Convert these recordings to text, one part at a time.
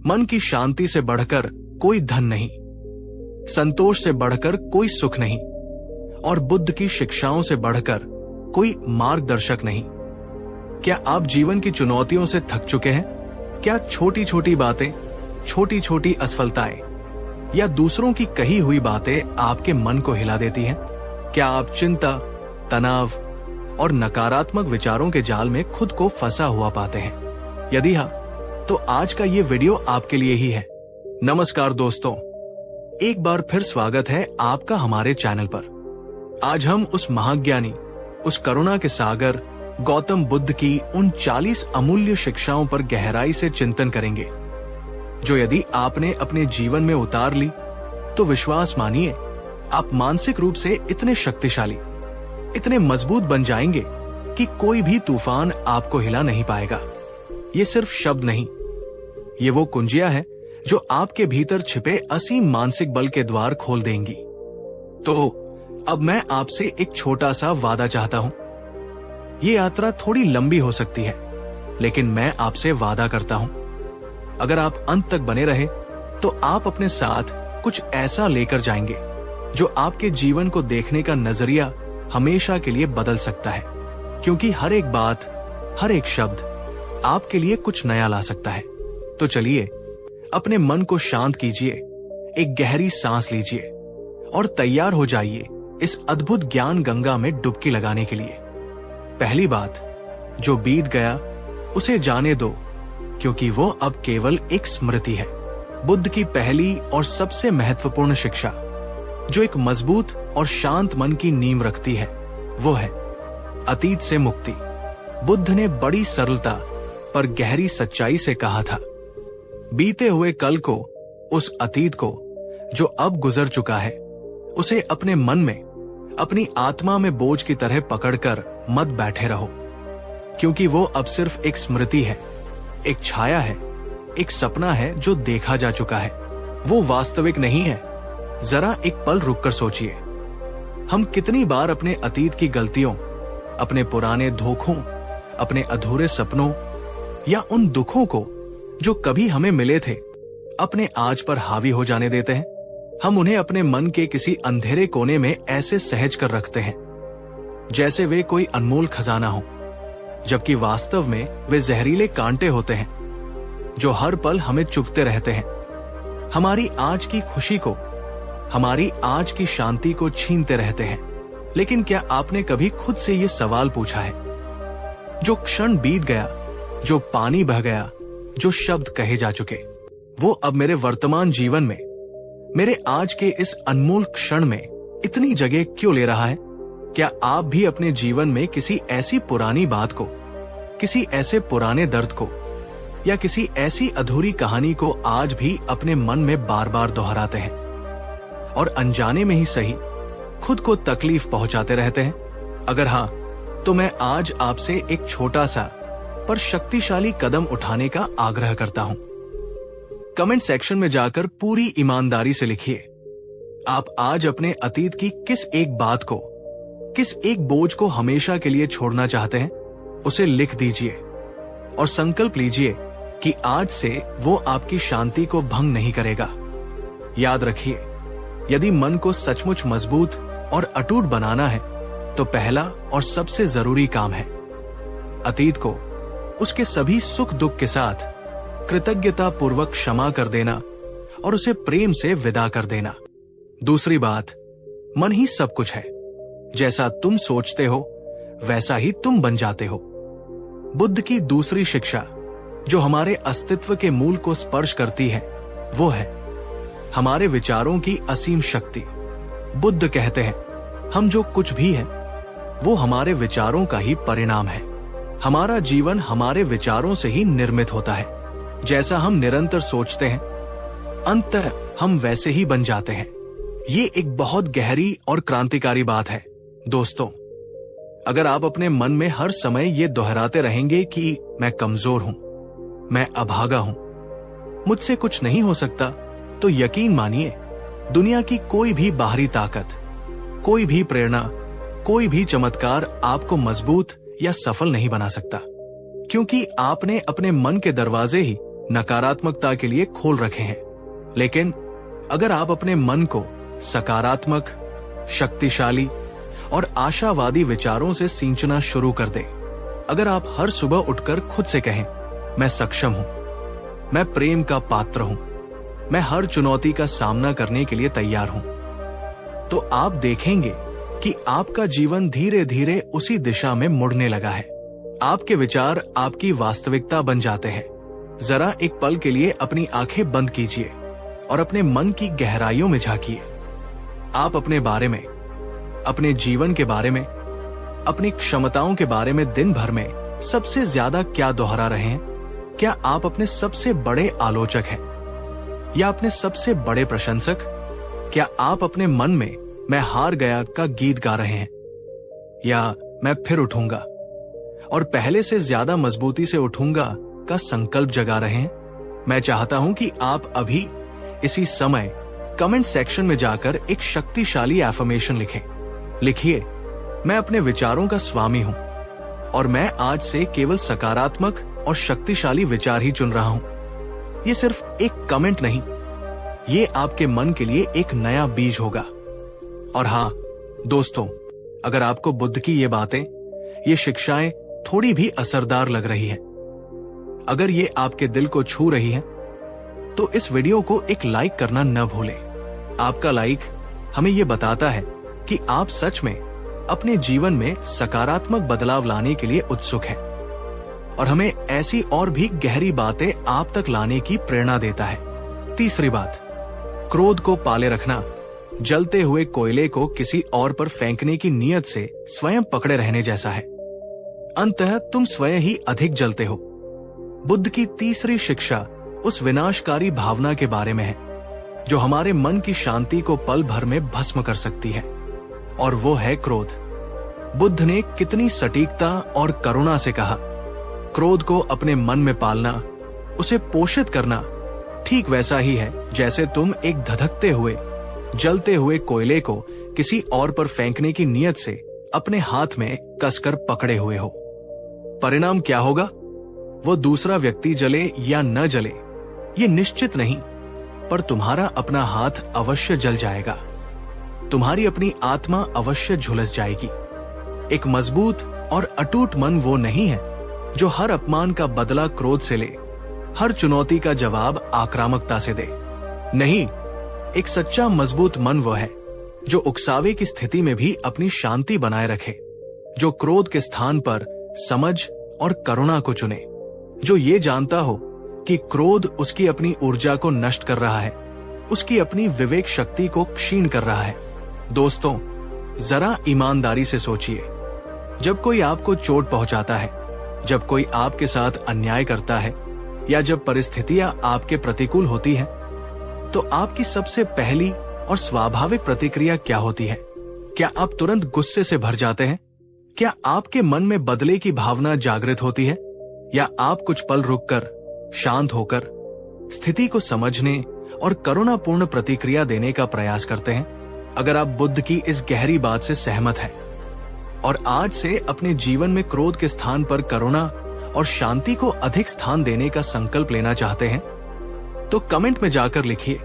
मन की शांति से बढ़कर कोई धन नहीं, संतोष से बढ़कर कोई सुख नहीं, और बुद्ध की शिक्षाओं से बढ़कर कोई मार्गदर्शक नहीं। क्या आप जीवन की चुनौतियों से थक चुके हैं? क्या छोटी छोटी बातें, छोटी छोटी असफलताएं या दूसरों की कही हुई बातें आपके मन को हिला देती हैं? क्या आप चिंता, तनाव और नकारात्मक विचारों के जाल में खुद को फंसा हुआ पाते हैं? यदि हाँ, तो आज का ये वीडियो आपके लिए ही है। नमस्कार दोस्तों, एक बार फिर स्वागत है आपका हमारे चैनल पर। आज हम उस महाज्ञानी, उस करुणा के सागर गौतम बुद्ध की उन 40 अमूल्य शिक्षाओं पर गहराई से चिंतन करेंगे, जो यदि आपने अपने जीवन में उतार ली तो विश्वास मानिए, आप मानसिक रूप से इतने शक्तिशाली, इतने मजबूत बन जाएंगे कि कोई भी तूफान आपको हिला नहीं पाएगा। ये सिर्फ शब्द नहीं, ये वो कुंजियां है जो आपके भीतर छिपे असीम मानसिक बल के द्वार खोल देंगी। तो अब मैं आपसे एक छोटा सा वादा चाहता हूं। ये यात्रा थोड़ी लंबी हो सकती है, लेकिन मैं आपसे वादा करता हूं, अगर आप अंत तक बने रहे तो आप अपने साथ कुछ ऐसा लेकर जाएंगे जो आपके जीवन को देखने का नजरिया हमेशा के लिए बदल सकता है। क्योंकि हर एक बात, हर एक शब्द आपके लिए कुछ नया ला सकता है। तो चलिए, अपने मन को शांत कीजिए, एक गहरी सांस लीजिए और तैयार हो जाइए इस अद्भुत ज्ञान गंगा में डुबकी लगाने के लिए। पहली बात, जो बीत गया उसे जाने दो, क्योंकि वो अब केवल एक स्मृति है। बुद्ध की पहली और सबसे महत्वपूर्ण शिक्षा, जो एक मजबूत और शांत मन की नींव रखती है, वो है अतीत से मुक्ति। बुद्ध ने बड़ी सरलता पर गहरी सच्चाई से कहा था, बीते हुए कल को, उस अतीत को जो अब गुजर चुका है, उसे अपने मन में, अपनी आत्मा में बोझ की तरह पकड़कर मत बैठे रहो, क्योंकि वो अब सिर्फ एक स्मृति है, एक छाया है, एक सपना है जो देखा जा चुका है। वो वास्तविक नहीं है। जरा एक पल रुककर सोचिए, हम कितनी बार अपने अतीत की गलतियों, अपने पुराने धोखों, अपने अधूरे सपनों या उन दुखों को जो कभी हमें मिले थे, अपने आज पर हावी हो जाने देते हैं। हम उन्हें अपने मन के किसी अंधेरे कोने में ऐसे सहज कर रखते हैं जैसे वे कोई अनमोल खजाना हो, जबकि वास्तव में वे जहरीले कांटे होते हैं जो हर पल हमें चुभते रहते हैं, हमारी आज की खुशी को, हमारी आज की शांति को छीनते रहते हैं। लेकिन क्या आपने कभी खुद से ये सवाल पूछा है, जो क्षण बीत गया, जो पानी बह गया, जो शब्द कहे जा चुके, वो अब मेरे वर्तमान जीवन में, मेरे आज के इस अनमोल क्षण में इतनी जगह क्यों ले रहा है? क्या आप भी अपने जीवन में किसी ऐसी पुरानी बात को, किसी ऐसे पुराने दर्द को या किसी ऐसी अधूरी कहानी को आज भी अपने मन में बार बार दोहराते हैं और अनजाने में ही सही खुद को तकलीफ पहुंचाते रहते हैं? अगर हाँ, तो मैं आज आपसे एक छोटा सा पर शक्तिशाली कदम उठाने का आग्रह करता हूं। कमेंट सेक्शन में जाकर पूरी ईमानदारी से लिखिए, आप आज अपने अतीत की किस एक बात को, किस एक बोझ को हमेशा के लिए छोड़ना चाहते हैं, उसे लिख दीजिए और संकल्प लीजिए कि आज से वो आपकी शांति को भंग नहीं करेगा। याद रखिए, यदि मन को सचमुच मजबूत और अटूट बनाना है तो पहला और सबसे जरूरी काम है अतीत को उसके सभी सुख दुख के साथ कृतज्ञता पूर्वक क्षमा कर देना और उसे प्रेम से विदा कर देना। दूसरी बात, मन ही सब कुछ है। जैसा तुम सोचते हो वैसा ही तुम बन जाते हो। बुद्ध की दूसरी शिक्षा, जो हमारे अस्तित्व के मूल को स्पर्श करती है, वो है हमारे विचारों की असीम शक्ति। बुद्ध कहते हैं, हम जो कुछ भी हैं, वो हमारे विचारों का ही परिणाम है। हमारा जीवन हमारे विचारों से ही निर्मित होता है। जैसा हम निरंतर सोचते हैं, अंततः हम वैसे ही बन जाते हैं। ये एक बहुत गहरी और क्रांतिकारी बात है दोस्तों। अगर आप अपने मन में हर समय ये दोहराते रहेंगे कि मैं कमजोर हूं, मैं अभागा हूं, मुझसे कुछ नहीं हो सकता, तो यकीन मानिए, दुनिया की कोई भी बाहरी ताकत, कोई भी प्रेरणा, कोई भी चमत्कार आपको मजबूत या सफल नहीं बना सकता, क्योंकि आपने अपने मन के दरवाजे ही नकारात्मकता के लिए खोल रखे हैं। लेकिन अगर आप अपने मन को सकारात्मक, शक्तिशाली और आशावादी विचारों से सींचना शुरू कर दें, अगर आप हर सुबह उठकर खुद से कहें, मैं सक्षम हूं, मैं प्रेम का पात्र हूं, मैं हर चुनौती का सामना करने के लिए तैयार हूं, तो आप देखेंगे कि आपका जीवन धीरे धीरे उसी दिशा में मुड़ने लगा है। आपके विचार आपकी वास्तविकता बन जाते हैं। जरा एक पल के लिए अपनी आंखें बंद कीजिए और अपने मन की गहराइयों में झांकिए। आप अपने बारे में, अपने जीवन के बारे में, अपनी क्षमताओं के बारे में दिन भर में सबसे ज्यादा क्या दोहरा रहे हैं? क्या आप अपने सबसे बड़े आलोचक हैं या अपने सबसे बड़े प्रशंसक? क्या आप अपने मन में मैं हार गया का गीत गा रहे हैं या मैं फिर उठूंगा और पहले से ज्यादा मजबूती से उठूंगा का संकल्प जगा रहे हैं? मैं चाहता हूं कि आप अभी इसी समय कमेंट सेक्शन में जाकर एक शक्तिशाली एफर्मेशन लिखें। लिखिए, मैं अपने विचारों का स्वामी हूं और मैं आज से केवल सकारात्मक और शक्तिशाली विचार ही चुन रहा हूं। ये सिर्फ एक कमेंट नहीं, ये आपके मन के लिए एक नया बीज होगा। और हां दोस्तों, अगर आपको बुद्ध की ये बातें, ये शिक्षाएं थोड़ी भी असरदार लग रही है, अगर ये आपके दिल को छू रही है, तो इस वीडियो को एक लाइक करना न भूलें। आपका लाइक हमें ये बताता है कि आप सच में अपने जीवन में सकारात्मक बदलाव लाने के लिए उत्सुक हैं और हमें ऐसी और भी गहरी बातें आप तक लाने की प्रेरणा देता है। तीसरी बात, क्रोध को पाले रखना जलते हुए कोयले को किसी और पर फेंकने की नीयत से स्वयं पकड़े रहने जैसा है। अंततः तुम स्वयं ही अधिक जलते हो। बुद्ध की तीसरी शिक्षा उस विनाशकारी भावना के बारे में है जो हमारे मन की शांति को पल भर में भस्म कर सकती है, और वो है क्रोध। बुद्ध ने कितनी सटीकता और करुणा से कहा, क्रोध को अपने मन में पालना, उसे पोषित करना ठीक वैसा ही है जैसे तुम एक धधकते हुए, जलते हुए कोयले को किसी और पर फेंकने की नीयत से अपने हाथ में कसकर पकड़े हुए हो। परिणाम क्या होगा? वो दूसरा व्यक्ति जले या न जले ये निश्चित नहीं, पर तुम्हारा अपना हाथ अवश्य जल जाएगा, तुम्हारी अपनी आत्मा अवश्य झुलस जाएगी। एक मजबूत और अटूट मन वो नहीं है जो हर अपमान का बदला क्रोध से ले, हर चुनौती का जवाब आक्रामकता से दे। नहीं, एक सच्चा मजबूत मन वो है जो उकसावे की स्थिति में भी अपनी शांति बनाए रखे, जो क्रोध के स्थान पर समझ और करुणा को चुने, जो ये जानता हो कि क्रोध उसकी अपनी ऊर्जा को नष्ट कर रहा है, उसकी अपनी विवेक शक्ति को क्षीण कर रहा है। दोस्तों, जरा ईमानदारी से सोचिए, जब कोई आपको चोट पहुंचाता है, जब कोई आपके साथ अन्याय करता है या जब परिस्थितियां आपके प्रतिकूल होती हैं, तो आपकी सबसे पहली और स्वाभाविक प्रतिक्रिया क्या होती है? क्या आप तुरंत गुस्से से भर जाते हैं? क्या आपके मन में बदले की भावना जागृत होती है, या आप कुछ पल रुककर, शांत होकर स्थिति को समझने और करुणापूर्ण प्रतिक्रिया देने का प्रयास करते हैं? अगर आप बुद्ध की इस गहरी बात से सहमत हैं और आज से अपने जीवन में क्रोध के स्थान पर करुणा और शांति को अधिक स्थान देने का संकल्प लेना चाहते हैं, तो कमेंट में जाकर लिखिए,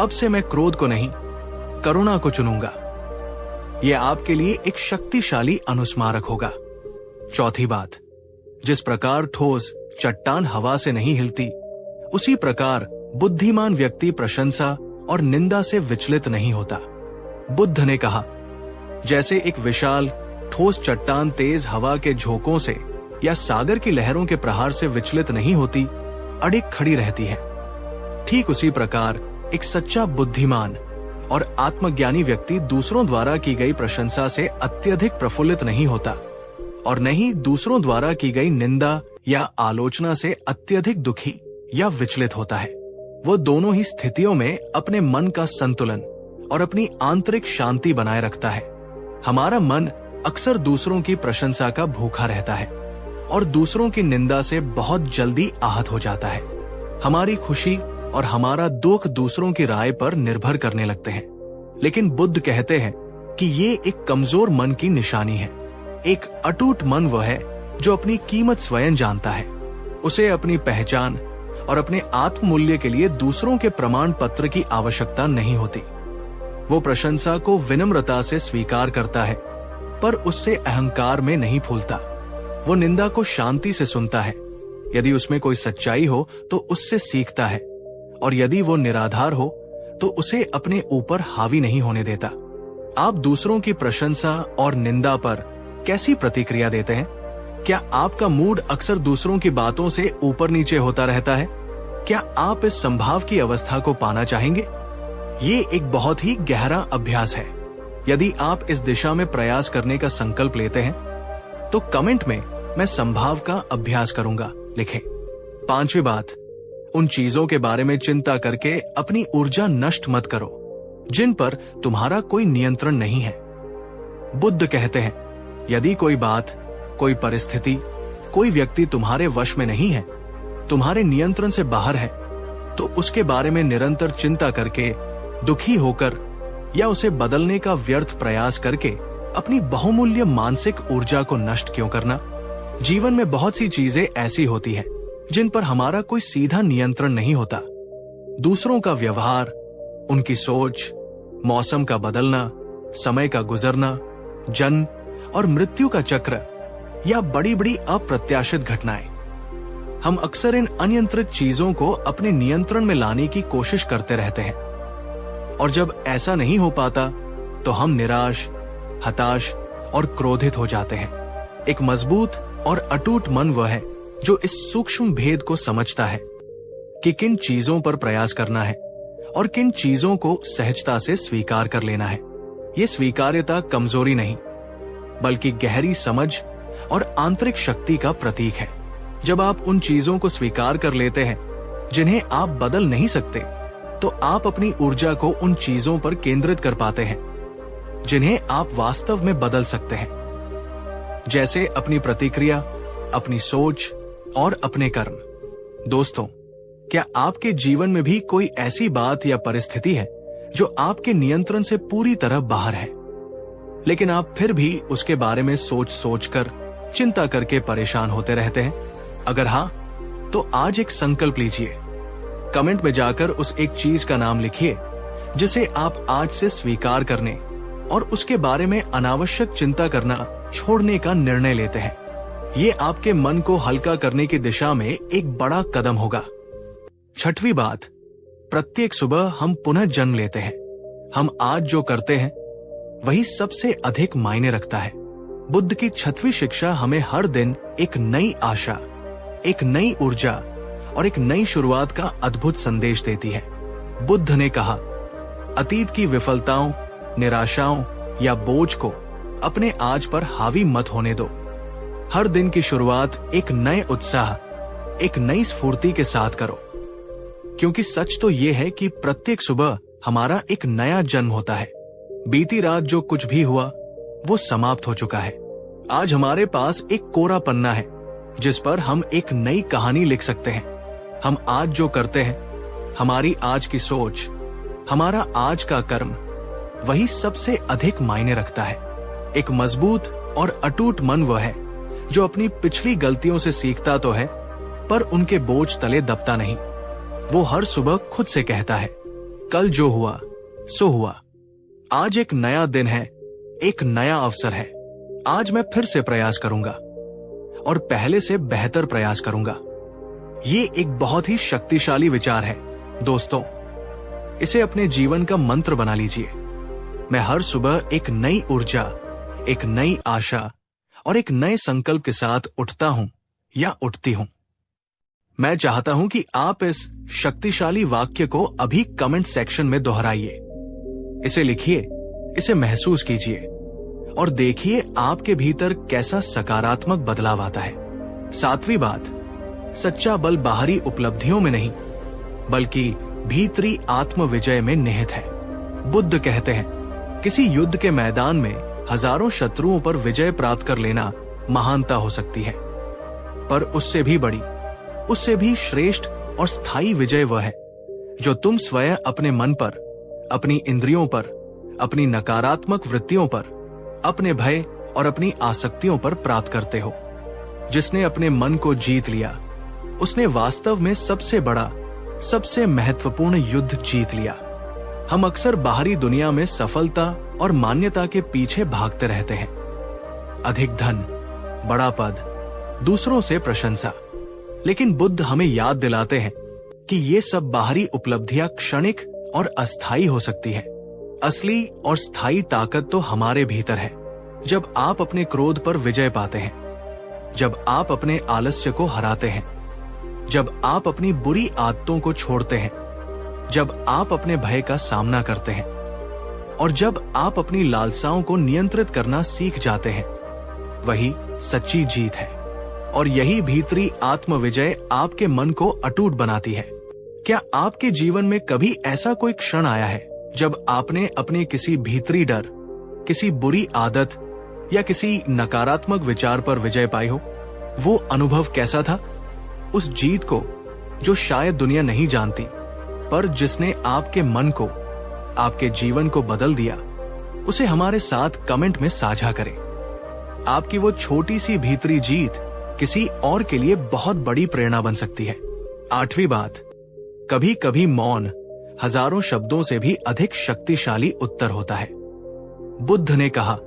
अब से मैं क्रोध को नहीं, करुणा को चुनूंगा। यह आपके लिए एक शक्तिशाली अनुस्मारक होगा। चौथी बात, जिस प्रकार ठोस चट्टान हवा से नहीं हिलती, उसी प्रकार बुद्धिमान व्यक्ति प्रशंसा और निंदा से विचलित नहीं होता। बुद्ध ने कहा, जैसे एक विशाल ठोस चट्टान तेज हवा के झोंकों से या सागर की लहरों के प्रहार से विचलित नहीं होती, अडिग खड़ी रहती है, ठीक उसी प्रकार एक सच्चा बुद्धिमान और आत्मज्ञानी व्यक्ति दूसरों द्वारा की गई प्रशंसा से अत्यधिक प्रफुल्लित नहीं होता और न ही दूसरों द्वारा की गई निंदा या आलोचना से अत्यधिक दुखी या विचलित होता है। वो दोनों ही स्थितियों में अपने मन का संतुलन और अपनी आंतरिक शांति बनाए रखता है। हमारा मन अक्सर दूसरों की प्रशंसा का भूखा रहता है और दूसरों की निंदा से बहुत जल्दी आहत हो जाता है। हमारी खुशी और हमारा दुख दूसरों की राय पर निर्भर करने लगते हैं। लेकिन बुद्ध कहते हैं कि ये एक कमजोर मन की निशानी है। एक अटूट मन वह है जो अपनी कीमत स्वयं जानता है, उसे अपनी पहचान और अपने आत्म मूल्य के लिए दूसरों के प्रमाण पत्र की आवश्यकता नहीं होती। वो प्रशंसा को विनम्रता से स्वीकार करता है, पर उससे अहंकार में नहीं फूलता। वो निंदा को शांति से सुनता है। यदि उसमें कोई सच्चाई हो तो उससे सीखता है, और यदि वो निराधार हो तो उसे अपने ऊपर हावी नहीं होने देता। आप दूसरों की प्रशंसा और निंदा पर कैसी प्रतिक्रिया देते हैं? क्या आपका मूड अक्सर दूसरों की बातों से ऊपर नीचे होता रहता है? क्या आप इस संभाव की अवस्था को पाना चाहेंगे? ये एक बहुत ही गहरा अभ्यास है। यदि आप इस दिशा में प्रयास करने का संकल्प लेते हैं तो कमेंट में मैं संभाव का अभ्यास करूंगा लिखें। 5वीं बात, उन चीजों के बारे में चिंता करके अपनी ऊर्जा नष्ट मत करो जिन पर तुम्हारा कोई नियंत्रण नहीं है। बुद्ध कहते हैं, यदि कोई बात, कोई परिस्थिति, कोई व्यक्ति तुम्हारे वश में नहीं है, तुम्हारे नियंत्रण से बाहर है, तो उसके बारे में निरंतर चिंता करके, दुखी होकर या उसे बदलने का व्यर्थ प्रयास करके अपनी बहुमूल्य मानसिक ऊर्जा को नष्ट क्यों करना? जीवन में बहुत सी चीजें ऐसी होती हैं जिन पर हमारा कोई सीधा नियंत्रण नहीं होता। दूसरों का व्यवहार, उनकी सोच, मौसम का बदलना, समय का गुजरना, जन्म और मृत्यु का चक्र या बड़ी बड़ी अप्रत्याशित घटनाएं। हम अक्सर इन अनियंत्रित चीजों को अपने नियंत्रण में लाने की कोशिश करते रहते हैं, और जब ऐसा नहीं हो पाता तो हम निराश, हताश और क्रोधित हो जाते हैं। एक मजबूत और अटूट मन वह है जो इस सूक्ष्म भेद को समझता है कि किन चीजों पर प्रयास करना है और किन चीजों को सहजता से स्वीकार कर लेना है। ये स्वीकार्यता कमजोरी नहीं, बल्कि गहरी समझ और आंतरिक शक्ति का प्रतीक है। जब आप उन चीजों को स्वीकार कर लेते हैं जिन्हें आप बदल नहीं सकते, तो आप अपनी ऊर्जा को उन चीजों पर केंद्रित कर पाते हैं जिन्हें आप वास्तव में बदल सकते हैं, जैसे अपनी प्रतिक्रिया, अपनी सोच और अपने कर्म। दोस्तों, क्या आपके जीवन में भी कोई ऐसी बात या परिस्थिति है जो आपके नियंत्रण से पूरी तरह बाहर है, लेकिन आप फिर भी उसके बारे में सोच कर, चिंता करके परेशान होते रहते हैं? अगर हाँ, तो आज एक संकल्प लीजिए। कमेंट में जाकर उस एक चीज का नाम लिखिए जिसे आप आज से स्वीकार करने और उसके बारे में अनावश्यक चिंता करना छोड़ने का निर्णय लेते हैं। ये आपके मन को हल्का करने की दिशा में एक बड़ा कदम होगा। 6वीं बात, प्रत्येक सुबह हम पुनः जन्म लेते हैं। हम आज जो करते हैं वही सबसे अधिक मायने रखता है। बुद्ध की 6वीं शिक्षा हमें हर दिन एक नई आशा, एक नई ऊर्जा और एक नई शुरुआत का अद्भुत संदेश देती है। बुद्ध ने कहा, अतीत की विफलताओं, निराशाओं या बोझ को अपने आज पर हावी मत होने दो। हर दिन की शुरुआत एक नए उत्साह, एक नई स्फूर्ति के साथ करो, क्योंकि सच तो यह है कि प्रत्येक सुबह हमारा एक नया जन्म होता है। बीती रात जो कुछ भी हुआ वो समाप्त हो चुका है। आज हमारे पास एक कोरा पन्ना है जिस पर हम एक नई कहानी लिख सकते हैं। हम आज जो करते हैं, हमारी आज की सोच, हमारा आज का कर्म, वही सबसे अधिक मायने रखता है। एक मजबूत और अटूट मन वह है जो अपनी पिछली गलतियों से सीखता तो है, पर उनके बोझ तले दबता नहीं। वो हर सुबह खुद से कहता है, कल जो हुआ सो हुआ। आज एक नया दिन है, एक नया अवसर है। आज मैं फिर से प्रयास करूंगा और पहले से बेहतर प्रयास करूंगा। ये एक बहुत ही शक्तिशाली विचार है दोस्तों। इसे अपने जीवन का मंत्र बना लीजिए। मैं हर सुबह एक नई ऊर्जा, एक नई आशा और एक नए संकल्प के साथ उठता हूं या उठती हूं। मैं चाहता हूं कि आप इस शक्तिशाली वाक्य को अभी कमेंट सेक्शन में दोहराइए। इसे लिखिए, इसे महसूस कीजिए और देखिए आपके भीतर कैसा सकारात्मक बदलाव आता है। 7वीं बात, सच्चा बल बाहरी उपलब्धियों में नहीं बल्कि भीतरी आत्म विजय में निहित है। बुद्ध कहते हैं, किसी युद्ध के मैदान में हजारों शत्रुओं पर विजय प्राप्त कर लेना महानता हो सकती है, पर उससे भी बड़ी, उससे भी श्रेष्ठ और स्थायी विजय वह है जो तुम स्वयं अपने मन पर, अपनी इंद्रियों पर, अपनी नकारात्मक वृत्तियों पर, अपने भय और अपनी आसक्तियों पर प्राप्त करते हो। जिसने अपने मन को जीत लिया उसने वास्तव में सबसे बड़ा, सबसे महत्वपूर्ण युद्ध जीत लिया। हम अक्सर बाहरी दुनिया में सफलता और मान्यता के पीछे भागते रहते हैं। अधिक धन, बड़ा पद, दूसरों से प्रशंसा। लेकिन बुद्ध हमें याद दिलाते हैं कि ये सब बाहरी उपलब्धियां क्षणिक और अस्थायी हो सकती है। असली और स्थायी ताकत तो हमारे भीतर है। जब आप अपने क्रोध पर विजय पाते हैं, जब आप अपने आलस्य को हराते हैं, जब आप अपनी बुरी आदतों को छोड़ते हैं, जब आप अपने भय का सामना करते हैं और जब आप अपनी लालसाओं को नियंत्रित करना सीख जाते हैं, वही सच्ची जीत है। और यही भीतरी आत्मविजय आपके मन को अटूट बनाती है। क्या आपके जीवन में कभी ऐसा कोई क्षण आया है जब आपने अपने किसी भीतरी डर, किसी बुरी आदत या किसी नकारात्मक विचार पर विजय पाई हो? वो अनुभव कैसा था? उस जीत को जो शायद दुनिया नहीं जानती, पर जिसने आपके मन को, आपके जीवन को बदल दिया, उसे हमारे साथ कमेंट में साझा करें। आपकी वो छोटी सी भीतरी जीत किसी और के लिए बहुत बड़ी प्रेरणा बन सकती है। 8वीं बात, कभी कभी मौन हजारों शब्दों से भी अधिक शक्तिशाली उत्तर होता है। बुद्ध ने कहा,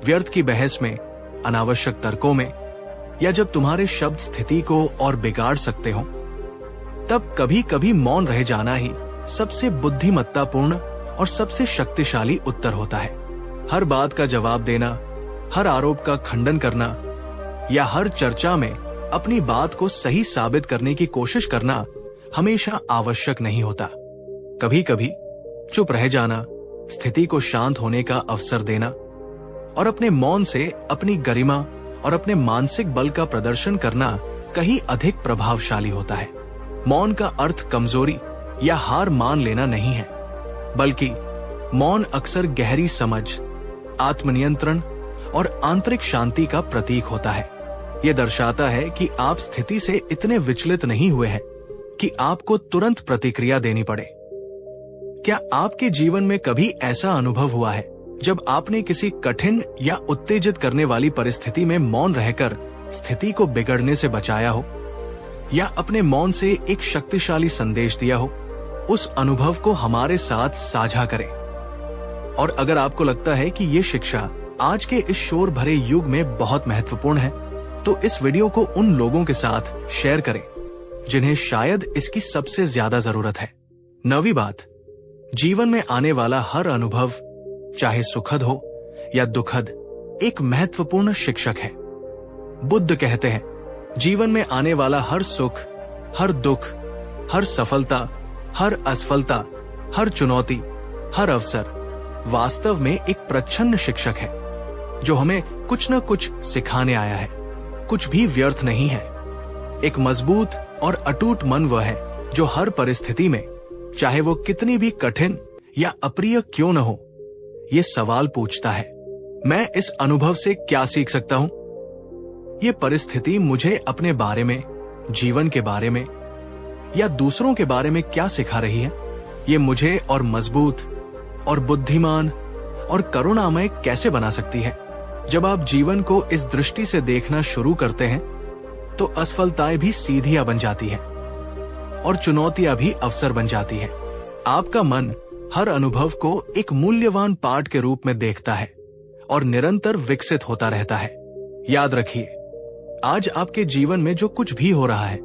व्यर्थ की बहस में, अनावश्यक तर्कों में, या जब तुम्हारे शब्द स्थिति को और बिगाड़ सकते हो, तब कभी कभी मौन रह जाना ही सबसे बुद्धिमत्तापूर्ण और सबसे शक्तिशाली उत्तर होता है। हर बात का जवाब देना, हर आरोप का खंडन करना या हर चर्चा में अपनी बात को सही साबित करने की कोशिश करना हमेशा आवश्यक नहीं होता। कभी कभी चुप रह जाना, स्थिति को शांत होने का अवसर देना और अपने मौन से अपनी गरिमा और अपने मानसिक बल का प्रदर्शन करना कहीं अधिक प्रभावशाली होता है। मौन का अर्थ कमजोरी या हार मान लेना नहीं है, बल्कि मौन अक्सर गहरी समझ, आत्मनियंत्रण और आंतरिक शांति का प्रतीक होता है। यह दर्शाता है कि आप स्थिति से इतने विचलित नहीं हुए हैं कि आपको तुरंत प्रतिक्रिया देनी पड़े। क्या आपके जीवन में कभी ऐसा अनुभव हुआ है जब आपने किसी कठिन या उत्तेजित करने वाली परिस्थिति में मौन रहकर स्थिति को बिगड़ने से बचाया हो, या अपने मौन से एक शक्तिशाली संदेश दिया हो? उस अनुभव को हमारे साथ साझा करें। और अगर आपको लगता है कि ये शिक्षा आज के इस शोर भरे युग में बहुत महत्वपूर्ण है, तो इस वीडियो को उन लोगों के साथ शेयर करें जिन्हें शायद इसकी सबसे ज्यादा जरूरत है। 9वीं बात, जीवन में आने वाला हर अनुभव, चाहे सुखद हो या दुखद, एक महत्वपूर्ण शिक्षक है। बुद्ध कहते हैं, जीवन में आने वाला हर सुख, हर दुख, हर सफलता, हर असफलता, हर चुनौती, हर अवसर वास्तव में एक प्रच्छन्न शिक्षक है जो हमें कुछ न कुछ सिखाने आया है। कुछ भी व्यर्थ नहीं है। एक मजबूत और अटूट मन वह है जो हर परिस्थिति में, चाहे वो कितनी भी कठिन या अप्रिय क्यों न हो, ये सवाल पूछता है, मैं इस अनुभव से क्या सीख सकता हूं? ये परिस्थिति मुझे अपने बारे में, जीवन के बारे में या दूसरों के बारे में क्या सिखा रही है? ये मुझे और मजबूत और बुद्धिमान और करुणामय कैसे बना सकती है? जब आप जीवन को इस दृष्टि से देखना शुरू करते हैं, तो असफलताएं भी सीधियां बन जाती हैं और चुनौतियां भी अवसर बन जाती हैं। आपका मन हर अनुभव को एक मूल्यवान पाठ के रूप में देखता है और निरंतर विकसित होता रहता है। याद रखिए, आज आपके जीवन में जो कुछ भी हो रहा है,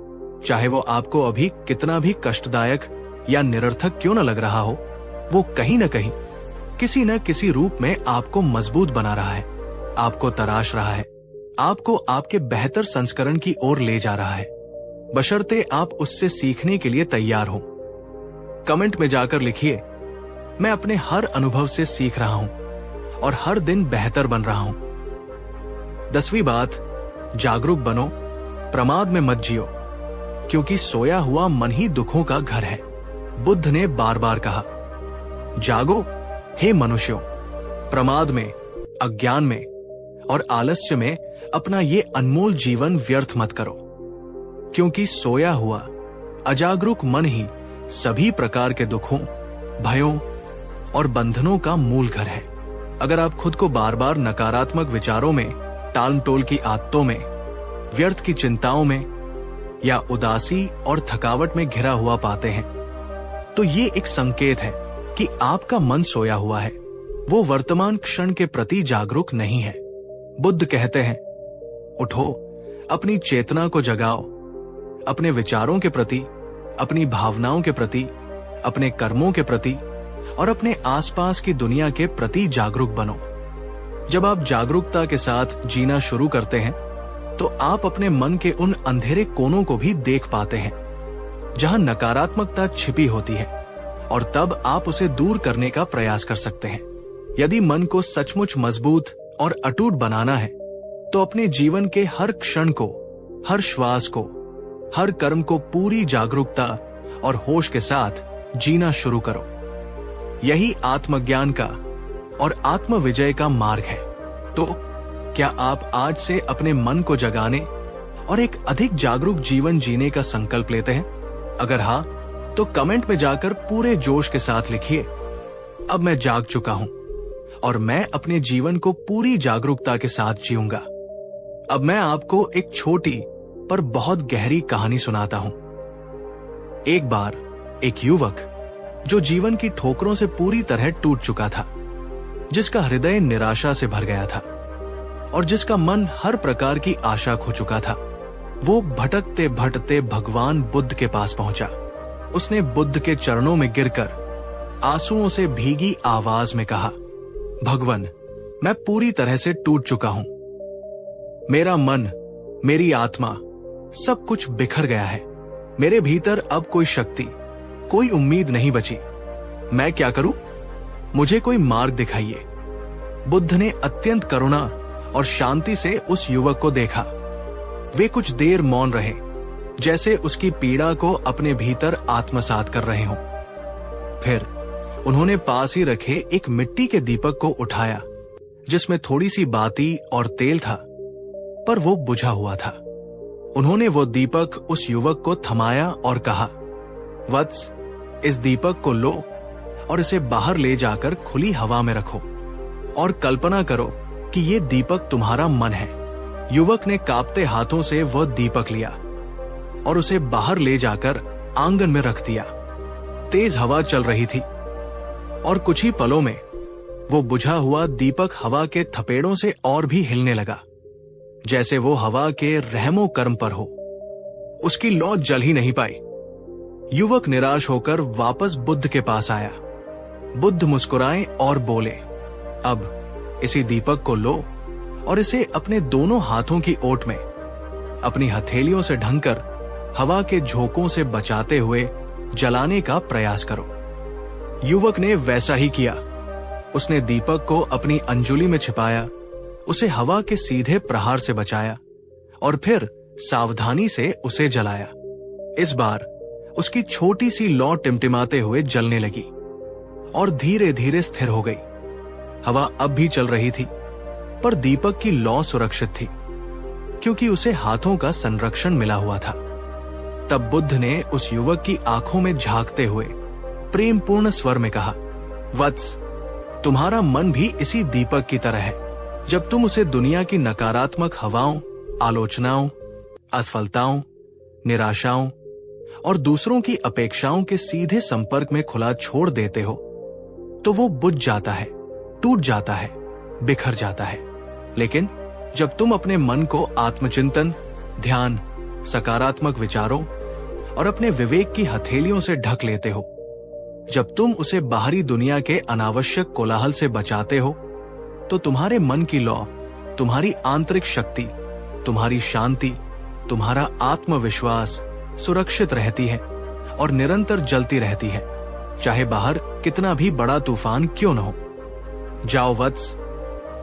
चाहे वो आपको अभी कितना भी कष्टदायक या निरर्थक क्यों न लग रहा हो, वो कहीं न कहीं, किसी न किसी रूप में आपको मजबूत बना रहा है, आपको तराश रहा है, आपको आपके बेहतर संस्करण की ओर ले जा रहा है, बशर्ते आप उससे सीखने के लिए तैयार हो। कमेंट में जाकर लिखिए, मैं अपने हर अनुभव से सीख रहा हूं और हर दिन बेहतर बन रहा हूं। 10वीं बात, जागरूक बनो, प्रमाद में मत जियो, क्योंकि सोया हुआ मन ही दुखों का घर है। बुद्ध ने बार बार कहा, जागो हे मनुष्यों, प्रमाद में, अज्ञान में और आलस्य में अपना ये अनमोल जीवन व्यर्थ मत करो, क्योंकि सोया हुआ अजागरूक मन ही सभी प्रकार के दुखों, भयों और बंधनों का मूल घर है। अगर आप खुद को बार बार नकारात्मक विचारों में, टालमटोल की आदतों में, व्यर्थ की चिंताओं में या उदासी और थकावट में घिरा हुआ पाते हैं, तो ये एक संकेत है कि आपका मन सोया हुआ है, वो वर्तमान क्षण के प्रति जागरूक नहीं है। बुद्ध कहते हैं, उठो, अपनी चेतना को जगाओ, अपने विचारों के प्रति, अपनी भावनाओं के प्रति, अपने कर्मों के प्रति और अपने आसपास की दुनिया के प्रति जागरूक बनो। जब आप जागरूकता के साथ जीना शुरू करते हैं तो आप अपने मन के उन अंधेरे कोनों को भी देख पाते हैं जहां नकारात्मकता छिपी होती है, और तब आप उसे दूर करने का प्रयास कर सकते हैं। यदि मन को सचमुच मजबूत और अटूट बनाना है तो अपने जीवन के हर क्षण को, हर श्वास को, हर कर्म को पूरी जागरूकता और होश के साथ जीना शुरू करो। यही आत्मज्ञान का और आत्मविजय का मार्ग है। तो क्या आप आज से अपने मन को जगाने और एक अधिक जागरूक जीवन जीने का संकल्प लेते हैं? अगर हाँ, तो कमेंट में जाकर पूरे जोश के साथ लिखिए, अब मैं जाग चुका हूं और मैं अपने जीवन को पूरी जागरूकता के साथ जीऊंगा। अब मैं आपको एक छोटी पर बहुत गहरी कहानी सुनाता हूं। एक बार एक युवक जो जीवन की ठोकरों से पूरी तरह टूट चुका था, जिसका हृदय निराशा से भर गया था और जिसका मन हर प्रकार की आशा खो चुका था, वो भटकते भटकते भगवान बुद्ध के पास पहुंचा। उसने बुद्ध के चरणों में गिरकर आंसुओं से भीगी आवाज में कहा, भगवान, मैं पूरी तरह से टूट चुका हूं। मेरा मन, मेरी आत्मा, सब कुछ बिखर गया है। मेरे भीतर अब कोई शक्ति, कोई उम्मीद नहीं बची। मैं क्या करूं? मुझे कोई मार्ग दिखाइए। बुद्ध ने अत्यंत करुणा और शांति से उस युवक को देखा। वे कुछ देर मौन रहे, जैसे उसकी पीड़ा को अपने भीतर आत्मसात कर रहे हों। फिर उन्होंने पास ही रखे एक मिट्टी के दीपक को उठाया, जिसमें थोड़ी सी बाती और तेल था, पर वो बुझा हुआ था। उन्होंने वो दीपक उस युवक को थमाया और कहा, वत्स, इस दीपक को लो और इसे बाहर ले जाकर खुली हवा में रखो और कल्पना करो कि ये दीपक तुम्हारा मन है। युवक ने कांपते हाथों से वह दीपक लिया और उसे बाहर ले जाकर आंगन में रख दिया। तेज हवा चल रही थी और कुछ ही पलों में वो बुझा हुआ दीपक हवा के थपेड़ों से और भी हिलने लगा, जैसे वो हवा के रहमो कर्म पर हो। उसकी लौ जल ही नहीं पाई। युवक निराश होकर वापस बुद्ध के पास आया। बुद्ध मुस्कुराए और बोले, अब इसी दीपक को लो और इसे अपने दोनों हाथों की ओट में अपनी हथेलियों से ढंककर हवा के झोंकों से बचाते हुए जलाने का प्रयास करो। युवक ने वैसा ही किया। उसने दीपक को अपनी अंजुली में छिपाया, उसे हवा के सीधे प्रहार से बचाया और फिर सावधानी से उसे जलाया। इस बार उसकी छोटी सी लौ टिमटिमाते हुए जलने लगी और धीरे धीरे स्थिर हो गई। हवा अब भी चल रही थी, पर दीपक की लौ सुरक्षित थी, क्योंकि उसे हाथों का संरक्षण मिला हुआ था। तब बुद्ध ने उस युवक की आंखों में झांकते हुए प्रेमपूर्ण स्वर में कहा, वत्स, तुम्हारा मन भी इसी दीपक की तरह है। जब तुम उसे दुनिया की नकारात्मक हवाओं, आलोचनाओं, असफलताओं, निराशाओं और दूसरों की अपेक्षाओं के सीधे संपर्क में खुला छोड़ देते हो, तो वो बुझ जाता है, टूट जाता है, बिखर जाता है। लेकिन जब तुम अपने मन को आत्मचिंतन, ध्यान, सकारात्मक विचारों और अपने विवेक की हथेलियों से ढक लेते हो, जब तुम उसे बाहरी दुनिया के अनावश्यक कोलाहल से बचाते हो, तो तुम्हारे मन की लौ, तुम्हारी आंतरिक शक्ति, तुम्हारी शांति, तुम्हारा आत्मविश्वास सुरक्षित रहती है और निरंतर जलती रहती है, चाहे बाहर कितना भी बड़ा तूफान क्यों न हो। जाओ वत्स,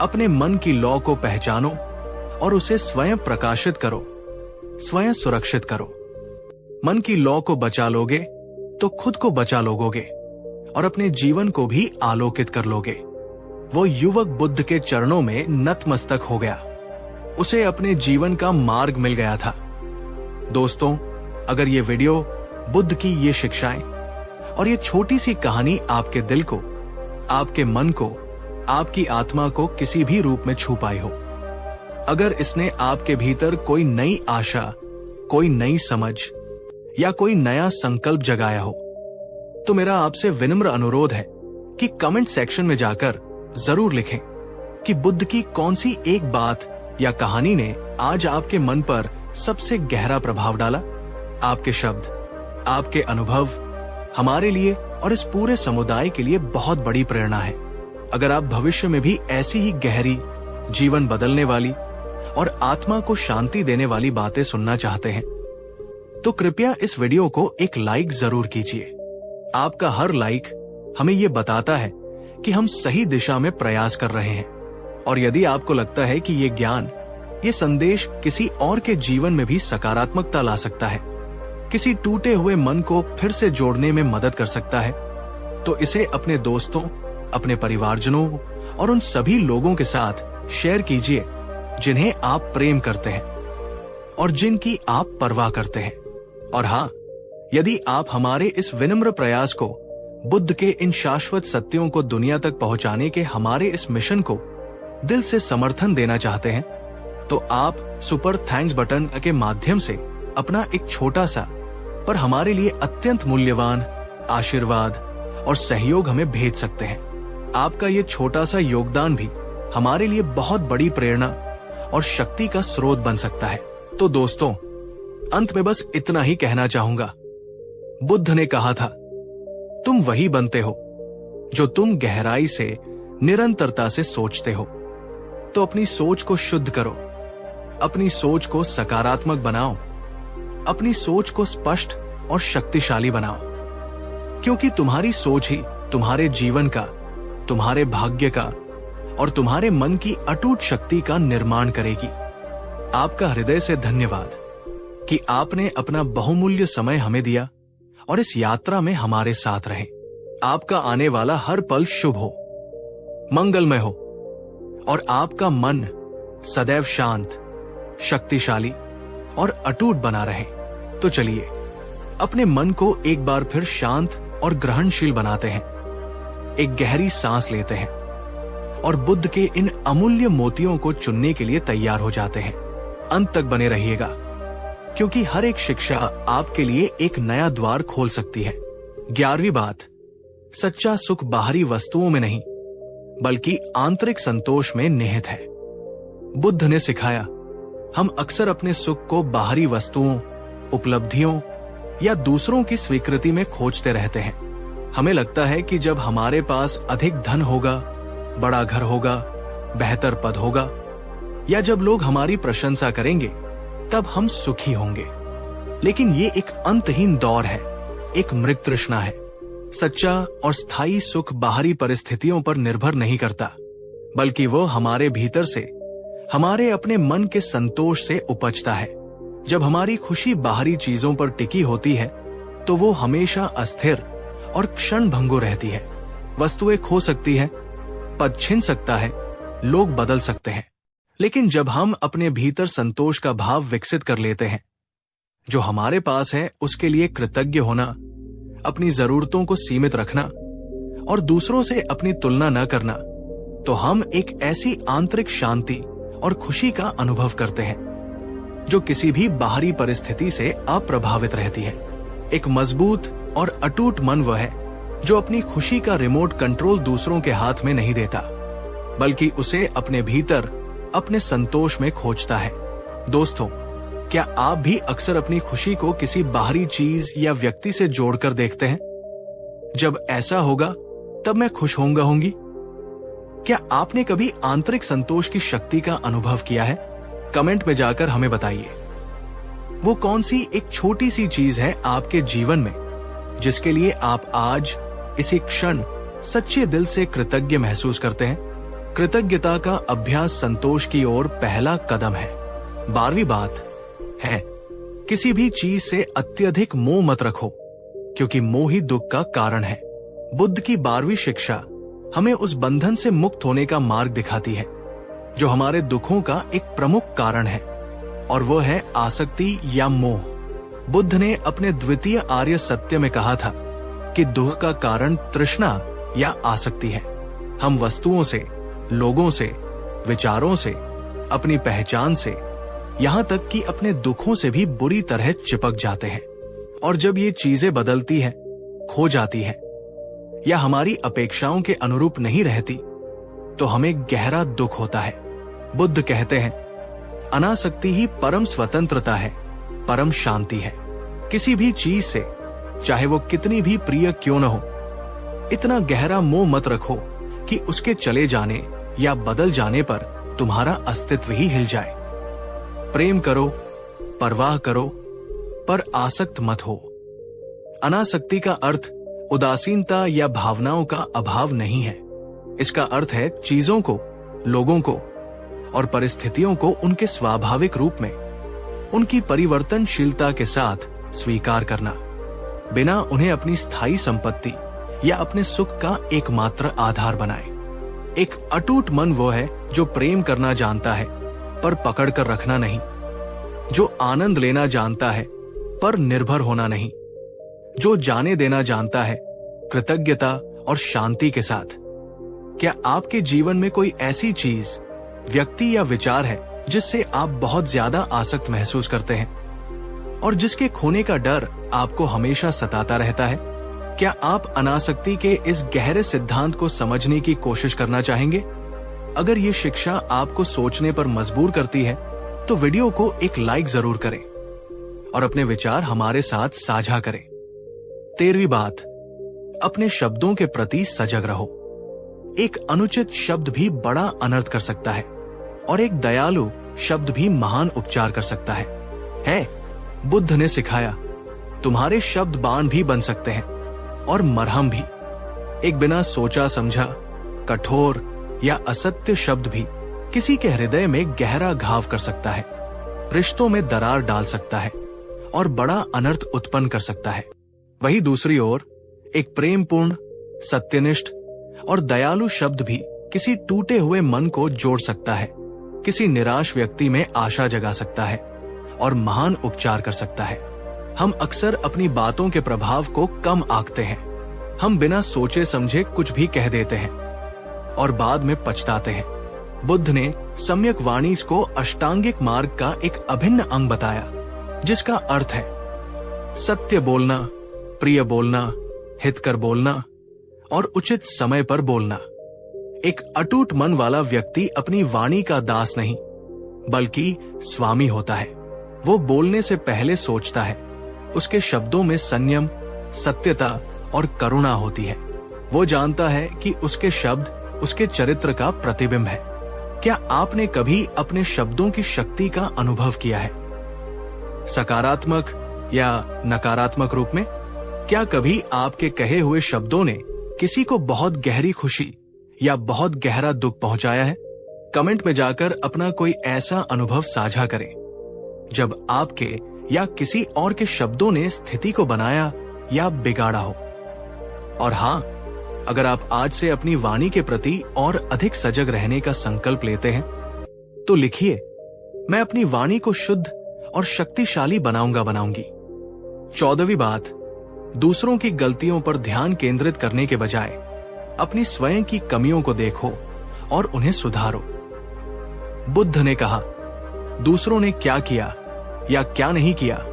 अपने मन की लौ को पहचानो और उसे स्वयं प्रकाशित करो, स्वयं सुरक्षित करो। मन की लौ को बचा लोगे तो खुद को बचा लोगे और अपने जीवन को भी आलोकित कर लोगे। वो युवक बुद्ध के चरणों में नतमस्तक हो गया। उसे अपने जीवन का मार्ग मिल गया था। दोस्तों, अगर ये वीडियो, बुद्ध की ये शिक्षाएं और ये छोटी सी कहानी आपके दिल को, आपके मन को, आपकी आत्मा को किसी भी रूप में छू पाई हो, अगर इसने आपके भीतर कोई नई आशा, कोई नई समझ या कोई नया संकल्प जगाया हो, तो मेरा आपसे विनम्र अनुरोध है कि कमेंट सेक्शन में जाकर जरूर लिखें कि बुद्ध की कौन सी एक बात या कहानी ने आज आपके मन पर सबसे गहरा प्रभाव डाला। आपके शब्द, आपके अनुभव हमारे लिए और इस पूरे समुदाय के लिए बहुत बड़ी प्रेरणा है। अगर आप भविष्य में भी ऐसी ही गहरी, जीवन बदलने वाली और आत्मा को शांति देने वाली बातें सुनना चाहते हैं, तो कृपया इस वीडियो को एक लाइक जरूर कीजिए। आपका हर लाइक हमें यह बताता है कि हम सही दिशा में प्रयास कर रहे हैं। और यदि आपको लगता है कि ये ज्ञान, ये संदेश किसी और के जीवन में भी सकारात्मकता ला सकता है, किसी टूटे हुए मन को फिर से जोड़ने में मदद कर सकता है, तो इसे अपने दोस्तों, अपने परिवारजनों और उन सभी लोगों के साथ शेयर कीजिए जिन्हें आप प्रेम करते हैं और जिनकी आप परवाह करते हैं। और हाँ, यदि आप हमारे इस विनम्र प्रयास को, बुद्ध के इन शाश्वत सत्यों को दुनिया तक पहुंचाने के हमारे इस मिशन को दिल से समर्थन देना चाहते हैं, तो आप सुपर थैंक्स बटन के माध्यम से अपना एक छोटा सा पर हमारे लिए अत्यंत मूल्यवान आशीर्वाद और सहयोग हमें भेज सकते हैं। आपका ये छोटा सा योगदान भी हमारे लिए बहुत बड़ी प्रेरणा और शक्ति का स्रोत बन सकता है। तो दोस्तों, अंत में बस इतना ही कहना चाहूंगा। बुद्ध ने कहा था, तुम वही बनते हो जो तुम गहराई से, निरंतरता से सोचते हो। तो अपनी सोच को शुद्ध करो, अपनी सोच को सकारात्मक बनाओ, अपनी सोच को स्पष्ट और शक्तिशाली बनाओ, क्योंकि तुम्हारी सोच ही तुम्हारे जीवन का, तुम्हारे भाग्य का और तुम्हारे मन की अटूट शक्ति का निर्माण करेगी। आपका हृदय से धन्यवाद कि आपने अपना बहुमूल्य समय हमें दिया और इस यात्रा में हमारे साथ रहे। आपका आने वाला हर पल शुभ हो, मंगलमय हो और आपका मन सदैव शांत, शक्तिशाली और अटूट बना रहे। तो चलिए अपने मन को एक बार फिर शांत और ग्रहणशील बनाते हैं, एक गहरी सांस लेते हैं और बुद्ध के इन अमूल्य मोतियों को चुनने के लिए तैयार हो जाते हैं। अंत तक बने रहिएगा, क्योंकि हर एक शिक्षा आपके लिए एक नया द्वार खोल सकती है। 11वीं बात, सच्चा सुख बाहरी वस्तुओं में नहीं बल्कि आंतरिक संतोष में निहित है। बुद्ध ने सिखाया, हम अक्सर अपने सुख को बाहरी वस्तुओं, उपलब्धियों या दूसरों की स्वीकृति में खोजते रहते हैं। हमें लगता है कि जब हमारे पास अधिक धन होगा, बड़ा घर होगा, बेहतर पद होगा या जब लोग हमारी प्रशंसा करेंगे, तब हम सुखी होंगे। लेकिन ये एक अंतहीन दौर है, एक मृत तृष्णा है। सच्चा और स्थायी सुख बाहरी परिस्थितियों पर निर्भर नहीं करता, बल्कि वो हमारे भीतर से, हमारे अपने मन के संतोष से उपजता है। जब हमारी खुशी बाहरी चीजों पर टिकी होती है, तो वो हमेशा अस्थिर और क्षणभंगुर रहती है। वस्तुएं खो सकती है, पद छिन सकता है, लोग बदल सकते हैं, लेकिन जब हम अपने भीतर संतोष का भाव विकसित कर लेते हैं, जो हमारे पास है उसके लिए कृतज्ञ होना, अपनी जरूरतों को सीमित रखना और दूसरों से अपनी तुलना न करना, तो हम एक ऐसी आंतरिक शांति और खुशी का अनुभव करते हैं जो किसी भी बाहरी परिस्थिति से अप्रभावित रहती है। एक मजबूत और अटूट मन वह है जो अपनी खुशी का रिमोट कंट्रोल दूसरों के हाथ में नहीं देता, बल्कि उसे अपने भीतर, अपने संतोष में खोजता है। दोस्तों, क्या आप भी अक्सर अपनी खुशी को किसी बाहरी चीज या व्यक्ति से जोड़कर देखते हैं? जब ऐसा होगा तब मैं खुश होंगी। क्या आपने कभी आंतरिक संतोष की शक्ति का अनुभव किया है? कमेंट में जाकर हमें बताइए। वो कौन सी एक छोटी सी चीज है आपके जीवन में जिसके लिए आप आज इसी क्षण सच्चे दिल से कृतज्ञ महसूस करते हैं? कृतज्ञता का अभ्यास संतोष की ओर पहला कदम है। 12वीं बात है, किसी भी चीज से अत्यधिक मोह मत रखो, क्योंकि मोह ही दुख का कारण है। बुद्ध की 12वीं शिक्षा हमें उस बंधन से मुक्त होने का मार्ग दिखाती है जो हमारे दुखों का एक प्रमुख कारण है, और वह है आसक्ति या मोह। बुद्ध ने अपने द्वितीय आर्य सत्य में कहा था कि दुख का कारण तृष्णा या आसक्ति है। हम वस्तुओं से, लोगों से, विचारों से, अपनी पहचान से यहाँ तक कि अपने दुखों से भी बुरी तरह चिपक जाते हैं। और जब ये चीजें बदलती है, खो जाती है या हमारी अपेक्षाओं के अनुरूप नहीं रहती, तो हमें गहरा दुख होता है। बुद्ध कहते हैं, अनासक्ति ही परम स्वतंत्रता है, परम शांति है। किसी भी चीज से, चाहे वो कितनी भी प्रिय क्यों न हो, इतना गहरा मोह मत रखो कि उसके चले जाने या बदल जाने पर तुम्हारा अस्तित्व ही हिल जाए। प्रेम करो, परवाह करो, पर आसक्त मत हो। अनासक्ति का अर्थ उदासीनता या भावनाओं का अभाव नहीं है। इसका अर्थ है चीजों को, लोगों को और परिस्थितियों को उनके स्वाभाविक रूप में, उनकी परिवर्तनशीलता के साथ स्वीकार करना, बिना उन्हें अपनी स्थायी संपत्ति या अपने सुख का एकमात्र आधार बनाए। एक अटूट मन वो है जो प्रेम करना जानता है पर पकड़ कर रखना नहीं, जो आनंद लेना जानता है पर निर्भर होना नहीं, जो जाने देना जानता है कृतज्ञता और शांति के साथ। क्या आपके जीवन में कोई ऐसी चीज, व्यक्ति या विचार है जिससे आप बहुत ज्यादा आसक्त महसूस करते हैं और जिसके खोने का डर आपको हमेशा सताता रहता है? क्या आप अनासक्ति के इस गहरे सिद्धांत को समझने की कोशिश करना चाहेंगे? अगर ये शिक्षा आपको सोचने पर मजबूर करती है तो वीडियो को एक लाइक जरूर करें और अपने विचार हमारे साथ साझा करें। 13वीं बात, अपने शब्दों के प्रति सजग रहो। एक अनुचित शब्द भी बड़ा अनर्थ कर सकता है और एक दयालु शब्द भी महान उपचार कर सकता है। बुद्ध ने सिखाया, तुम्हारे शब्द बाण भी बन सकते हैं और मरहम भी। एक बिना सोचा समझा, कठोर या असत्य शब्द भी किसी के हृदय में गहरा घाव कर सकता है, रिश्तों में दरार डाल सकता है और बड़ा अनर्थ उत्पन्न कर सकता है। वहीं दूसरी ओर एक प्रेमपूर्ण, सत्यनिष्ठ और दयालु शब्द भी किसी टूटे हुए मन को जोड़ सकता है, किसी निराश व्यक्ति में आशा जगा सकता है और महान उपचार कर सकता है। हम अक्सर अपनी बातों के प्रभाव को कम आंकते हैं। हम बिना सोचे समझे कुछ भी कह देते हैं और बाद में पछताते हैं। बुद्ध ने सम्यक वाणी को अष्टांगिक मार्ग का एक अभिन्न अंग बताया, जिसका अर्थ है सत्य बोलना, प्रिय बोलना, हितकर बोलना और उचित समय पर बोलना। एक अटूट मन वाला व्यक्ति अपनी वाणी का दास नहीं बल्कि स्वामी होता है। वो बोलने से पहले सोचता है। उसके शब्दों में संयम, सत्यता और करुणा होती है। वो जानता है कि उसके शब्द उसके चरित्र का प्रतिबिंब है। क्या आपने कभी अपने शब्दों की शक्ति का अनुभव किया है, सकारात्मक या नकारात्मक रूप में? क्या कभी आपके कहे हुए शब्दों ने किसी को बहुत गहरी खुशी या बहुत गहरा दुख पहुंचाया है? कमेंट में जाकर अपना कोई ऐसा अनुभव साझा करें जब आपके या किसी और के शब्दों ने स्थिति को बनाया या बिगाड़ा हो। और हाँ, अगर आप आज से अपनी वाणी के प्रति और अधिक सजग रहने का संकल्प लेते हैं तो लिखिए, मैं अपनी वाणी को शुद्ध और शक्तिशाली बनाऊंगी। 14वीं बात, दूसरों की गलतियों पर ध्यान केंद्रित करने के बजाय अपनी स्वयं की कमियों को देखो और उन्हें सुधारो। बुद्ध ने कहा, दूसरों ने क्या किया या क्या नहीं किया,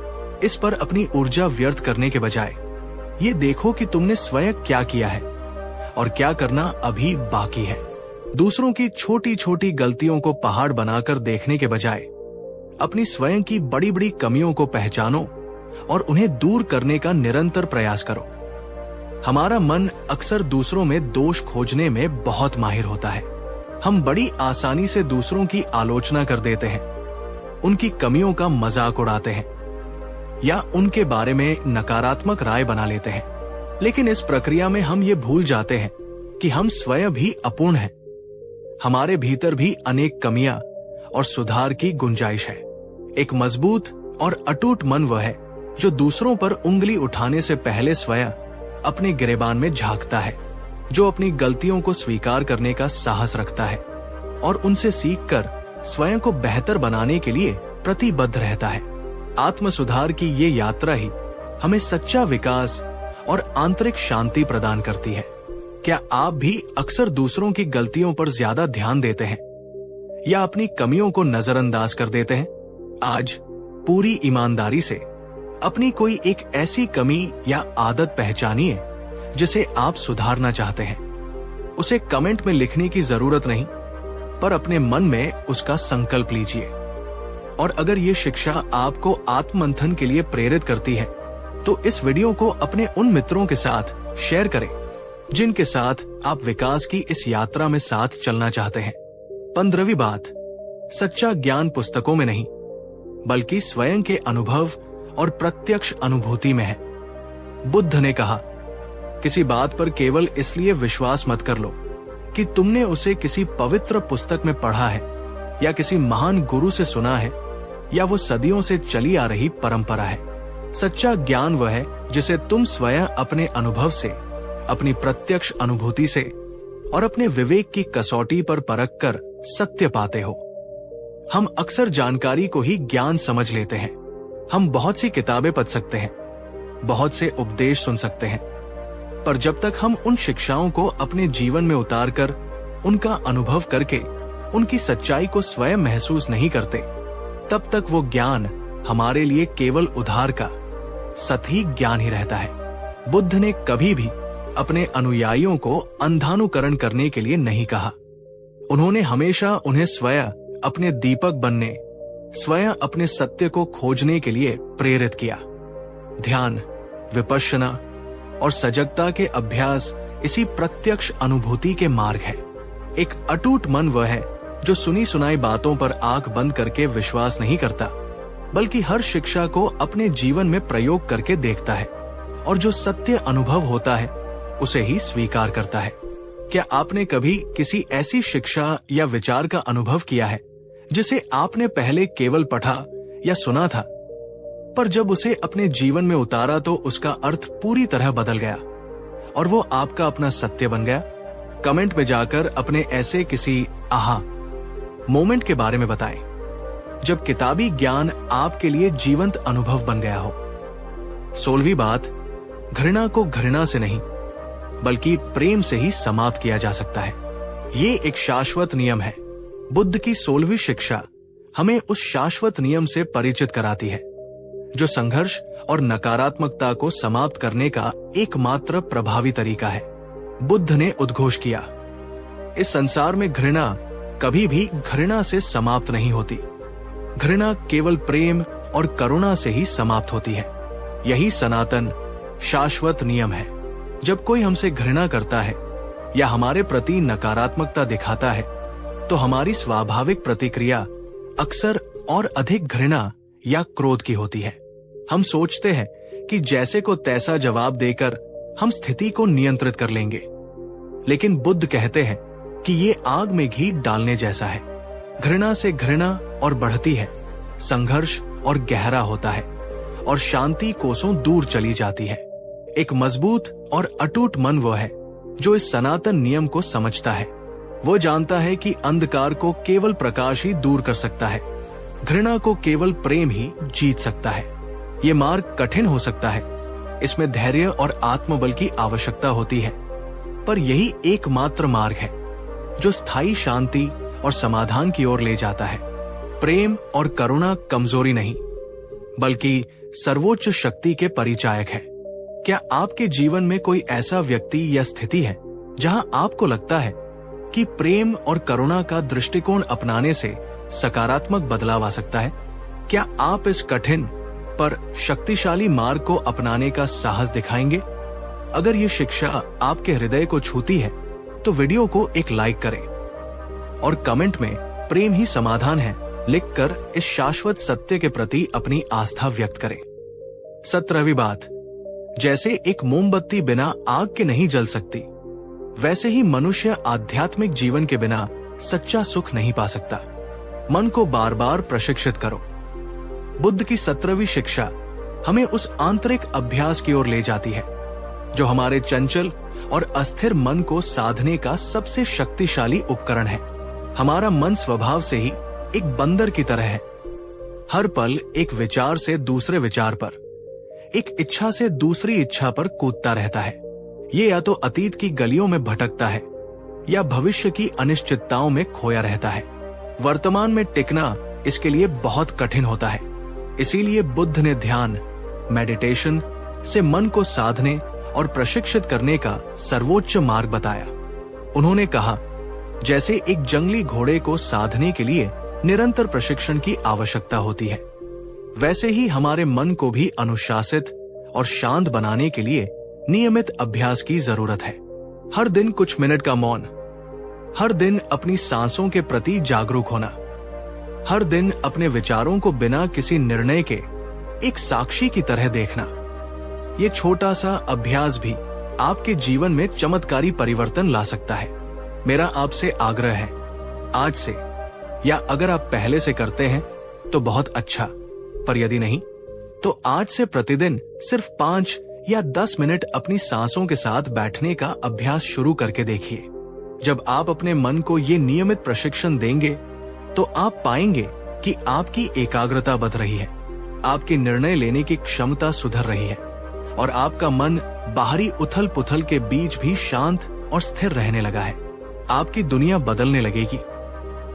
इस पर अपनी ऊर्जा व्यर्थ करने के बजाय ये देखो कि तुमने स्वयं क्या किया है और क्या करना अभी बाकी है। दूसरों की छोटी छोटी गलतियों को पहाड़ बनाकर देखने के बजाय अपनी स्वयं की बड़ी बड़ी कमियों को पहचानो और उन्हें दूर करने का निरंतर प्रयास करो। हमारा मन अक्सर दूसरों में दोष खोजने में बहुत माहिर होता है। हम बड़ी आसानी से दूसरों की आलोचना कर देते हैं, उनकी कमियों का मजाक उड़ाते हैं या उनके बारे में नकारात्मक राय बना लेते हैं। लेकिन इस प्रक्रिया में हम ये भूल जाते हैं कि हम स्वयं भी अपूर्ण हैं। हमारे भीतर भी अनेक कमियां और सुधार की गुंजाइश है। एक मजबूत और अटूट मन वह है जो दूसरों पर उंगली उठाने से पहले स्वयं अपने गिरेबान में झांकता है, जो अपनी गलतियों को स्वीकार करने का साहस रखता है और उनसे सीखकर स्वयं को बेहतर बनाने के लिए प्रतिबद्ध रहता है। आत्म सुधार की ये यात्रा ही हमें सच्चा विकास और आंतरिक शांति प्रदान करती है। क्या आप भी अक्सर दूसरों की गलतियों पर ज्यादा ध्यान देते हैं या अपनी कमियों को नजरअंदाज कर देते हैं? आज पूरी ईमानदारी से अपनी कोई एक ऐसी कमी या आदत पहचानिए जिसे आप सुधारना चाहते हैं। उसे कमेंट में लिखने की जरूरत नहीं, पर अपने मन में उसका संकल्प लीजिए। और अगर ये शिक्षा आपको आत्ममंथन के लिए प्रेरित करती है तो इस वीडियो को अपने उन मित्रों के साथ शेयर करें जिनके साथ आप विकास की इस यात्रा में साथ चलना चाहते हैं। 15वीं बात, सच्चा ज्ञान पुस्तकों में नहीं बल्कि स्वयं के अनुभव और प्रत्यक्ष अनुभूति में है। बुद्ध ने कहा, किसी बात पर केवल इसलिए विश्वास मत कर लो कि तुमने उसे किसी पवित्र पुस्तक में पढ़ा है या किसी महान गुरु से सुना है या वो सदियों से चली आ रही परंपरा है। सच्चा ज्ञान वह है जिसे तुम स्वयं अपने अनुभव से, अपनी प्रत्यक्ष अनुभूति से और अपने विवेक की कसौटी पर परख कर सत्य पाते हो। हम अक्सर जानकारी को ही ज्ञान समझ लेते हैं। हम बहुत सी किताबें पढ़ सकते हैं, बहुत से उपदेश सुन सकते हैं, पर जब तक हम उन शिक्षाओं को अपने जीवन में उतारकर उनका अनुभव करके उनकी सच्चाई को स्वयं महसूस नहीं करते, तब तक वो ज्ञान हमारे लिए केवल उधार का सतही ज्ञान ही रहता है। बुद्ध ने कभी भी अपने अनुयायियों को अंधानुकरण करने के लिए नहीं कहा। उन्होंने हमेशा उन्हें स्वयं अपने दीपक बनने, स्वयं अपने सत्य को खोजने के लिए प्रेरित किया। ध्यान, विपश्यना और सजगता के अभ्यास इसी प्रत्यक्ष अनुभूति के मार्ग है। एक अटूट मन वह है जो सुनी सुनाई बातों पर आंख बंद करके विश्वास नहीं करता, बल्कि हर शिक्षा को अपने जीवन में प्रयोग करके देखता है और जो सत्य अनुभव होता है उसे ही स्वीकार करता है। क्या आपने कभी किसी ऐसी शिक्षा या विचार का अनुभव किया है जिसे आपने पहले केवल पढ़ा या सुना था, पर जब उसे अपने जीवन में उतारा तो उसका अर्थ पूरी तरह बदल गया और वो आपका अपना सत्य बन गया? कमेंट में जाकर अपने ऐसे किसी आहा मोमेंट के बारे में बताएं जब किताबी ज्ञान आपके लिए जीवंत अनुभव बन गया हो। 16वीं बात, घृणा को घृणा से नहीं बल्कि प्रेम से ही समाप्त किया जा सकता है। ये एक शाश्वत नियम है। बुद्ध की 16वीं शिक्षा हमें उस शाश्वत नियम से परिचित कराती है जो संघर्ष और नकारात्मकता को समाप्त करने का एकमात्र प्रभावी तरीका है। बुद्ध ने उद्घोष किया, इस संसार में घृणा कभी भी घृणा से समाप्त नहीं होती। घृणा केवल प्रेम और करुणा से ही समाप्त होती है। यही सनातन शाश्वत नियम है। जब कोई हमसे घृणा करता है या हमारे प्रति नकारात्मकता दिखाता है तो हमारी स्वाभाविक प्रतिक्रिया अक्सर और अधिक घृणा या क्रोध की होती है। हम सोचते हैं कि जैसे को तैसा जवाब देकर हम स्थिति को नियंत्रित कर लेंगे, लेकिन बुद्ध कहते हैं कि ये आग में घी डालने जैसा है। घृणा से घृणा और बढ़ती है, संघर्ष और गहरा होता है और शांति कोसों दूर चली जाती है। एक मजबूत और अटूट मन वो है जो इस सनातन नियम को समझता है। वो जानता है कि अंधकार को केवल प्रकाश ही दूर कर सकता है, घृणा को केवल प्रेम ही जीत सकता है। ये मार्ग कठिन हो सकता है, इसमें धैर्य और आत्मबल की आवश्यकता होती है, पर यही एकमात्र मार्ग है जो स्थायी शांति और समाधान की ओर ले जाता है। प्रेम और करुणा कमजोरी नहीं बल्कि सर्वोच्च शक्ति के परिचायक है। क्या आपके जीवन में कोई ऐसा व्यक्ति या स्थिति है जहां आपको लगता है कि प्रेम और करुणा का दृष्टिकोण अपनाने से सकारात्मक बदलाव आ सकता है? क्या आप इस कठिन पर शक्तिशाली मार्ग को अपनाने का साहस दिखाएंगे? अगर ये शिक्षा आपके हृदय को छूती है तो वीडियो को एक लाइक करें और कमेंट में प्रेम ही समाधान है लिखकर इस शाश्वत सत्य के प्रति अपनी आस्था व्यक्त करें। 17वीं बात, जैसे एक मोमबत्ती बिना आग के नहीं जल सकती, वैसे ही मनुष्य आध्यात्मिक जीवन के बिना सच्चा सुख नहीं पा सकता। मन को बार बार प्रशिक्षित करो। बुद्ध की 17वीं शिक्षा हमें उस आंतरिक अभ्यास की ओर ले जाती है जो हमारे चंचल और अस्थिर मन को साधने का सबसे शक्तिशाली उपकरण है। हमारा मन स्वभाव से ही एक बंदर की तरह है। हर पल एक विचार से दूसरे विचार पर, एक इच्छा से दूसरी इच्छा पर कूदता रहता है। ये या तो अतीत की गलियों में भटकता है या भविष्य की अनिश्चितताओं में खोया रहता है। वर्तमान में टिकना इसके लिए बहुत कठिन होता है। इसीलिए बुद्ध ने ध्यान, मेडिटेशन से मन को साधने और प्रशिक्षित करने का सर्वोच्च मार्ग बताया। उन्होंने कहा, जैसे एक जंगली घोड़े को साधने के लिए निरंतर प्रशिक्षण की आवश्यकता होती है, वैसे ही हमारे मन को भी अनुशासित और शांत बनाने के लिए नियमित अभ्यास की जरूरत है। हर दिन कुछ मिनट का मौन, हर दिन अपनी सांसों के प्रति जागरूक होना, हर दिन अपने विचारों को बिना किसी निर्णय के एक साक्षी की तरह देखना। ये छोटा सा अभ्यास भी आपके जीवन में चमत्कारी परिवर्तन ला सकता है। मेरा आपसे आग्रह है, आज से, या अगर आप पहले से करते हैं तो बहुत अच्छा, पर यदि नहीं तो आज से प्रतिदिन सिर्फ 5 या 10 मिनट अपनी सांसों के साथ बैठने का अभ्यास शुरू करके देखिए। जब आप अपने मन को ये नियमित प्रशिक्षण देंगे तो आप पाएंगे कि आपकी एकाग्रता बढ़ रही है, आपकी निर्णय लेने की क्षमता सुधर रही है और आपका मन बाहरी उथल पुथल के बीच भी शांत और स्थिर रहने लगा है। आपकी दुनिया बदलने लगेगी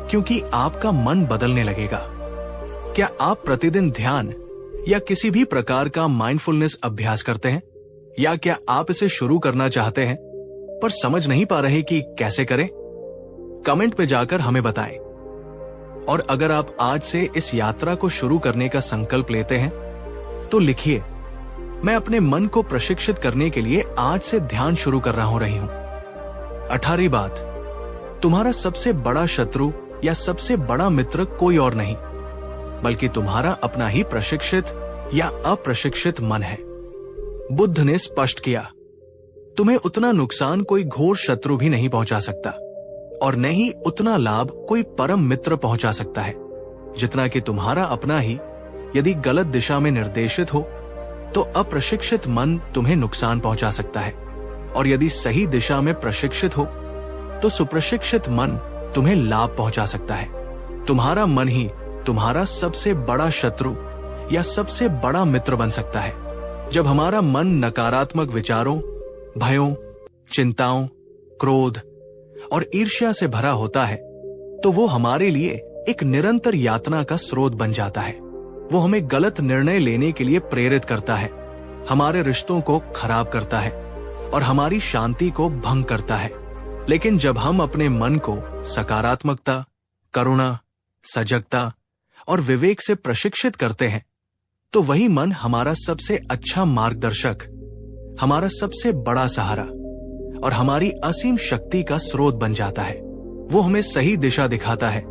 क्योंकि आपका मन बदलने लगेगा। क्या आप प्रतिदिन ध्यान या किसी भी प्रकार का माइंडफुलनेस अभ्यास करते हैं, या क्या आप इसे शुरू करना चाहते हैं पर समझ नहीं पा रहे कि कैसे करें? कमेंट पे जाकर हमें बताएं। और अगर आप आज से इस यात्रा को शुरू करने का संकल्प लेते हैं तो लिखिए, मैं अपने मन को प्रशिक्षित करने के लिए आज से ध्यान शुरू कर रही हूं। 18वीं बात, तुम्हारा सबसे बड़ा शत्रु या सबसे बड़ा मित्र कोई और नहीं बल्कि तुम्हारा अपना ही प्रशिक्षित या अप्रशिक्षित मन है। बुद्ध ने स्पष्ट किया, तुम्हें उतना नुकसान कोई घोर शत्रु भी नहीं पहुंचा सकता और न ही उतना लाभ कोई परम मित्र पहुंचा सकता है जितना कि तुम्हारा अपना ही, यदि गलत दिशा में निर्देशित हो तो अप्रशिक्षित मन तुम्हें नुकसान पहुंचा सकता है, और यदि सही दिशा में प्रशिक्षित हो तो सुप्रशिक्षित मन तुम्हें लाभ पहुंचा सकता है। तुम्हारा मन ही तुम्हारा सबसे बड़ा शत्रु या सबसे बड़ा मित्र बन सकता है। जब हमारा मन नकारात्मक विचारों, भयों, चिंताओं, क्रोध और ईर्ष्या से भरा होता है तो वो हमारे लिए एक निरंतर यातना का स्रोत बन जाता है। वो हमें गलत निर्णय लेने के लिए प्रेरित करता है, हमारे रिश्तों को खराब करता है और हमारी शांति को भंग करता है। लेकिन जब हम अपने मन को सकारात्मकता, करुणा, सजगता और विवेक से प्रशिक्षित करते हैं तो वही मन हमारा सबसे अच्छा मार्गदर्शक, हमारा सबसे बड़ा सहारा और हमारी असीम शक्ति का स्रोत बन जाता है। वो हमें सही दिशा दिखाता है,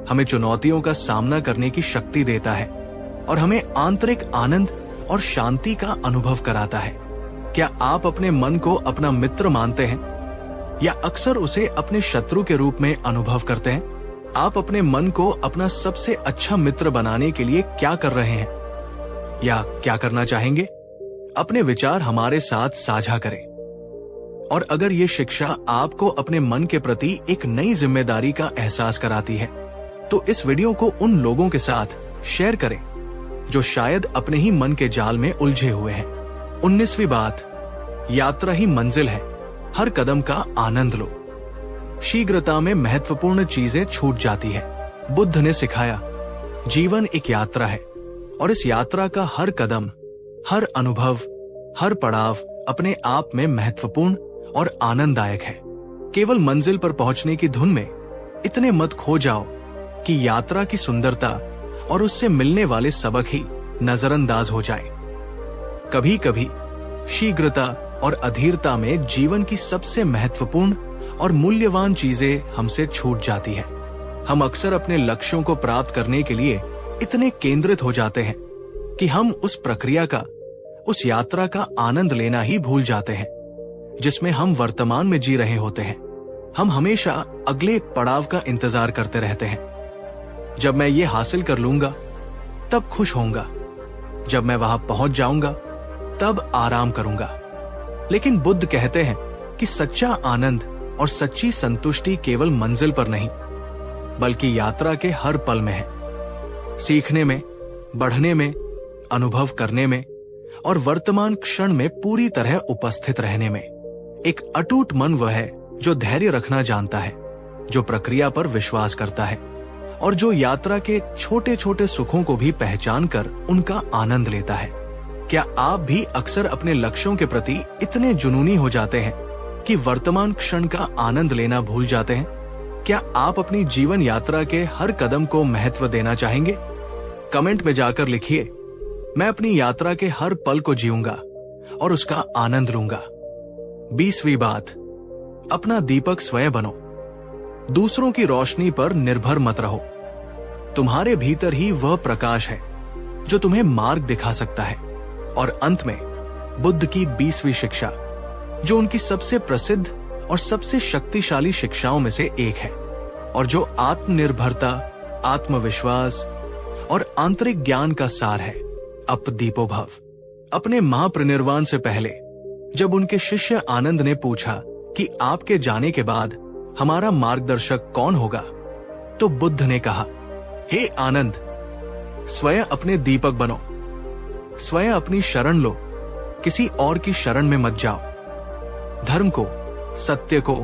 हमें चुनौतियों का सामना करने की शक्ति देता है और हमें आंतरिक आनंद और शांति का अनुभव कराता है। क्या आप अपने मन को अपना मित्र मानते हैं या अक्सर उसे अपने शत्रु के रूप में अनुभव करते हैं? आप अपने मन को अपना सबसे अच्छा मित्र बनाने के लिए क्या कर रहे हैं या क्या करना चाहेंगे? अपने विचार हमारे साथ साझा करें। और अगर ये शिक्षा आपको अपने मन के प्रति एक नई जिम्मेदारी का एहसास कराती है तो इस वीडियो को उन लोगों के साथ शेयर करें जो शायद अपने ही मन के जाल में उलझे हुए हैं। 19वीं बात, यात्रा ही मंजिल है, हर कदम का आनंद लो। शीघ्रता में महत्वपूर्ण चीजें छूट जाती है। बुद्ध ने सिखाया, जीवन एक यात्रा है और इस यात्रा का हर कदम, हर अनुभव, हर पड़ाव अपने आप में महत्वपूर्ण और आनंददायक है। केवल मंजिल पर पहुंचने की धुन में इतने मत खो जाओ कि यात्रा की सुंदरता और उससे मिलने वाले सबक ही नजरअंदाज हो जाए। कभी कभी शीघ्रता और अधीरता में जीवन की सबसे महत्वपूर्ण और मूल्यवान चीजें हमसे छूट जाती है। हम अक्सर अपने लक्ष्यों को प्राप्त करने के लिए इतने केंद्रित हो जाते हैं कि हम उस प्रक्रिया का, उस यात्रा का आनंद लेना ही भूल जाते हैं जिसमें हम वर्तमान में जी रहे होते हैं। हम हमेशा अगले पड़ाव का इंतजार करते रहते हैं। जब मैं ये हासिल कर लूंगा तब खुश होऊंगा, जब मैं वहां पहुंच जाऊंगा तब आराम करूंगा। लेकिन बुद्ध कहते हैं कि सच्चा आनंद और सच्ची संतुष्टि केवल मंजिल पर नहीं बल्कि यात्रा के हर पल में है। सीखने में, बढ़ने में, अनुभव करने में और वर्तमान क्षण में पूरी तरह उपस्थित रहने में। एक अटूट मन वह है जो धैर्य रखना जानता है, जो प्रक्रिया पर विश्वास करता है और जो यात्रा के छोटे छोटे सुखों को भी पहचान कर उनका आनंद लेता है। क्या आप भी अक्सर अपने लक्ष्यों के प्रति इतने जुनूनी हो जाते हैं कि वर्तमान क्षण का आनंद लेना भूल जाते हैं? क्या आप अपनी जीवन यात्रा के हर कदम को महत्व देना चाहेंगे? कमेंट में जाकर लिखिए, मैं अपनी यात्रा के हर पल को जीऊंगा और उसका आनंद लूंगा। 20वीं बात, अपना दीपक स्वयं बनो। दूसरों की रोशनी पर निर्भर मत रहो। तुम्हारे भीतर ही वह प्रकाश है जो तुम्हें मार्ग दिखा सकता है। और अंत में बुद्ध की 20वीं शिक्षा, जो उनकी सबसे प्रसिद्ध और सबसे शक्तिशाली शिक्षाओं में से एक है, और जो आत्मनिर्भरता, आत्मविश्वास और आंतरिक ज्ञान का सार है। अपदीपो भव। अपने महापरिनिर्वाण से पहले जब उनके शिष्य आनंद ने पूछा कि आपके जाने के बाद हमारा मार्गदर्शक कौन होगा, तो बुद्ध ने कहा, हे आनंद, स्वयं अपने दीपक बनो। स्वयं अपनी शरण लो, किसी और की शरण में मत जाओ। धर्म को, सत्य को,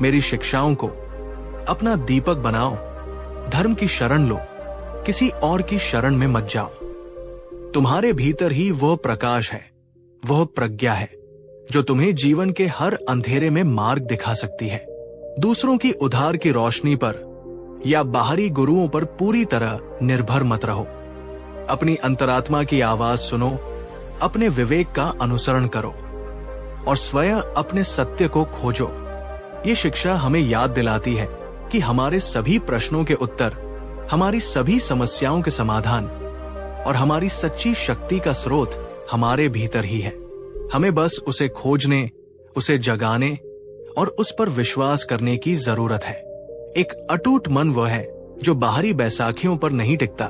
मेरी शिक्षाओं को अपना दीपक बनाओ। धर्म की शरण लो, किसी और की शरण में मत जाओ। तुम्हारे भीतर ही वह प्रकाश है, वह प्रज्ञा है जो तुम्हें जीवन के हर अंधेरे में मार्ग दिखा सकती है। दूसरों की उधार की रोशनी पर या बाहरी गुरुओं पर पूरी तरह निर्भर मत रहो। अपनी अंतरात्मा की आवाज सुनो, अपने विवेक का अनुसरण करो और स्वयं अपने सत्य को खोजो। ये शिक्षा हमें याद दिलाती है कि हमारे सभी प्रश्नों के उत्तर, हमारी सभी समस्याओं के समाधान और हमारी सच्ची शक्ति का स्रोत हमारे भीतर ही है। हमें बस उसे खोजने, उसे जगाने और उस पर विश्वास करने की जरूरत है। एक अटूट मन वह है जो बाहरी बैसाखियों पर नहीं टिकता,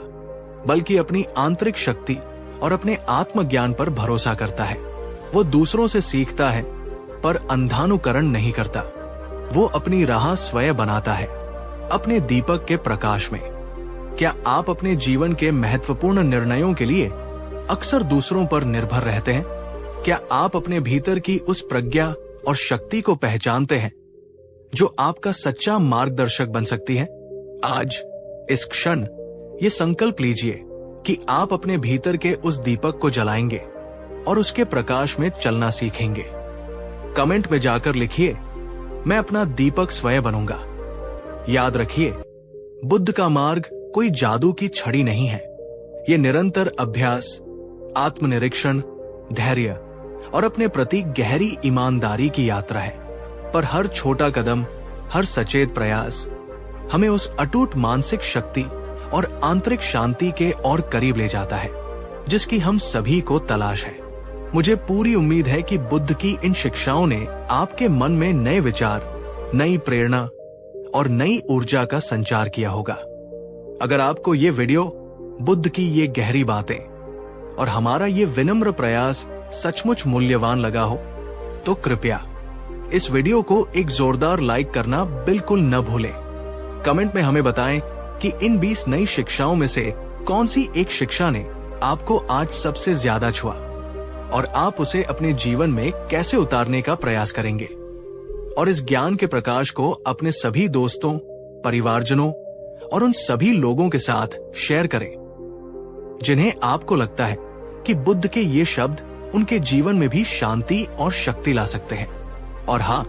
बल्कि अपनी आंतरिक शक्ति और अपने आत्मज्ञान पर भरोसा करता है। वो दूसरों से सीखता है पर अंधानुकरण नहीं करता। वो अपनी राह स्वयं बनाता है, अपने दीपक के प्रकाश में। क्या आप अपने जीवन के महत्वपूर्ण निर्णयों के लिए अक्सर दूसरों पर निर्भर रहते हैं? क्या आप अपने भीतर की उस प्रज्ञा और शक्ति को पहचानते हैं जो आपका सच्चा मार्गदर्शक बन सकती है? आज इस क्षण ये संकल्प लीजिए कि आप अपने भीतर के उस दीपक को जलाएंगे और उसके प्रकाश में चलना सीखेंगे। कमेंट में जाकर लिखिए, मैं अपना दीपक स्वयं बनूंगा। याद रखिए, बुद्ध का मार्ग कोई जादू की छड़ी नहीं है। ये निरंतर अभ्यास, आत्मनिरीक्षण, धैर्य और अपने प्रति गहरी ईमानदारी की यात्रा है। पर हर छोटा कदम, हर सचेत प्रयास हमें उस अटूट मानसिक शक्ति और आंतरिक शांति के और करीब ले जाता है जिसकी हम सभी को तलाश है। मुझे पूरी उम्मीद है कि बुद्ध की इन शिक्षाओं ने आपके मन में नए विचार, नई प्रेरणा और नई ऊर्जा का संचार किया होगा। अगर आपको ये वीडियो, बुद्ध की ये गहरी बातें और हमारा ये विनम्र प्रयास सचमुच मूल्यवान लगा हो, तो कृपया इस वीडियो को एक जोरदार लाइक करना बिल्कुल न भूलें। कमेंट में हमें बताएं कि इन 20 नई शिक्षाओं में से कौन सी एक शिक्षा ने आपको आज सबसे ज्यादा छुआ और आप उसे अपने जीवन में कैसे उतारने का प्रयास करेंगे। और इस ज्ञान के प्रकाश को अपने सभी दोस्तों, परिवारजनों और उन सभी लोगों के साथ शेयर करें जिन्हें आपको लगता है कि बुद्ध के ये शब्द उनके जीवन में भी शांति और शक्ति ला सकते हैं। और हाँ,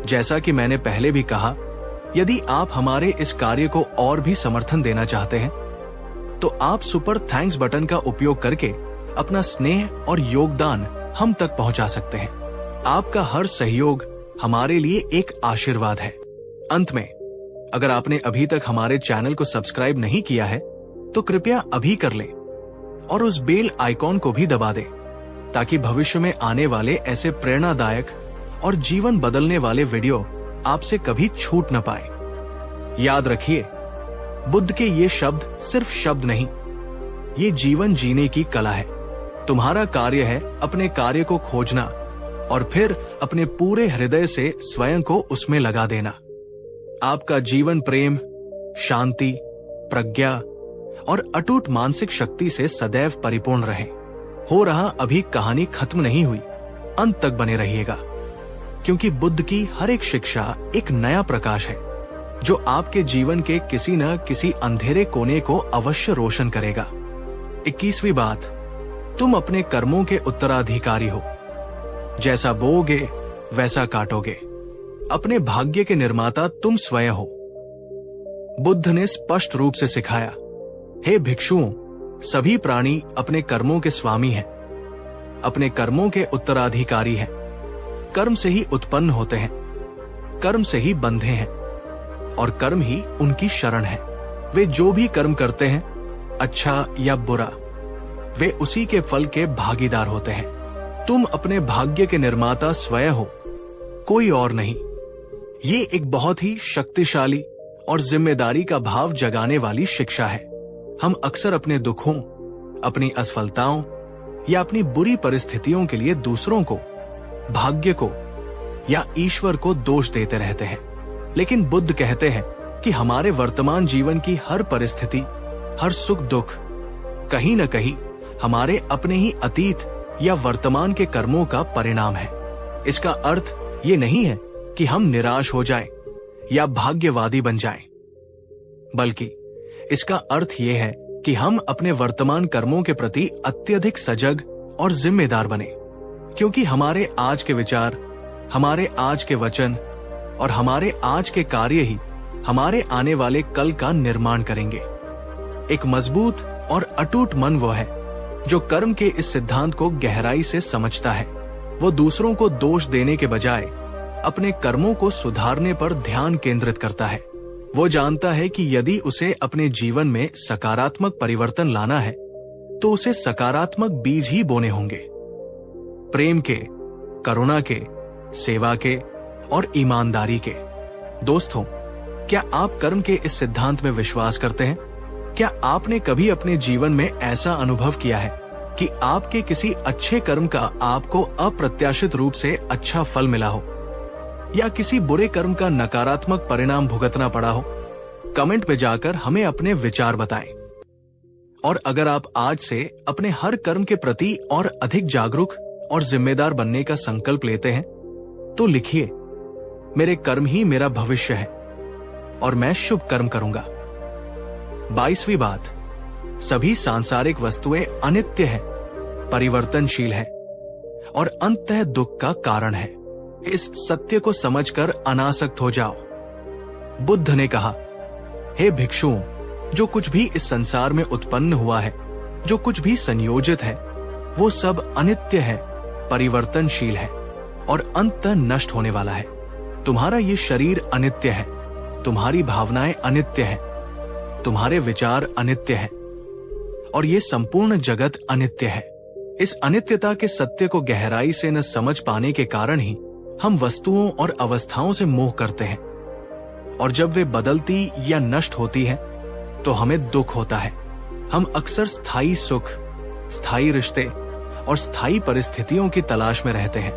जैसा कि मैंने पहले भी कहा, यदि आप हमारे इस कार्य को और भी समर्थन देना चाहते हैं तो आप सुपर थैंक्स बटन का उपयोग करके अपना स्नेह और योगदान हम तक पहुंचा सकते हैं। आपका हर सहयोग हमारे लिए एक आशीर्वाद है। अंत में, अगर आपने अभी तक हमारे चैनल को सब्सक्राइब नहीं किया है तो कृपया अभी कर लें और उस बेल आइकॉन को भी दबा दें ताकि भविष्य में आने वाले ऐसे प्रेरणादायक और जीवन बदलने वाले वीडियो आपसे कभी छूट न पाए। याद रखिए, बुद्ध के ये शब्द सिर्फ शब्द नहीं, ये जीवन जीने की कला है। तुम्हारा कार्य है अपने कार्य को खोजना और फिर अपने पूरे हृदय से स्वयं को उसमें लगा देना। आपका जीवन प्रेम, शांति, प्रज्ञा और अटूट मानसिक शक्ति से सदैव परिपूर्ण रहे। हो रहा अभी कहानी खत्म नहीं हुई, अंत तक बने रहिएगा, क्योंकि बुद्ध की हर एक शिक्षा एक नया प्रकाश है जो आपके जीवन के किसी न किसी अंधेरे कोने को अवश्य रोशन करेगा। 21वीं बात, तुम अपने कर्मों के उत्तराधिकारी हो। जैसा बोओगे वैसा काटोगे। अपने भाग्य के निर्माता तुम स्वयं हो। बुद्ध ने स्पष्ट रूप से सिखाया, हे भिक्षुओं, सभी प्राणी अपने कर्मों के स्वामी हैं, अपने कर्मों के उत्तराधिकारी हैं। कर्म से ही उत्पन्न होते हैं, कर्म से ही बंधे हैं और कर्म ही उनकी शरण है। वे जो भी कर्म करते हैं, अच्छा या बुरा, वे उसी के फल के भागीदार होते हैं। तुम अपने भाग्य के निर्माता स्वयं हो, कोई और नहीं। ये एक बहुत ही शक्तिशाली और जिम्मेदारी का भाव जगाने वाली शिक्षा है। हम अक्सर अपने दुखों, अपनी असफलताओं या अपनी बुरी परिस्थितियों के लिए दूसरों को, भाग्य को या ईश्वर को दोष देते रहते हैं। लेकिन बुद्ध कहते हैं कि हमारे वर्तमान जीवन की हर परिस्थिति, हर सुख दुख कहीं न कहीं हमारे अपने ही अतीत या वर्तमान के कर्मों का परिणाम है। इसका अर्थ ये नहीं है कि हम निराश हो जाएं या भाग्यवादी बन जाएं, बल्कि इसका अर्थ ये है कि हम अपने वर्तमान कर्मों के प्रति अत्यधिक सजग और जिम्मेदार बने, क्योंकि हमारे आज के विचार, हमारे आज के वचन और हमारे आज के कार्य ही हमारे आने वाले कल का निर्माण करेंगे। एक मजबूत और अटूट मन वो है जो कर्म के इस सिद्धांत को गहराई से समझता है। वो दूसरों को दोष देने के बजाय अपने कर्मों को सुधारने पर ध्यान केंद्रित करता है। वो जानता है कि यदि उसे अपने जीवन में सकारात्मक परिवर्तन लाना है तो उसे सकारात्मक बीज ही बोने होंगे। प्रेम के, करुणा के, सेवा के और ईमानदारी के। दोस्तों, क्या आप कर्म के इस सिद्धांत में विश्वास करते हैं? क्या आपने कभी अपने जीवन में ऐसा अनुभव किया है कि आपके किसी अच्छे कर्म का आपको अप्रत्याशित रूप से अच्छा फल मिला हो, या किसी बुरे कर्म का नकारात्मक परिणाम भुगतना पड़ा हो? कमेंट में जाकर हमें अपने विचार बताएं। और अगर आप आज से अपने हर कर्म के प्रति और अधिक जागरूक और जिम्मेदार बनने का संकल्प लेते हैं तो लिखिए, मेरे कर्म ही मेरा भविष्य है और मैं शुभ कर्म करूंगा। 22वीं बात, सभी सांसारिक वस्तुएं अनित्य हैं, परिवर्तनशील है और अंततः दुख का कारण है। इस सत्य को समझकर अनासक्त हो जाओ। बुद्ध ने कहा, हे भिक्षुओं, जो कुछ भी इस संसार में उत्पन्न हुआ है, जो कुछ भी संयोजित है, वो सब अनित्य है, परिवर्तनशील है और अंततः नष्ट होने वाला है। तुम्हारा ये शरीर अनित्य है, तुम्हारी भावनाएं अनित्य हैं, तुम्हारे विचार अनित्य हैं और ये संपूर्ण जगत अनित्य है। इस अनित्यता के सत्य को गहराई से न समझ पाने के कारण ही हम वस्तुओं और अवस्थाओं से मोह करते हैं, और जब वे बदलती या नष्ट होती हैं तो हमें दुख होता है। हम अक्सर स्थायी सुख, स्थायी रिश्ते और स्थायी परिस्थितियों की तलाश में रहते हैं।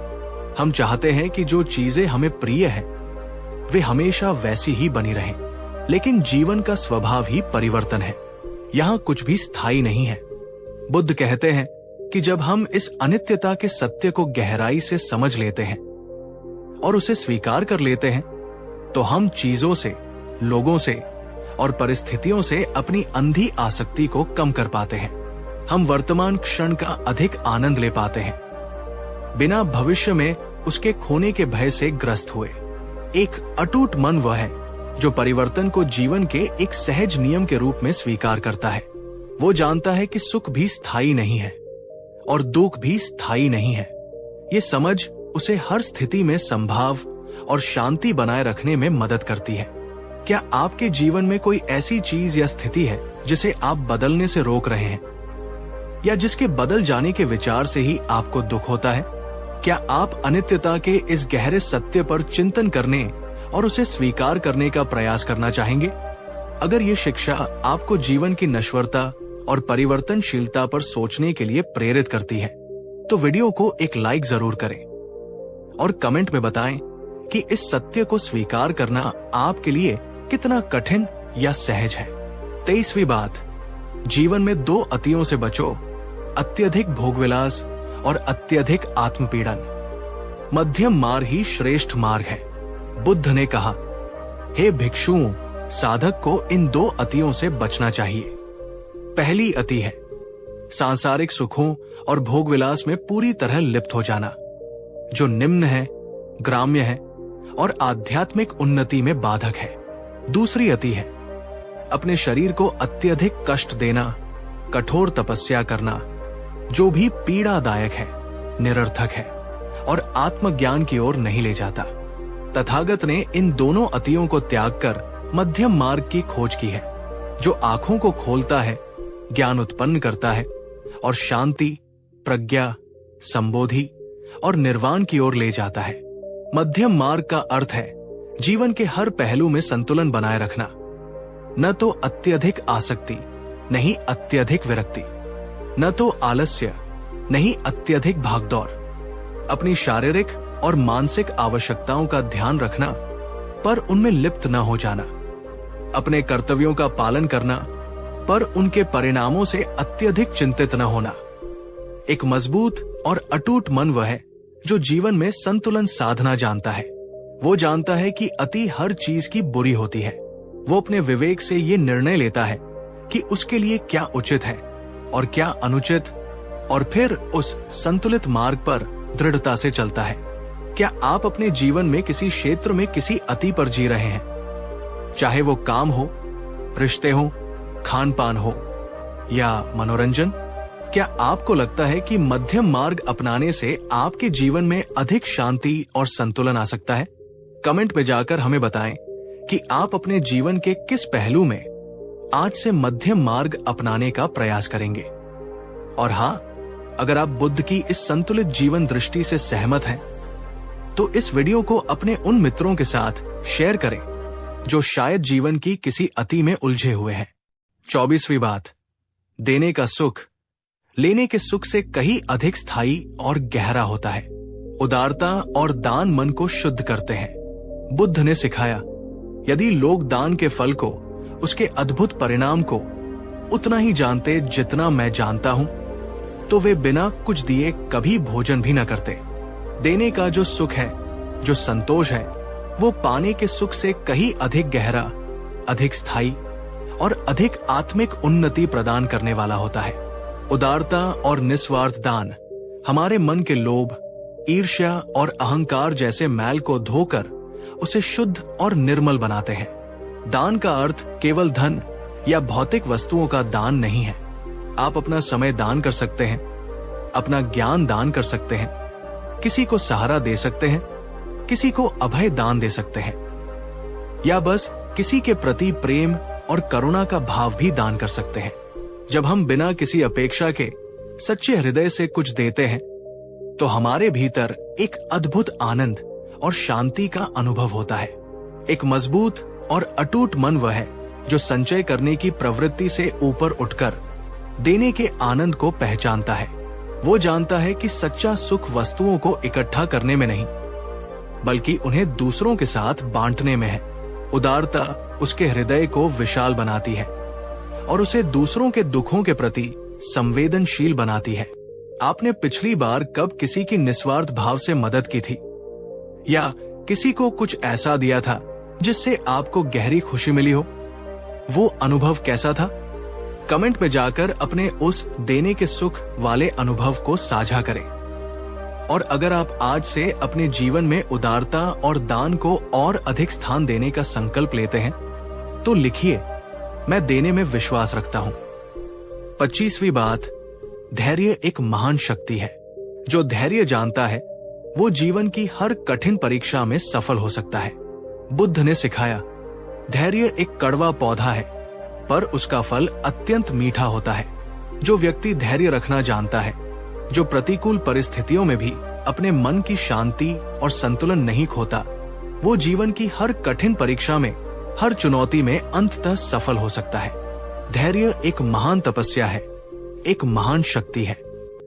हम चाहते हैं कि जो चीजें हमें प्रिय हैं वे हमेशा वैसी ही बनी रहें, लेकिन जीवन का स्वभाव ही परिवर्तन है। यहाँ कुछ भी स्थायी नहीं है। बुद्ध कहते हैं कि जब हम इस अनित्यता के सत्य को गहराई से समझ लेते हैं और उसे स्वीकार कर लेते हैं तो हम चीजों से, लोगों से और परिस्थितियों से अपनी अंधी आसक्ति को कम कर पाते हैं। हम वर्तमान क्षण का अधिक आनंद ले पाते हैं, बिना भविष्य में उसके खोने के भय से ग्रस्त हुए। एक अटूट मन वह है जो परिवर्तन को जीवन के एक सहज नियम के रूप में स्वीकार करता है। वो जानता है कि सुख भी स्थायी नहीं है और दुख भी स्थायी नहीं है। ये समझ उसे हर स्थिति में संभाव और शांति बनाए रखने में मदद करती है। क्या आपके जीवन में कोई ऐसी चीज या स्थिति है जिसे आप बदलने से रोक रहे हैं, या जिसके बदल जाने के विचार से ही आपको दुख होता है? क्या आप अनित्यता के इस गहरे सत्य पर चिंतन करने और उसे स्वीकार करने का प्रयास करना चाहेंगे? अगर ये शिक्षा आपको जीवन की नश्वरता और परिवर्तनशीलता पर सोचने के लिए प्रेरित करती है तो वीडियो को एक लाइक जरूर करें और कमेंट में बताएं कि इस सत्य को स्वीकार करना आपके लिए कितना कठिन या सहज है। 23वीं बात, जीवन में दो अतियों से बचो, अत्यधिक भोगविलास और अत्यधिक आत्मपीड़न। मध्यम मार्ग ही श्रेष्ठ मार्ग है। बुद्ध ने कहा, हे भिक्षुओं, साधक को इन 2 अतियों से बचना चाहिए। पहली अति है सांसारिक सुखों और भोग विलास में पूरी तरह लिप्त हो जाना, जो निम्न है, ग्राम्य है और आध्यात्मिक उन्नति में बाधक है। दूसरी अति है अपने शरीर को अत्यधिक कष्ट देना, कठोर तपस्या करना, जो भी पीड़ादायक है, निरर्थक है और आत्मज्ञान की ओर नहीं ले जाता। तथागत ने इन दोनों अतियों को त्याग कर मध्यम मार्ग की खोज की है, जो आंखों को खोलता है, ज्ञान उत्पन्न करता है और शांति, प्रज्ञा, संबोधि और निर्वाण की ओर ले जाता है। मध्यम मार्ग का अर्थ है जीवन के हर पहलू में संतुलन बनाए रखना, न तो अत्यधिक आसक्ति, नहीं अत्यधिक विरक्ति, न तो आलस्य, नहीं अत्यधिक भागदौड़, अपनी शारीरिक और मानसिक आवश्यकताओं का ध्यान रखना पर उनमें लिप्त न हो जाना, अपने कर्तव्यों का पालन करना पर उनके परिणामों से अत्यधिक चिंतित न होना। एक मजबूत और अटूट मन वह है जो जीवन में संतुलन साधना जानता है। वो जानता है कि अति हर चीज की बुरी होती है। वो अपने विवेक से ये निर्णय लेता है कि उसके लिए क्या उचित है और क्या अनुचित, और फिर उस संतुलित मार्ग पर दृढ़ता से चलता है। क्या आप अपने जीवन में किसी क्षेत्र में किसी अति पर जी रहे हैं? चाहे वो काम हो, रिश्ते हो, खान पान हो या मनोरंजन, क्या आपको लगता है कि मध्यम मार्ग अपनाने से आपके जीवन में अधिक शांति और संतुलन आ सकता है? कमेंट में जाकर हमें बताएं कि आप अपने जीवन के किस पहलू में आज से मध्यम मार्ग अपनाने का प्रयास करेंगे। और हां, अगर आप बुद्ध की इस संतुलित जीवन दृष्टि से सहमत हैं, तो इस वीडियो को अपने उन मित्रों के साथ शेयर करें जो शायद जीवन की किसी अति में उलझे हुए हैं। 24वीं बात, देने का सुख लेने के सुख से कहीं अधिक स्थायी और गहरा होता है। उदारता और दान मन को शुद्ध करते हैं। बुद्ध ने सिखाया, यदि लोग दान के फल को, उसके अद्भुत परिणाम को उतना ही जानते जितना मैं जानता हूं, तो वे बिना कुछ दिए कभी भोजन भी न करते। देने का जो सुख है, जो संतोष है, वो पाने के सुख से कहीं अधिक गहरा, अधिक स्थायी और अधिक आत्मिक उन्नति प्रदान करने वाला होता है। उदारता और निस्वार्थ दान हमारे मन के लोभ, ईर्ष्या और अहंकार जैसे मैल को धोकर उसे शुद्ध और निर्मल बनाते हैं। दान का अर्थ केवल धन या भौतिक वस्तुओं का दान नहीं है। आप अपना समय दान कर सकते हैं, अपना ज्ञान दान कर सकते हैं, किसी को सहारा दे सकते हैं, किसी को अभय दान दे सकते हैं, या बस किसी के प्रति प्रेम और करुणा का भाव भी दान कर सकते हैं। जब हम बिना किसी अपेक्षा के सच्चे हृदय से कुछ देते हैं, तो हमारे भीतर एक अद्भुत आनंद और शांति का अनुभव होता है। एक मजबूत और अटूट मन वह है जो संचय करने की प्रवृत्ति से ऊपर उठकर देने के आनंद को पहचानता है। वो जानता है कि सच्चा सुख वस्तुओं को इकट्ठा करने में नहीं, बल्कि उन्हें दूसरों के साथ बांटने में है। उदारता उसके हृदय को विशाल बनाती है और उसे दूसरों के दुखों के प्रति संवेदनशील बनाती है। आपने पिछली बार कब किसी की निस्वार्थ भाव से मदद की थी, या किसी को कुछ ऐसा दिया था जिससे आपको गहरी खुशी मिली हो? वो अनुभव कैसा था? कमेंट में जाकर अपने उस देने के सुख वाले अनुभव को साझा करें। और अगर आप आज से अपने जीवन में उदारता और दान को और अधिक स्थान देने का संकल्प लेते हैं, तो लिखिए, मैं देने में विश्वास रखता हूं। 25वीं बात, धैर्य एक महान शक्ति है। जो धैर्य जानता है, वो जीवन की हर कठिन परीक्षा में सफल हो सकता है। बुद्ध ने सिखाया, धैर्य एक कड़वा पौधा है, पर उसका फल अत्यंत मीठा होता है। जो व्यक्ति धैर्य रखना जानता है, जो प्रतिकूल परिस्थितियों में भी अपने मन की शांति और संतुलन नहीं खोता, वो जीवन की हर कठिन परीक्षा में, हर चुनौती में अंततः सफल हो सकता है। धैर्य एक महान तपस्या है, एक महान शक्ति है।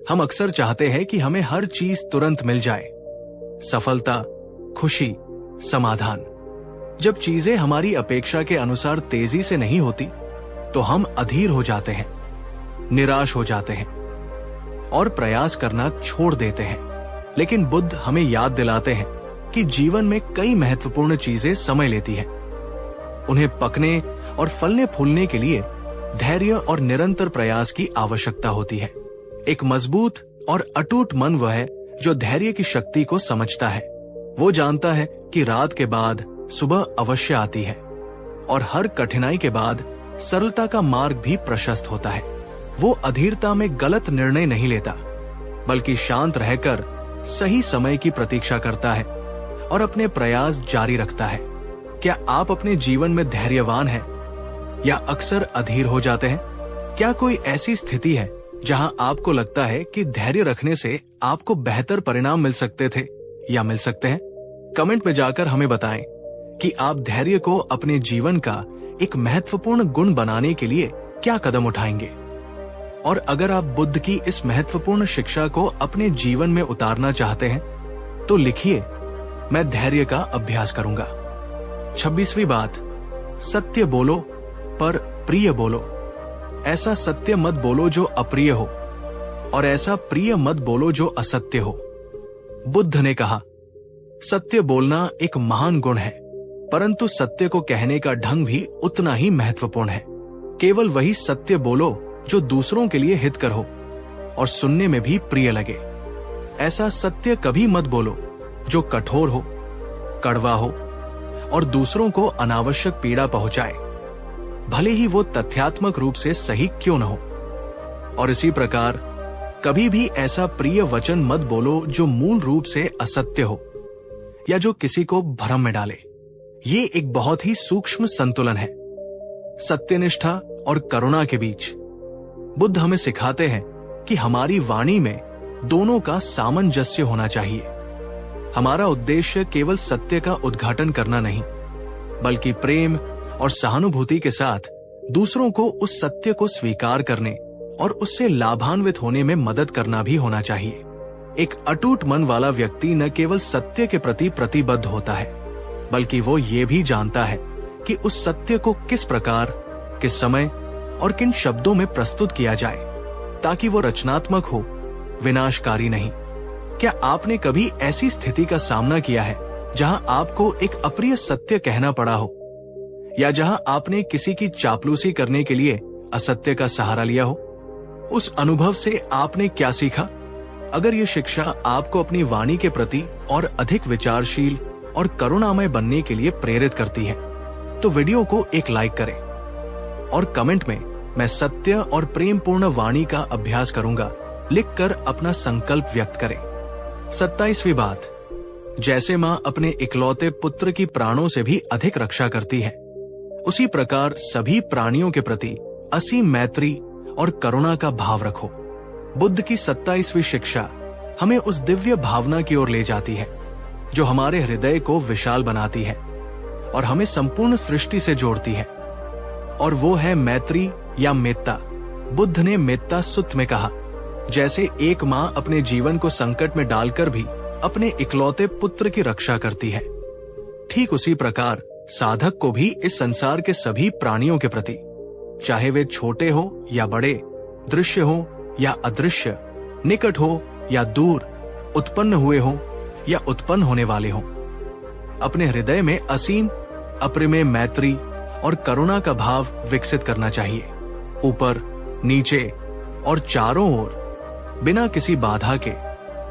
हम अक्सर चाहते हैं कि हमें हर चीज तुरंत मिल जाए, सफलता, खुशी, समाधान। जब चीजें हमारी अपेक्षा के अनुसार तेजी से नहीं होती, तो हम अधीर हो जाते हैं, निराश हो जाते हैं और प्रयास करना छोड़ देते हैं। लेकिन बुद्ध हमें याद दिलाते हैं कि जीवन में कई महत्वपूर्ण चीजें समय लेती हैं। उन्हें पकने और फलने फूलने के लिए धैर्य और निरंतर प्रयास की आवश्यकता होती है। एक मजबूत और अटूट मन वह है जो धैर्य की शक्ति को समझता है। वो जानता है कि रात के बाद सुबह अवश्य आती है और हर कठिनाई के बाद सरलता का मार्ग भी प्रशस्त होता है। वो अधीरता में गलत निर्णय नहीं लेता, बल्कि शांत रहकर सही समय की प्रतीक्षा करता है और अपने प्रयास जारी रखता है। क्या आप अपने जीवन में धैर्यवान हैं या अक्सर अधीर हो जाते हैं? क्या कोई ऐसी स्थिति है जहां आपको लगता है कि धैर्य रखने से आपको बेहतर परिणाम मिल सकते थे या मिल सकते हैं? कमेंट में जाकर हमें बताएं कि आप धैर्य को अपने जीवन का एक महत्वपूर्ण गुण बनाने के लिए क्या कदम उठाएंगे। और अगर आप बुद्ध की इस महत्वपूर्ण शिक्षा को अपने जीवन में उतारना चाहते हैं तो लिखिए, मैं धैर्य का अभ्यास करूंगा। 26वीं बात, सत्य बोलो पर प्रिय बोलो। ऐसा सत्य मत बोलो जो अप्रिय हो और ऐसा प्रिय मत बोलो जो असत्य हो। बुद्ध ने कहा, सत्य बोलना एक महान गुण है, परंतु सत्य को कहने का ढंग भी उतना ही महत्वपूर्ण है। केवल वही सत्य बोलो जो दूसरों के लिए हितकर हो और सुनने में भी प्रिय लगे। ऐसा सत्य कभी मत बोलो जो कठोर हो, कड़वा हो और दूसरों को अनावश्यक पीड़ा पहुंचाए, भले ही वो तथ्यात्मक रूप से सही क्यों न हो। और इसी प्रकार कभी भी ऐसा प्रिय वचन मत बोलो जो मूल रूप से असत्य हो या जो किसी को भ्रम में डाले। ये एक बहुत ही सूक्ष्म संतुलन है सत्यनिष्ठा और करुणा के बीच। बुद्ध हमें सिखाते हैं कि हमारी वाणी में दोनों का सामंजस्य होना चाहिए। हमारा उद्देश्य केवल सत्य का उद्घाटन करना नहीं, बल्कि प्रेम और सहानुभूति के साथ दूसरों को उस सत्य को स्वीकार करने और उससे लाभान्वित होने में मदद करना भी होना चाहिए। एक अटूट मन वाला व्यक्ति न केवल सत्य के प्रति प्रतिबद्ध होता है, बल्कि वो ये भी जानता है कि उस सत्य को किस प्रकार, किस समय और किन शब्दों में प्रस्तुत किया जाए ताकि वो रचनात्मक हो, विनाशकारी नहीं। क्या आपने कभी ऐसी स्थिति का सामना किया है जहां आपको एक अप्रिय सत्य कहना पड़ा हो, या जहां आपने किसी की चापलूसी करने के लिए असत्य का सहारा लिया हो? उस अनुभव से आपने क्या सीखा? अगर ये शिक्षा आपको अपनी वाणी के प्रति और अधिक विचारशील और करुणामय बनने के लिए प्रेरित करती है तो वीडियो को एक लाइक करें और कमेंट में मैं सत्य और प्रेमपूर्ण वाणी का अभ्यास करूंगा लिखकर अपना संकल्प व्यक्त करें। 27वीं बात, जैसे मां अपने इकलौते पुत्र की प्राणों से भी अधिक रक्षा करती है, उसी प्रकार सभी प्राणियों के प्रति असीम मैत्री और करुणा का भाव रखो। बुद्ध की 27वीं शिक्षा हमें उस दिव्य भावना की ओर ले जाती है जो हमारे हृदय को विशाल बनाती है और हमें संपूर्ण सृष्टि से जोड़ती है, और वो है मैत्री या मेत्ता। बुद्ध ने मेत्ता सुत्त में कहा, जैसे एक मां अपने जीवन को संकट में डालकर भी अपने इकलौते पुत्र की रक्षा करती है, ठीक उसी प्रकार साधक को भी इस संसार के सभी प्राणियों के प्रति, चाहे वे छोटे हो या बड़े, दृश्य हो या अदृश्य, निकट हो या दूर, उत्पन्न हुए हो या उत्पन्न होने वाले हो, अपने हृदय में असीम अप्रमेय मैत्री और करुणा का भाव विकसित करना चाहिए। ऊपर, नीचे और चारों ओर, बिना किसी बाधा के,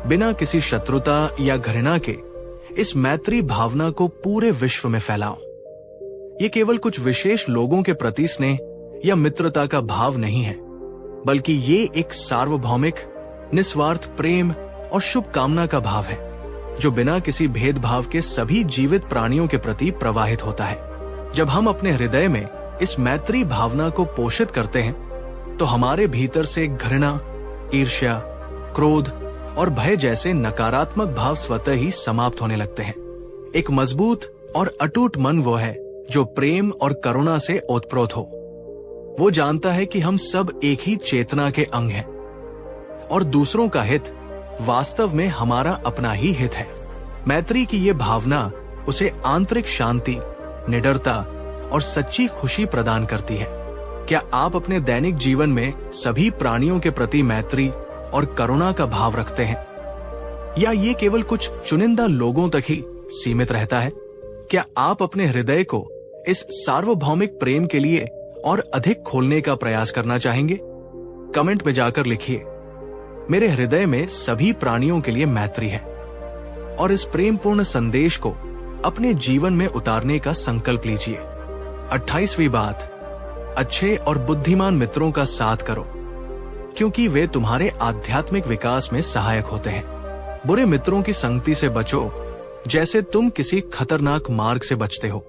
बिना किसी शत्रुता या घृणा के इस मैत्री भावना को पूरे विश्व में फैलाओ। ये केवल कुछ विशेष लोगों के प्रति स्नेह या मित्रता का भाव नहीं है, बल्कि ये एक सार्वभौमिक, निस्वार्थ प्रेम और शुभकामना का भाव है जो बिना किसी भेदभाव के सभी जीवित प्राणियों के प्रति प्रवाहित होता है। जब हम अपने हृदय में इस मैत्री भावना को पोषित करते हैं तो हमारे भीतर से घृणा, ईर्ष्या, क्रोध और भय जैसे नकारात्मक भाव स्वतः ही समाप्त होने लगते हैं। एक मजबूत और अटूट मन वो है जो प्रेम और करुणा से ओतप्रोत हो। वो जानता है कि हम सब एक ही चेतना के अंग हैं और दूसरों का हित वास्तव में हमारा अपना ही हित है। मैत्री की ये भावना उसे आंतरिक शांति, निडरता और सच्ची खुशी प्रदान करती है। क्या आप अपने दैनिक जीवन में सभी प्राणियों के प्रति मैत्री और करुणा का भाव रखते हैं, या ये केवल कुछ चुनिंदा लोगों तक ही सीमित रहता है? क्या आप अपने हृदय को इस सार्वभौमिक प्रेम के लिए और अधिक खोलने का प्रयास करना चाहेंगे? कमेंट में जाकर लिखिए, मेरे हृदय में सभी प्राणियों के लिए मैत्री है। और इस प्रेमपूर्ण संदेश को अपने जीवन में उतारने का संकल्प लीजिए। 28वीं बात, अच्छे और बुद्धिमान मित्रों का साथ करो, क्योंकि वे तुम्हारे आध्यात्मिक विकास में सहायक होते हैं। बुरे मित्रों की संगति से बचो, जैसे तुम किसी खतरनाक मार्ग से बचते हो।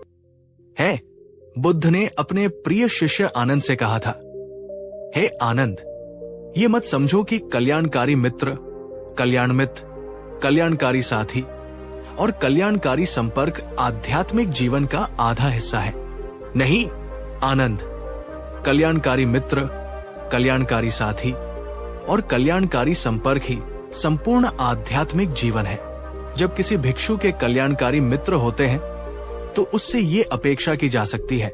बुद्ध ने अपने प्रिय शिष्य आनंद से कहा था, हे आनंद, ये मत समझो कि कल्याणकारी मित्र, कल्याण मित्र, कल्याणकारी साथी और कल्याणकारी संपर्क आध्यात्मिक जीवन का आधा हिस्सा है। नहीं आनंद, कल्याणकारी मित्र, कल्याणकारी साथी और कल्याणकारी संपर्क ही संपूर्ण आध्यात्मिक जीवन है। जब किसी भिक्षु के कल्याणकारी मित्र होते हैं तो उससे ये अपेक्षा की जा सकती है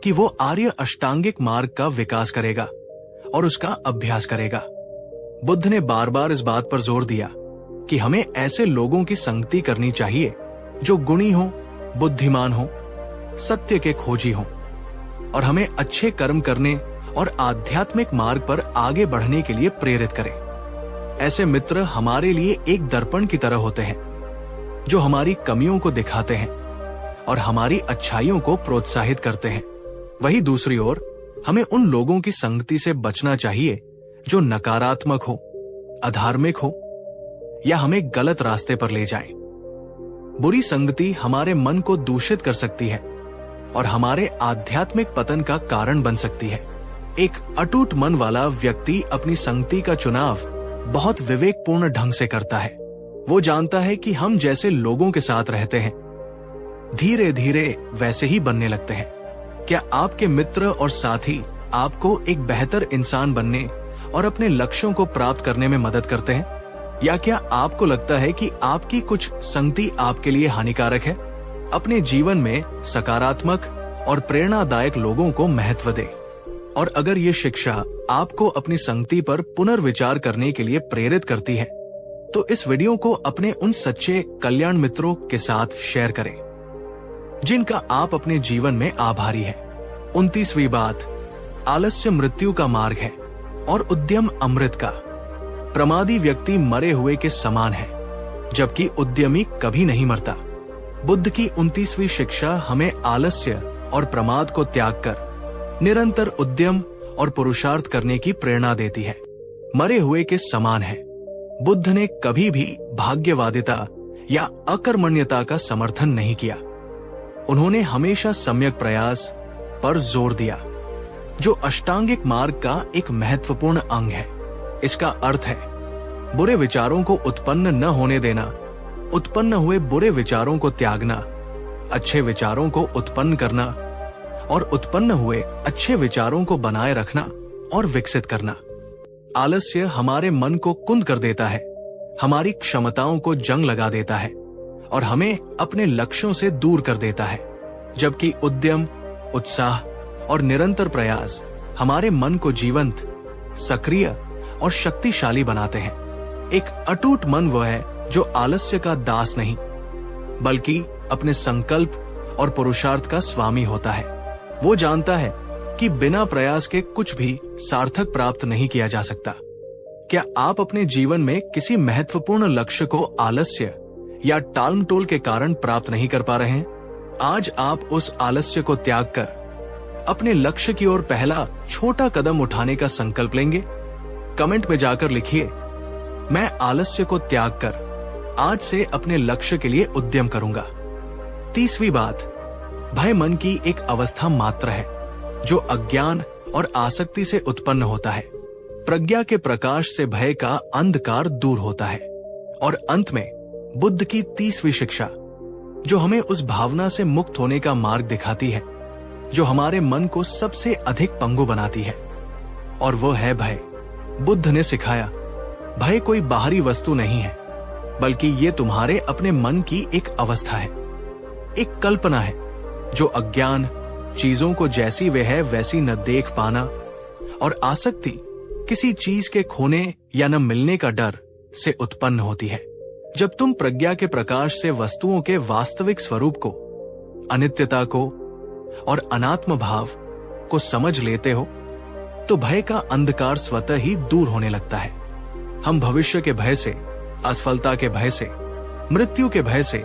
कि वो आर्य अष्टांगिक मार्ग का विकास करेगा और उसका अभ्यास करेगा। बुद्ध ने बार बार इस बात पर जोर दिया कि हमें ऐसे लोगों की संगति करनी चाहिए जो गुणी हो, बुद्धिमान हो, सत्य के खोजी हो और हमें अच्छे कर्म करने और आध्यात्मिक मार्ग पर आगे बढ़ने के लिए प्रेरित करें। ऐसे मित्र हमारे लिए एक दर्पण की तरह होते हैं जो हमारी कमियों को दिखाते हैं और हमारी अच्छाइयों को प्रोत्साहित करते हैं। वहीं दूसरी ओर हमें उन लोगों की संगति से बचना चाहिए जो नकारात्मक हो, अधार्मिक हो या हमें गलत रास्ते पर ले जाए। बुरी संगति हमारे मन को दूषित कर सकती है और हमारे आध्यात्मिक पतन का कारण बन सकती है। एक अटूट मन वाला व्यक्ति अपनी संगति का चुनाव बहुत विवेकपूर्ण ढंग से करता है। वो जानता है कि हम जैसे लोगों के साथ रहते हैं, धीरे धीरे वैसे ही बनने लगते हैं। क्या आपके मित्र और साथी आपको एक बेहतर इंसान बनने और अपने लक्ष्यों को प्राप्त करने में मदद करते हैं, या क्या आपको लगता है कि आपकी कुछ संगति आपके लिए हानिकारक है? अपने जीवन में सकारात्मक और प्रेरणादायक लोगों को महत्व दें। और अगर ये शिक्षा आपको अपनी संगति पर पुनर्विचार करने के लिए प्रेरित करती है तो इस वीडियो को अपने उन सच्चे कल्याण मित्रों के साथ शेयर करें जिनका आप अपने जीवन में आभारी है। 29वीं बात, आलस्य मृत्यु का मार्ग है और उद्यम अमृत का। प्रमादी व्यक्ति मरे हुए के समान है, जबकि उद्यमी कभी नहीं मरता। बुद्ध की 29वीं शिक्षा हमें आलस्य और प्रमाद को त्याग कर निरंतर उद्यम और पुरुषार्थ करने की प्रेरणा देती है। मरे हुए के समान है। बुद्ध ने कभी भी भाग्यवादिता या अकर्मण्यता का समर्थन नहीं किया। उन्होंने हमेशा सम्यक प्रयास पर जोर दिया, जो अष्टांगिक मार्ग का एक महत्वपूर्ण अंग है। इसका अर्थ है बुरे विचारों को उत्पन्न न होने देना, उत्पन्न हुए बुरे विचारों को त्यागना, अच्छे विचारों को उत्पन्न करना और उत्पन्न हुए अच्छे विचारों को बनाए रखना और विकसित करना। आलस्य हमारे मन को कुंद कर देता है, हमारी क्षमताओं को जंग लगा देता है और हमें अपने लक्ष्यों से दूर कर देता है, जबकि उद्यम, उत्साह और निरंतर प्रयास हमारे मन को जीवंत, सक्रिय और शक्तिशाली बनाते हैं। एक अटूट मन वह है जो आलस्य का दास नहीं, बल्कि अपने संकल्प और पुरुषार्थ का स्वामी होता है। वो जानता है कि बिना प्रयास के कुछ भी सार्थक प्राप्त नहीं किया जा सकता। क्या आप अपने जीवन में किसी महत्वपूर्ण लक्ष्य को आलस्य या टालमटोल के कारण प्राप्त नहीं कर पा रहे हैं? आज आप उस आलस्य को त्याग कर अपने लक्ष्य की ओर पहला छोटा कदम उठाने का संकल्प लेंगे? कमेंट में जाकर लिखिए, मैं आलस्य को त्याग कर आज से अपने लक्ष्य के लिए उद्यम करूंगा। 30वीं बात, भय मन की एक अवस्था मात्र है जो अज्ञान और आसक्ति से उत्पन्न होता है। प्रज्ञा के प्रकाश से भय का अंधकार दूर होता है। और अंत में बुद्ध की 30वीं शिक्षा, जो हमें उस भावना से मुक्त होने का मार्ग दिखाती है जो हमारे मन को सबसे अधिक पंगु बनाती है, और वो है भय। बुद्ध ने सिखाया, भय कोई बाहरी वस्तु नहीं है, बल्कि ये तुम्हारे अपने मन की एक अवस्था है, एक कल्पना है जो अज्ञान, चीजों को जैसी वे है वैसी न देख पाना और आसक्ति, किसी चीज के खोने या न मिलने का डर से उत्पन्न होती है। जब तुम प्रज्ञा के प्रकाश से वस्तुओं के वास्तविक स्वरूप को, अनित्यता को, और अनात्म भाव को समझ लेते हो तो भय का अंधकार स्वतः ही दूर होने लगता है। हम भविष्य के भय से, असफलता के भय से, मृत्यु के भय से,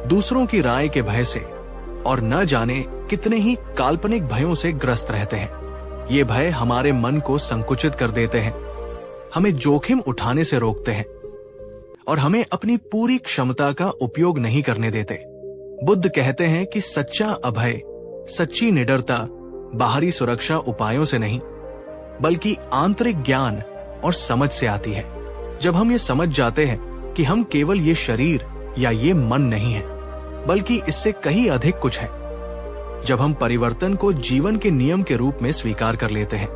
दूसरों की राय के भय से और न जाने कितने ही काल्पनिक भयों से ग्रस्त रहते हैं। ये भय हमारे मन को संकुचित कर देते हैं, हमें जोखिम उठाने से रोकते हैं और हमें अपनी पूरी क्षमता का उपयोग नहीं करने देते। बुद्ध कहते हैं कि सच्चा अभय, सच्ची निडरता बाहरी सुरक्षा उपायों से नहीं बल्कि आंतरिक ज्ञान और समझ से आती है। जब हम ये समझ जाते हैं कि हम केवल ये शरीर या ये मन नहीं है बल्कि इससे कहीं अधिक कुछ है, जब हम परिवर्तन को जीवन के नियम के रूप में स्वीकार कर लेते हैं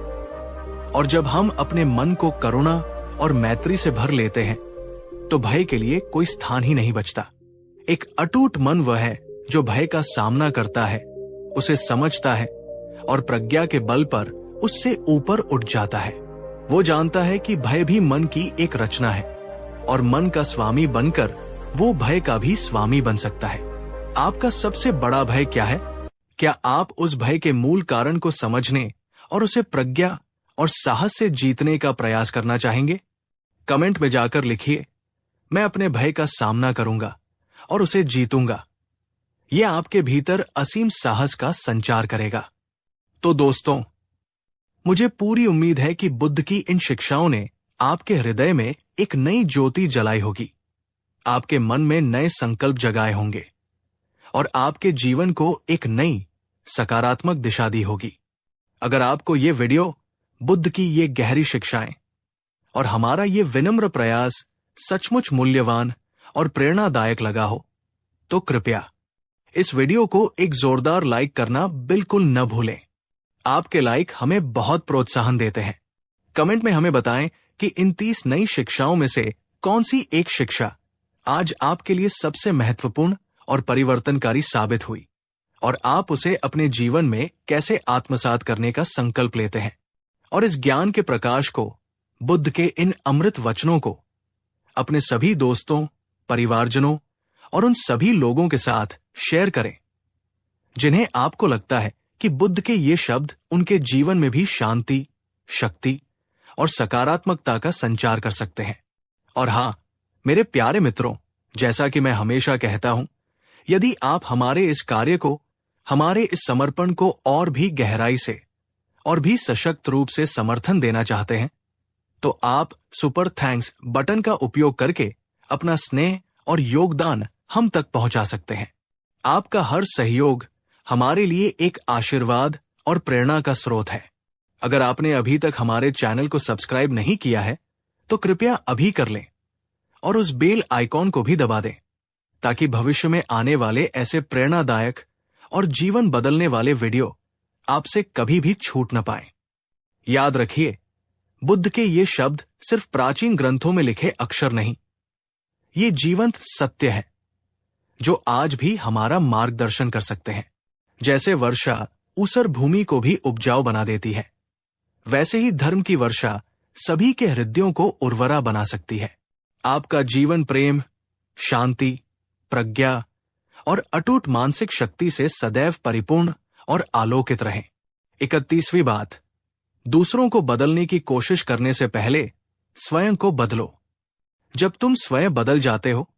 और जब हम अपने मन को करुणा और मैत्री से भर लेते हैं तो भय के लिए कोई स्थान ही नहीं बचता। एक अटूट मन वह है जो भय का सामना करता है, उसे समझता है और प्रज्ञा के बल पर उससे ऊपर उठ जाता है। वो जानता है कि भय भी मन की एक रचना है और मन का स्वामी बनकर वो भय का भी स्वामी बन सकता है। आपका सबसे बड़ा भय क्या है? क्या आप उस भय के मूल कारण को समझने और उसे प्रज्ञा और साहस से जीतने का प्रयास करना चाहेंगे? कमेंट में जाकर लिखिए, मैं अपने भय का सामना करूंगा और उसे जीतूंगा। यह आपके भीतर असीम साहस का संचार करेगा। तो दोस्तों, मुझे पूरी उम्मीद है कि बुद्ध की इन शिक्षाओं ने आपके हृदय में एक नई ज्योति जलाई होगी, आपके मन में नए संकल्प जगाए होंगे और आपके जीवन को एक नई सकारात्मक दिशा दी होगी। अगर आपको ये वीडियो, बुद्ध की ये गहरी शिक्षाएं और हमारा ये विनम्र प्रयास सचमुच मूल्यवान और प्रेरणादायक लगा हो तो कृपया इस वीडियो को एक जोरदार लाइक करना बिल्कुल न भूलें। आपके लाइक हमें बहुत प्रोत्साहन देते हैं। कमेंट में हमें बताएं कि इन 30 नई शिक्षाओं में से कौन सी एक शिक्षा आज आपके लिए सबसे महत्वपूर्ण और परिवर्तनकारी साबित हुई और आप उसे अपने जीवन में कैसे आत्मसात करने का संकल्प लेते हैं और इस ज्ञान के प्रकाश को, बुद्ध के इन अमृत वचनों को अपने सभी दोस्तों, परिवारजनों और उन सभी लोगों के साथ शेयर करें जिन्हें आपको लगता है कि बुद्ध के ये शब्द उनके जीवन में भी शांति, शक्ति और सकारात्मकता का संचार कर सकते हैं। और हां, मेरे प्यारे मित्रों, जैसा कि मैं हमेशा कहता हूं, यदि आप हमारे इस कार्य को, हमारे इस समर्पण को और भी गहराई से और भी सशक्त रूप से समर्थन देना चाहते हैं तो आप सुपर थैंक्स बटन का उपयोग करके अपना स्नेह और योगदान हम तक पहुंचा सकते हैं। आपका हर सहयोग हमारे लिए एक आशीर्वाद और प्रेरणा का स्रोत है। अगर आपने अभी तक हमारे चैनल को सब्सक्राइब नहीं किया है तो कृपया अभी कर लें और उस बेल आइकॉन को भी दबा दें ताकि भविष्य में आने वाले ऐसे प्रेरणादायक और जीवन बदलने वाले वीडियो आपसे कभी भी छूट न पाए। याद रखिए, बुद्ध के ये शब्द सिर्फ प्राचीन ग्रंथों में लिखे अक्षर नहीं, ये जीवंत सत्य है जो आज भी हमारा मार्गदर्शन कर सकते हैं। जैसे वर्षा ऊसर भूमि को भी उपजाऊ बना देती है, वैसे ही धर्म की वर्षा सभी के हृदयों को उर्वरा बना सकती है। आपका जीवन प्रेम, शांति, प्रज्ञा और अटूट मानसिक शक्ति से सदैव परिपूर्ण और आलोकित रहे। 31वीं बात, दूसरों को बदलने की कोशिश करने से पहले स्वयं को बदलो। जब तुम स्वयं बदल जाते हो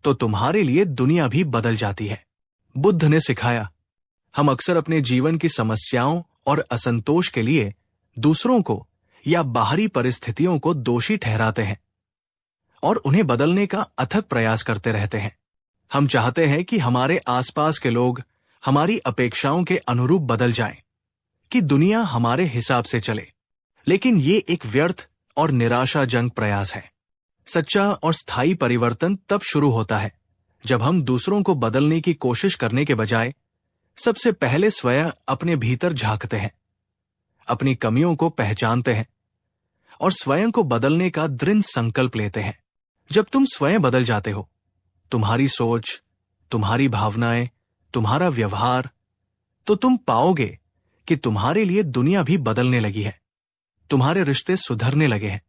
तो तुम्हारे लिए दुनिया भी बदल जाती है। बुद्ध ने सिखाया, हम अक्सर अपने जीवन की समस्याओं और असंतोष के लिए दूसरों को या बाहरी परिस्थितियों को दोषी ठहराते हैं और उन्हें बदलने का अथक प्रयास करते रहते हैं। हम चाहते हैं कि हमारे आसपास के लोग हमारी अपेक्षाओं के अनुरूप बदल जाएं, कि दुनिया हमारे हिसाब से चले, लेकिन ये एक व्यर्थ और निराशाजनक प्रयास है। सच्चा और स्थायी परिवर्तन तब शुरू होता है जब हम दूसरों को बदलने की कोशिश करने के बजाय सबसे पहले स्वयं अपने भीतर झांकते हैं, अपनी कमियों को पहचानते हैं और स्वयं को बदलने का दृढ़ संकल्प लेते हैं। जब तुम स्वयं बदल जाते हो, तुम्हारी सोच, तुम्हारी भावनाएं, तुम्हारा व्यवहार, तो तुम पाओगे कि तुम्हारे लिए दुनिया भी बदलने लगी है, तुम्हारे रिश्ते सुधरने लगे हैं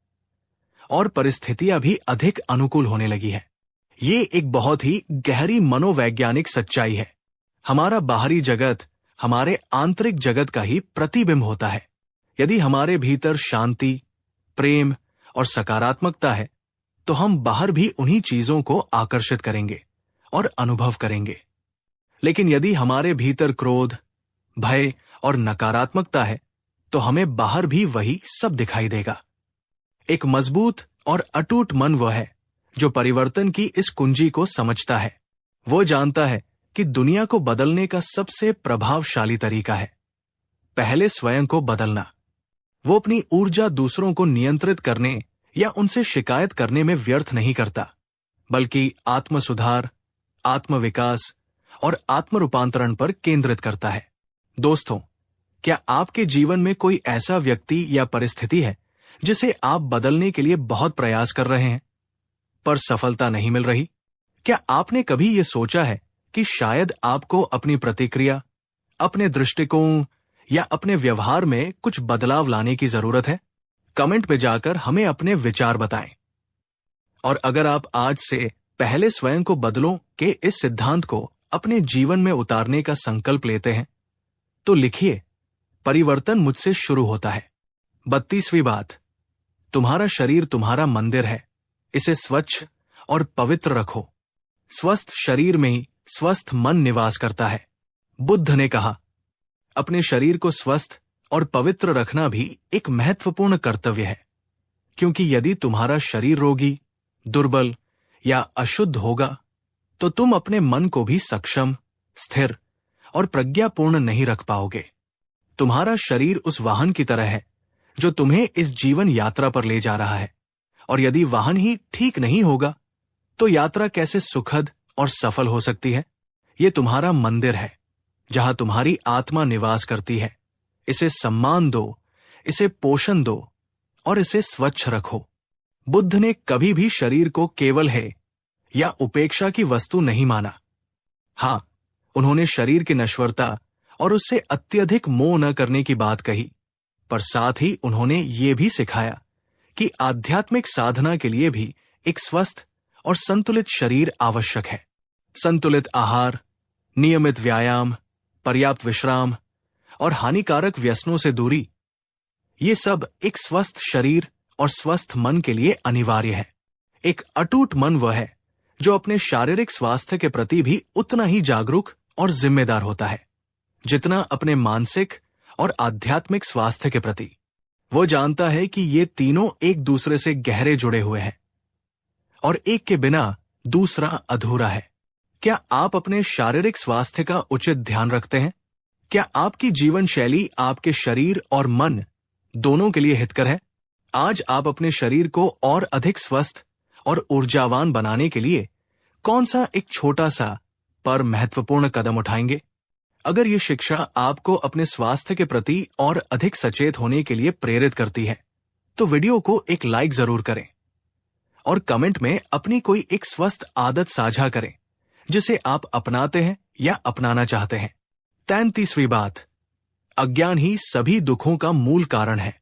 और परिस्थितियां भी अधिक अनुकूल होने लगी है। ये एक बहुत ही गहरी मनोवैज्ञानिक सच्चाई है। हमारा बाहरी जगत हमारे आंतरिक जगत का ही प्रतिबिंब होता है। यदि हमारे भीतर शांति, प्रेम और सकारात्मकता है तो हम बाहर भी उन्हीं चीजों को आकर्षित करेंगे और अनुभव करेंगे। लेकिन यदि हमारे भीतर क्रोध, भय और नकारात्मकता है तो हमें बाहर भी वही सब दिखाई देगा। एक मजबूत और अटूट मन वह है जो परिवर्तन की इस कुंजी को समझता है। वो जानता है कि दुनिया को बदलने का सबसे प्रभावशाली तरीका है पहले स्वयं को बदलना। वो अपनी ऊर्जा दूसरों को नियंत्रित करने या उनसे शिकायत करने में व्यर्थ नहीं करता, बल्कि आत्म सुधार, आत्म विकास और आत्म रूपांतरण पर केंद्रित करता है। दोस्तों, क्या आपके जीवन में कोई ऐसा व्यक्ति या परिस्थिति है जिसे आप बदलने के लिए बहुत प्रयास कर रहे हैं पर सफलता नहीं मिल रही? क्या आपने कभी ये सोचा है कि शायद आपको अपनी प्रतिक्रिया, अपने दृष्टिकोण या अपने व्यवहार में कुछ बदलाव लाने की जरूरत है? कमेंट में जाकर हमें अपने विचार बताएं। और अगर आप आज से पहले स्वयं को बदलो के इस सिद्धांत को अपने जीवन में उतारने का संकल्प लेते हैं तो लिखिए, परिवर्तन मुझसे शुरू होता है। 32वीं बात, तुम्हारा शरीर तुम्हारा मंदिर है, इसे स्वच्छ और पवित्र रखो। स्वस्थ शरीर में ही स्वस्थ मन निवास करता है। बुद्ध ने कहा, अपने शरीर को स्वस्थ और पवित्र रखना भी एक महत्वपूर्ण कर्तव्य है, क्योंकि यदि तुम्हारा शरीर रोगी, दुर्बल या अशुद्ध होगा तो तुम अपने मन को भी सक्षम, स्थिर और प्रज्ञापूर्ण नहीं रख पाओगे। तुम्हारा शरीर उस वाहन की तरह है जो तुम्हें इस जीवन यात्रा पर ले जा रहा है, और यदि वाहन ही ठीक नहीं होगा तो यात्रा कैसे सुखद और सफल हो सकती है? ये तुम्हारा मंदिर है जहां तुम्हारी आत्मा निवास करती है। इसे सम्मान दो, इसे पोषण दो और इसे स्वच्छ रखो। बुद्ध ने कभी भी शरीर को केवल है या उपेक्षा की वस्तु नहीं माना। हां, उन्होंने शरीर की नश्वरता और उससे अत्यधिक मोह न करने की बात कही, पर साथ ही उन्होंने ये भी सिखाया कि आध्यात्मिक साधना के लिए भी एक स्वस्थ और संतुलित शरीर आवश्यक है। संतुलित आहार, नियमित व्यायाम, पर्याप्त विश्राम और हानिकारक व्यसनों से दूरी, ये सब एक स्वस्थ शरीर और स्वस्थ मन के लिए अनिवार्य है। एक अटूट मन वह है जो अपने शारीरिक स्वास्थ्य के प्रति भी उतना ही जागरूक और जिम्मेदार होता है जितना अपने मानसिक और आध्यात्मिक स्वास्थ्य के प्रति। वो जानता है कि ये तीनों एक दूसरे से गहरे जुड़े हुए हैं और एक के बिना दूसरा अधूरा है। क्या आप अपने शारीरिक स्वास्थ्य का उचित ध्यान रखते हैं? क्या आपकी जीवन शैली आपके शरीर और मन दोनों के लिए हितकर है? आज आप अपने शरीर को और अधिक स्वस्थ और ऊर्जावान बनाने के लिए कौन सा एक छोटा सा पर महत्वपूर्ण कदम उठाएंगे? अगर ये शिक्षा आपको अपने स्वास्थ्य के प्रति और अधिक सचेत होने के लिए प्रेरित करती है तो वीडियो को एक लाइक जरूर करें और कमेंट में अपनी कोई एक स्वस्थ आदत साझा करें जिसे आप अपनाते हैं या अपनाना चाहते हैं। 33वीं बात, अज्ञान ही सभी दुखों का मूल कारण है।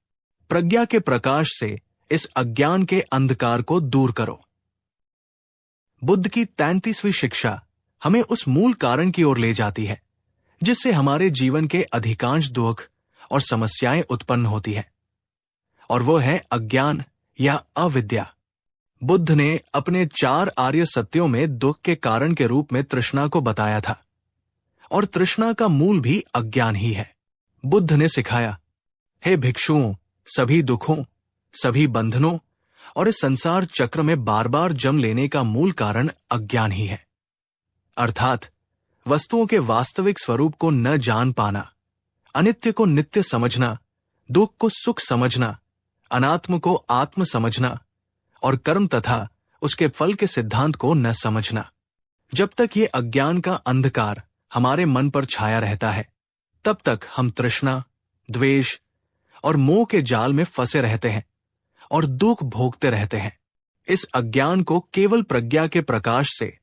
प्रज्ञा के प्रकाश से इस अज्ञान के अंधकार को दूर करो। बुद्ध की 33वीं शिक्षा हमें उस मूल कारण की ओर ले जाती है जिससे हमारे जीवन के अधिकांश दुख और समस्याएं उत्पन्न होती है, और वो है अज्ञान या अविद्या। बुद्ध ने अपने 4 आर्य सत्यों में दुख के कारण के रूप में तृष्णा को बताया था, और तृष्णा का मूल भी अज्ञान ही है। बुद्ध ने सिखाया, हे भिक्षुओं, सभी दुखों, सभी बंधनों और इस संसार चक्र में बार बार जम लेने का मूल कारण अज्ञान ही है। अर्थात वस्तुओं के वास्तविक स्वरूप को न जान पाना, अनित्य को नित्य समझना, दुख को सुख समझना, अनात्म को आत्म समझना और कर्म तथा उसके फल के सिद्धांत को न समझना। जब तक ये अज्ञान का अंधकार हमारे मन पर छाया रहता है तब तक हम तृष्णा, द्वेष और मोह के जाल में फंसे रहते हैं और दुख भोगते रहते हैं। इस अज्ञान को केवल प्रज्ञा के प्रकाश से,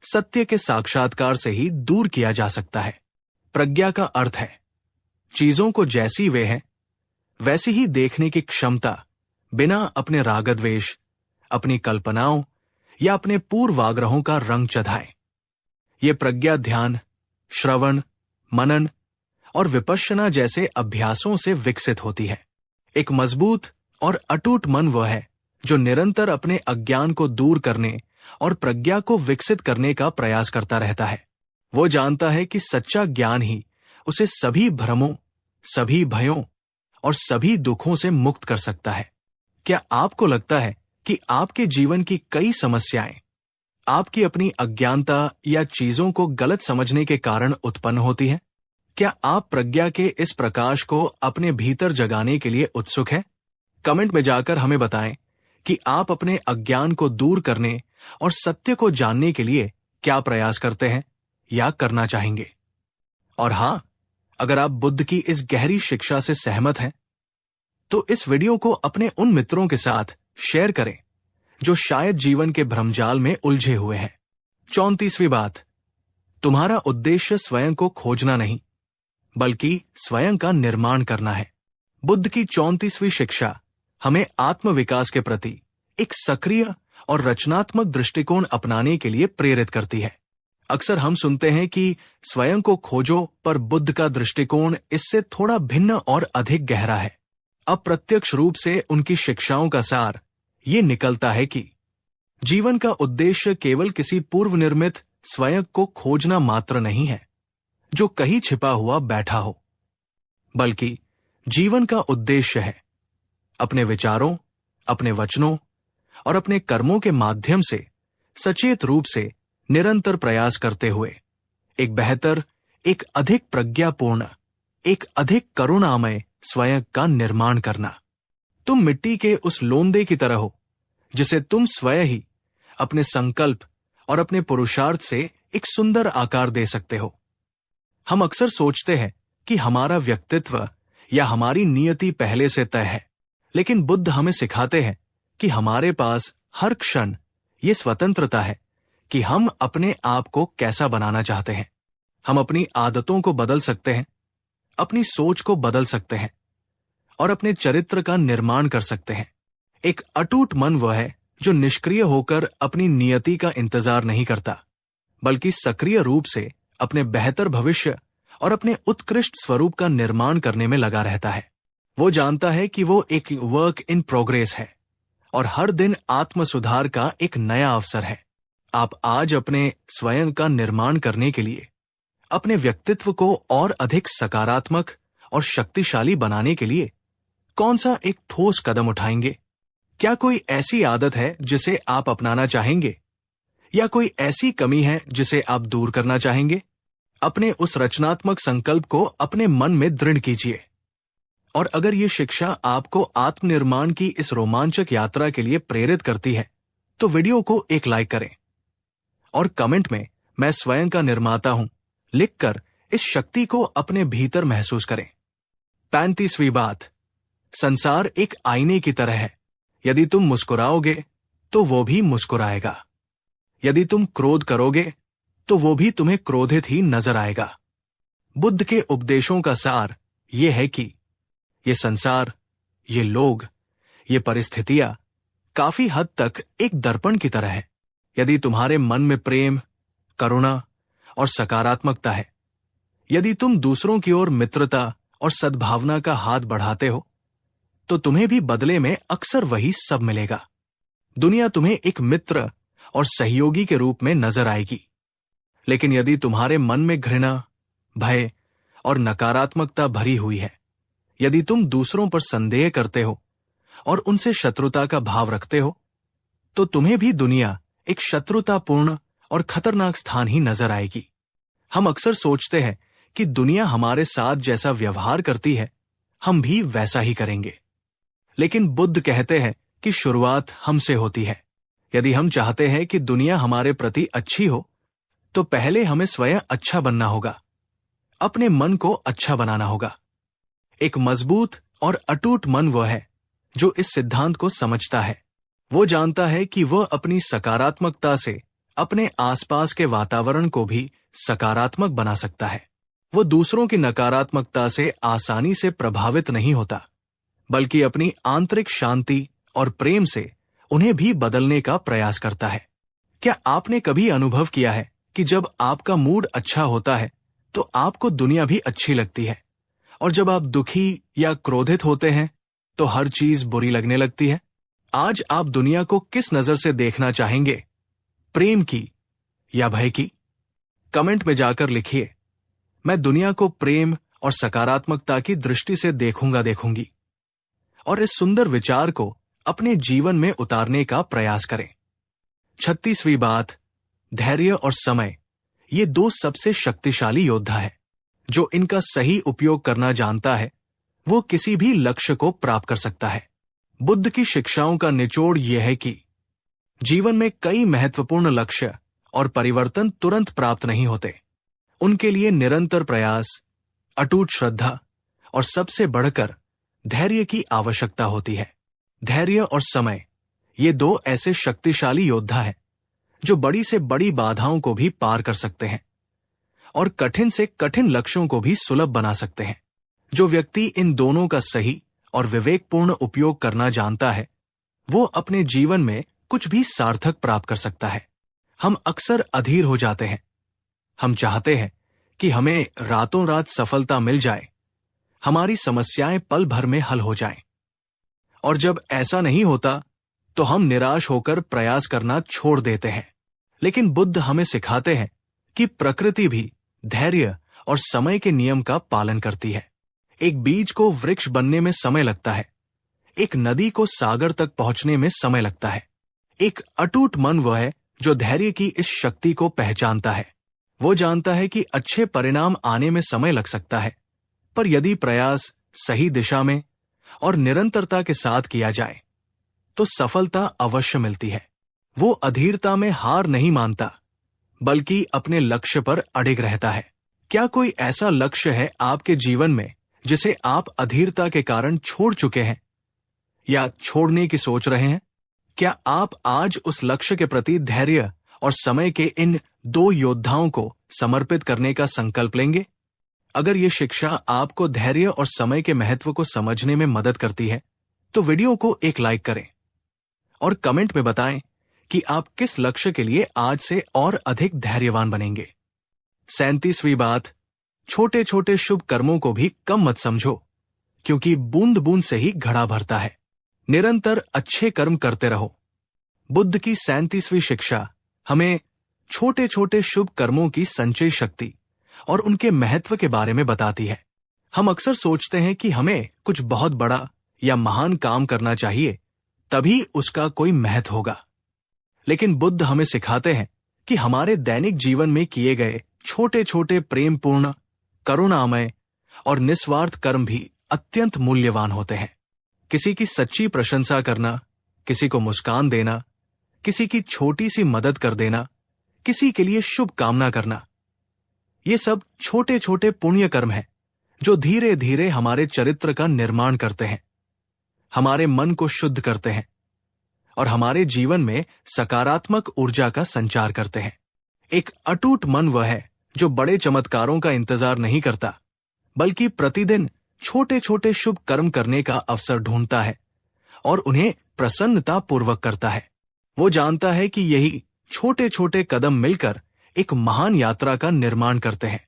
सत्य के साक्षात्कार से ही दूर किया जा सकता है। प्रज्ञा का अर्थ है चीजों को जैसी वे हैं वैसी ही देखने की क्षमता, बिना अपने रागद्वेष, अपनी कल्पनाओं या अपने पूर्वाग्रहों का रंग चढ़ाए। ये प्रज्ञा ध्यान, श्रवण, मनन और विपश्यना जैसे अभ्यासों से विकसित होती है। एक मजबूत और अटूट मन वह है जो निरंतर अपने अज्ञान को दूर करने और प्रज्ञा को विकसित करने का प्रयास करता रहता है। वो जानता है कि सच्चा ज्ञान ही उसे सभी भ्रमों, सभी भयों और सभी दुखों से मुक्त कर सकता है। क्या आपको लगता है कि आपके जीवन की कई समस्याएं आपकी अपनी अज्ञानता या चीजों को गलत समझने के कारण उत्पन्न होती हैं? क्या आप प्रज्ञा के इस प्रकाश को अपने भीतर जगाने के लिए उत्सुक हैं? कमेंट में जाकर हमें बताएं कि आप अपने अज्ञान को दूर करने और सत्य को जानने के लिए क्या प्रयास करते हैं या करना चाहेंगे। और हां, अगर आप बुद्ध की इस गहरी शिक्षा से सहमत हैं, तो इस वीडियो को अपने उन मित्रों के साथ शेयर करें जो शायद जीवन के भ्रमजाल में उलझे हुए हैं। 34वीं बात, तुम्हारा उद्देश्य स्वयं को खोजना नहीं, बल्कि स्वयं का निर्माण करना है। बुद्ध की 34वीं शिक्षा हमें आत्मविकास के प्रति एक सक्रिय और रचनात्मक दृष्टिकोण अपनाने के लिए प्रेरित करती है। अक्सर हम सुनते हैं कि स्वयं को खोजो, पर बुद्ध का दृष्टिकोण इससे थोड़ा भिन्न और अधिक गहरा है। अप्रत्यक्ष रूप से उनकी शिक्षाओं का सार ये निकलता है कि जीवन का उद्देश्य केवल किसी पूर्व निर्मित स्वयं को खोजना मात्र नहीं है जो कहीं छिपा हुआ बैठा हो, बल्कि जीवन का उद्देश्य है अपने विचारों, अपने वचनों और अपने कर्मों के माध्यम से सचेत रूप से निरंतर प्रयास करते हुए एक बेहतर, एक अधिक प्रज्ञापूर्ण, एक अधिक करुणामय स्वयं का निर्माण करना। तुम मिट्टी के उस लोंदे की तरह हो जिसे तुम स्वयं ही अपने संकल्प और अपने पुरुषार्थ से एक सुंदर आकार दे सकते हो। हम अक्सर सोचते हैं कि हमारा व्यक्तित्व या हमारी नियति पहले से तय है, लेकिन बुद्ध हमें सिखाते हैं कि हमारे पास हर क्षण ये स्वतंत्रता है कि हम अपने आप को कैसा बनाना चाहते हैं। हम अपनी आदतों को बदल सकते हैं, अपनी सोच को बदल सकते हैं और अपने चरित्र का निर्माण कर सकते हैं। एक अटूट मन वह है जो निष्क्रिय होकर अपनी नियति का इंतजार नहीं करता, बल्कि सक्रिय रूप से अपने बेहतर भविष्य और अपने उत्कृष्ट स्वरूप का निर्माण करने में लगा रहता है। वो जानता है कि वो एक वर्क इन प्रोग्रेस है और हर दिन आत्म सुधार का एक नया अवसर है। आप आज अपने स्वयं का निर्माण करने के लिए, अपने व्यक्तित्व को और अधिक सकारात्मक और शक्तिशाली बनाने के लिए कौन सा एक ठोस कदम उठाएंगे? क्या कोई ऐसी आदत है जिसे आप अपनाना चाहेंगे, या कोई ऐसी कमी है जिसे आप दूर करना चाहेंगे? अपने उस रचनात्मक संकल्प को अपने मन में दृढ़ कीजिए। और अगर ये शिक्षा आपको आत्मनिर्माण की इस रोमांचक यात्रा के लिए प्रेरित करती है, तो वीडियो को एक लाइक करें और कमेंट में मैं स्वयं का निर्माता हूं लिखकर इस शक्ति को अपने भीतर महसूस करें। 35वीं बात, संसार एक आईने की तरह है। यदि तुम मुस्कुराओगे तो वो भी मुस्कुराएगा। यदि तुम क्रोध करोगे तो वो भी तुम्हें क्रोधित ही नजर आएगा। बुद्ध के उपदेशों का सार ये है कि ये संसार, ये लोग, ये परिस्थितियां काफी हद तक एक दर्पण की तरह है। यदि तुम्हारे मन में प्रेम, करुणा और सकारात्मकता है, यदि तुम दूसरों की ओर मित्रता और सद्भावना का हाथ बढ़ाते हो, तो तुम्हें भी बदले में अक्सर वही सब मिलेगा। दुनिया तुम्हें एक मित्र और सहयोगी के रूप में नजर आएगी। लेकिन यदि तुम्हारे मन में घृणा, भय और नकारात्मकता भरी हुई है, यदि तुम दूसरों पर संदेह करते हो और उनसे शत्रुता का भाव रखते हो, तो तुम्हें भी दुनिया एक शत्रुतापूर्ण और खतरनाक स्थान ही नजर आएगी। हम अक्सर सोचते हैं कि दुनिया हमारे साथ जैसा व्यवहार करती है, हम भी वैसा ही करेंगे। लेकिन बुद्ध कहते हैं कि शुरुआत हमसे होती है। यदि हम चाहते हैं कि दुनिया हमारे प्रति अच्छी हो, तो पहले हमें स्वयं अच्छा बनना होगा, अपने मन को अच्छा बनाना होगा। एक मजबूत और अटूट मन वह है जो इस सिद्धांत को समझता है। वो जानता है कि वह अपनी सकारात्मकता से अपने आसपास के वातावरण को भी सकारात्मक बना सकता है। वो दूसरों की नकारात्मकता से आसानी से प्रभावित नहीं होता, बल्कि अपनी आंतरिक शांति और प्रेम से उन्हें भी बदलने का प्रयास करता है। क्या आपने कभी अनुभव किया है कि जब आपका मूड अच्छा होता है तो आपको दुनिया भी अच्छी लगती है? और जब आप दुखी या क्रोधित होते हैं तो हर चीज बुरी लगने लगती है। आज आप दुनिया को किस नजर से देखना चाहेंगे, प्रेम की या भय की? कमेंट में जाकर लिखिए, मैं दुनिया को प्रेम और सकारात्मकता की दृष्टि से देखूंगी। और इस सुंदर विचार को अपने जीवन में उतारने का प्रयास करें। 36वीं बात, धैर्य और समय ये दो सबसे शक्तिशाली योद्धा है। जो इनका सही उपयोग करना जानता है वो किसी भी लक्ष्य को प्राप्त कर सकता है। बुद्ध की शिक्षाओं का निचोड़ यह है कि जीवन में कई महत्वपूर्ण लक्ष्य और परिवर्तन तुरंत प्राप्त नहीं होते। उनके लिए निरंतर प्रयास, अटूट श्रद्धा और सबसे बढ़कर धैर्य की आवश्यकता होती है। धैर्य और समय ये दो ऐसे शक्तिशाली योद्धा हैं जो बड़ी से बड़ी बाधाओं को भी पार कर सकते हैं और कठिन से कठिन लक्ष्यों को भी सुलभ बना सकते हैं। जो व्यक्ति इन दोनों का सही और विवेकपूर्ण उपयोग करना जानता है वो अपने जीवन में कुछ भी सार्थक प्राप्त कर सकता है। हम अक्सर अधीर हो जाते हैं। हम चाहते हैं कि हमें रातों रात सफलता मिल जाए, हमारी समस्याएं पल भर में हल हो जाएं। और जब ऐसा नहीं होता तो हम निराश होकर प्रयास करना छोड़ देते हैं। लेकिन बुद्ध हमें सिखाते हैं कि प्रकृति भी धैर्य और समय के नियम का पालन करती है। एक बीज को वृक्ष बनने में समय लगता है, एक नदी को सागर तक पहुंचने में समय लगता है। एक अटूट मन वह है जो धैर्य की इस शक्ति को पहचानता है। वो जानता है कि अच्छे परिणाम आने में समय लग सकता है, पर यदि प्रयास सही दिशा में और निरंतरता के साथ किया जाए तो सफलता अवश्य मिलती है। वो अधीरता में हार नहीं मानता बल्कि अपने लक्ष्य पर अडिग रहता है। क्या कोई ऐसा लक्ष्य है आपके जीवन में जिसे आप अधीरता के कारण छोड़ चुके हैं या छोड़ने की सोच रहे हैं? क्या आप आज उस लक्ष्य के प्रति धैर्य और समय के इन दो योद्धाओं को समर्पित करने का संकल्प लेंगे? अगर ये शिक्षा आपको धैर्य और समय के महत्व को समझने में मदद करती है तो वीडियो को एक लाइक करें और कमेंट में बताएं कि आप किस लक्ष्य के लिए आज से और अधिक धैर्यवान बनेंगे। 37वीं बात, छोटे छोटे शुभ कर्मों को भी कम मत समझो, क्योंकि बूंद बूंद से ही घड़ा भरता है। निरंतर अच्छे कर्म करते रहो। बुद्ध की 37वीं शिक्षा हमें छोटे छोटे शुभ कर्मों की संचय शक्ति और उनके महत्व के बारे में बताती है। हम अक्सर सोचते हैं कि हमें कुछ बहुत बड़ा या महान काम करना चाहिए, तभी उसका कोई महत्व होगा। लेकिन बुद्ध हमें सिखाते हैं कि हमारे दैनिक जीवन में किए गए छोटे छोटे प्रेमपूर्ण, करुणामय और निस्वार्थ कर्म भी अत्यंत मूल्यवान होते हैं। किसी की सच्ची प्रशंसा करना, किसी को मुस्कान देना, किसी की छोटी सी मदद कर देना, किसी के लिए शुभ कामना करना, ये सब छोटे छोटे पुण्य कर्म हैं जो धीरे धीरे हमारे चरित्र का निर्माण करते हैं, हमारे मन को शुद्ध करते हैं और हमारे जीवन में सकारात्मक ऊर्जा का संचार करते हैं। एक अटूट मन वह है जो बड़े चमत्कारों का इंतजार नहीं करता, बल्कि प्रतिदिन छोटे छोटे शुभ कर्म करने का अवसर ढूंढता है और उन्हें प्रसन्नता पूर्वक करता है। वो जानता है कि यही छोटे छोटे कदम मिलकर एक महान यात्रा का निर्माण करते हैं।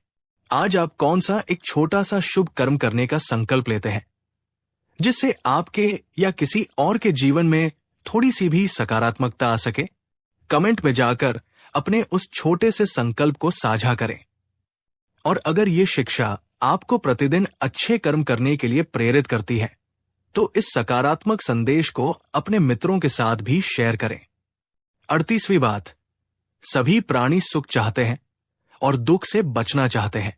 आज आप कौन सा एक छोटा सा शुभ कर्म करने का संकल्प लेते हैं जिससे आपके या किसी और के जीवन में थोड़ी सी भी सकारात्मकता आ सके? कमेंट में जाकर अपने उस छोटे से संकल्प को साझा करें। और अगर ये शिक्षा आपको प्रतिदिन अच्छे कर्म करने के लिए प्रेरित करती है तो इस सकारात्मक संदेश को अपने मित्रों के साथ भी शेयर करें। 38वीं बात, सभी प्राणी सुख चाहते हैं और दुख से बचना चाहते हैं।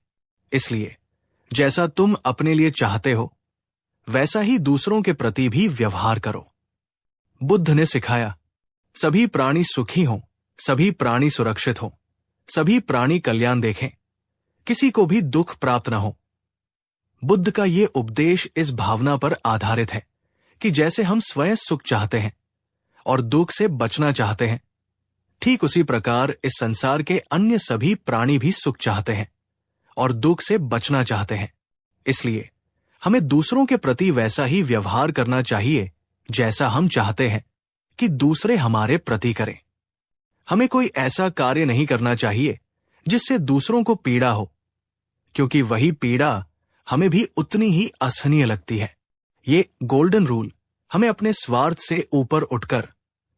इसलिए जैसा तुम अपने लिए चाहते हो वैसा ही दूसरों के प्रति भी व्यवहार करो। बुद्ध ने सिखाया, सभी प्राणी सुखी हों, सभी प्राणी सुरक्षित हों, सभी प्राणी कल्याण देखें, किसी को भी दुख प्राप्त न हो। बुद्ध का ये उपदेश इस भावना पर आधारित है कि जैसे हम स्वयं सुख चाहते हैं और दुख से बचना चाहते हैं, ठीक उसी प्रकार इस संसार के अन्य सभी प्राणी भी सुख चाहते हैं और दुख से बचना चाहते हैं। इसलिए हमें दूसरों के प्रति वैसा ही व्यवहार करना चाहिए जैसा हम चाहते हैं कि दूसरे हमारे प्रति करें। हमें कोई ऐसा कार्य नहीं करना चाहिए जिससे दूसरों को पीड़ा हो, क्योंकि वही पीड़ा हमें भी उतनी ही असहनीय लगती है। ये गोल्डन रूल हमें अपने स्वार्थ से ऊपर उठकर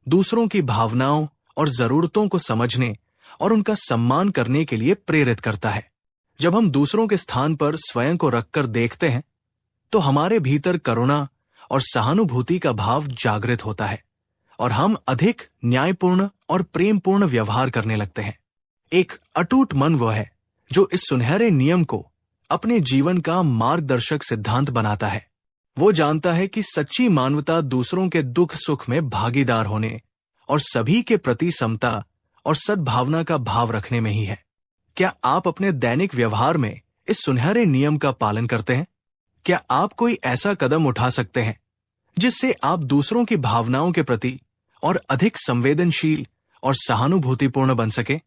दूसरों की भावनाओं और जरूरतों को समझने और उनका सम्मान करने के लिए प्रेरित करता है। जब हम दूसरों के स्थान पर स्वयं को रखकर देखते हैं तो हमारे भीतर करुणा और सहानुभूति का भाव जागृत होता है और हम अधिक न्यायपूर्ण और प्रेमपूर्ण व्यवहार करने लगते हैं। एक अटूट मन वह है जो इस सुनहरे नियम को अपने जीवन का मार्गदर्शक सिद्धांत बनाता है। वो जानता है कि सच्ची मानवता दूसरों के दुख सुख में भागीदार होने और सभी के प्रति समता और सद्भावना का भाव रखने में ही है। क्या आप अपने दैनिक व्यवहार में इस सुनहरे नियम का पालन करते हैं? क्या आप कोई ऐसा कदम उठा सकते हैं जिससे आप दूसरों की भावनाओं के प्रति और अधिक संवेदनशील और सहानुभूतिपूर्ण बन सके?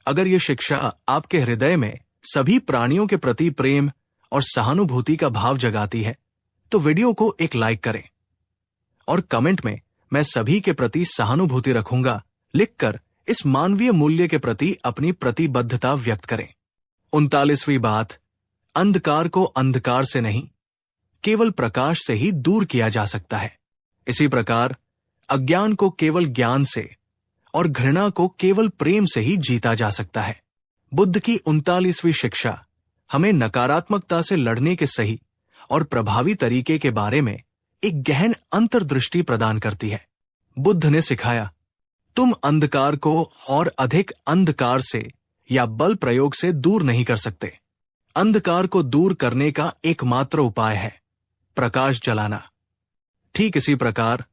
अगर ये शिक्षा आपके हृदय में सभी प्राणियों के प्रति प्रेम और सहानुभूति का भाव जगाती है तो वीडियो को एक लाइक करें और कमेंट में मैं सभी के प्रति सहानुभूति रखूंगा लिखकर इस मानवीय मूल्य के प्रति अपनी प्रतिबद्धता व्यक्त करें। 39वीं बात, अंधकार को अंधकार से नहीं केवल प्रकाश से ही दूर किया जा सकता है। इसी प्रकार अज्ञान को केवल ज्ञान से और घृणा को केवल प्रेम से ही जीता जा सकता है। बुद्ध की 39वीं शिक्षा हमें नकारात्मकता से लड़ने के सही और प्रभावी तरीके के बारे में एक गहन अंतर्दृष्टि प्रदान करती है। बुद्ध ने सिखाया, तुम अंधकार को और अधिक अंधकार से या बल प्रयोग से दूर नहीं कर सकते। अंधकार को दूर करने का एकमात्र उपाय है प्रकाश जलाना। ठीक इसी प्रकार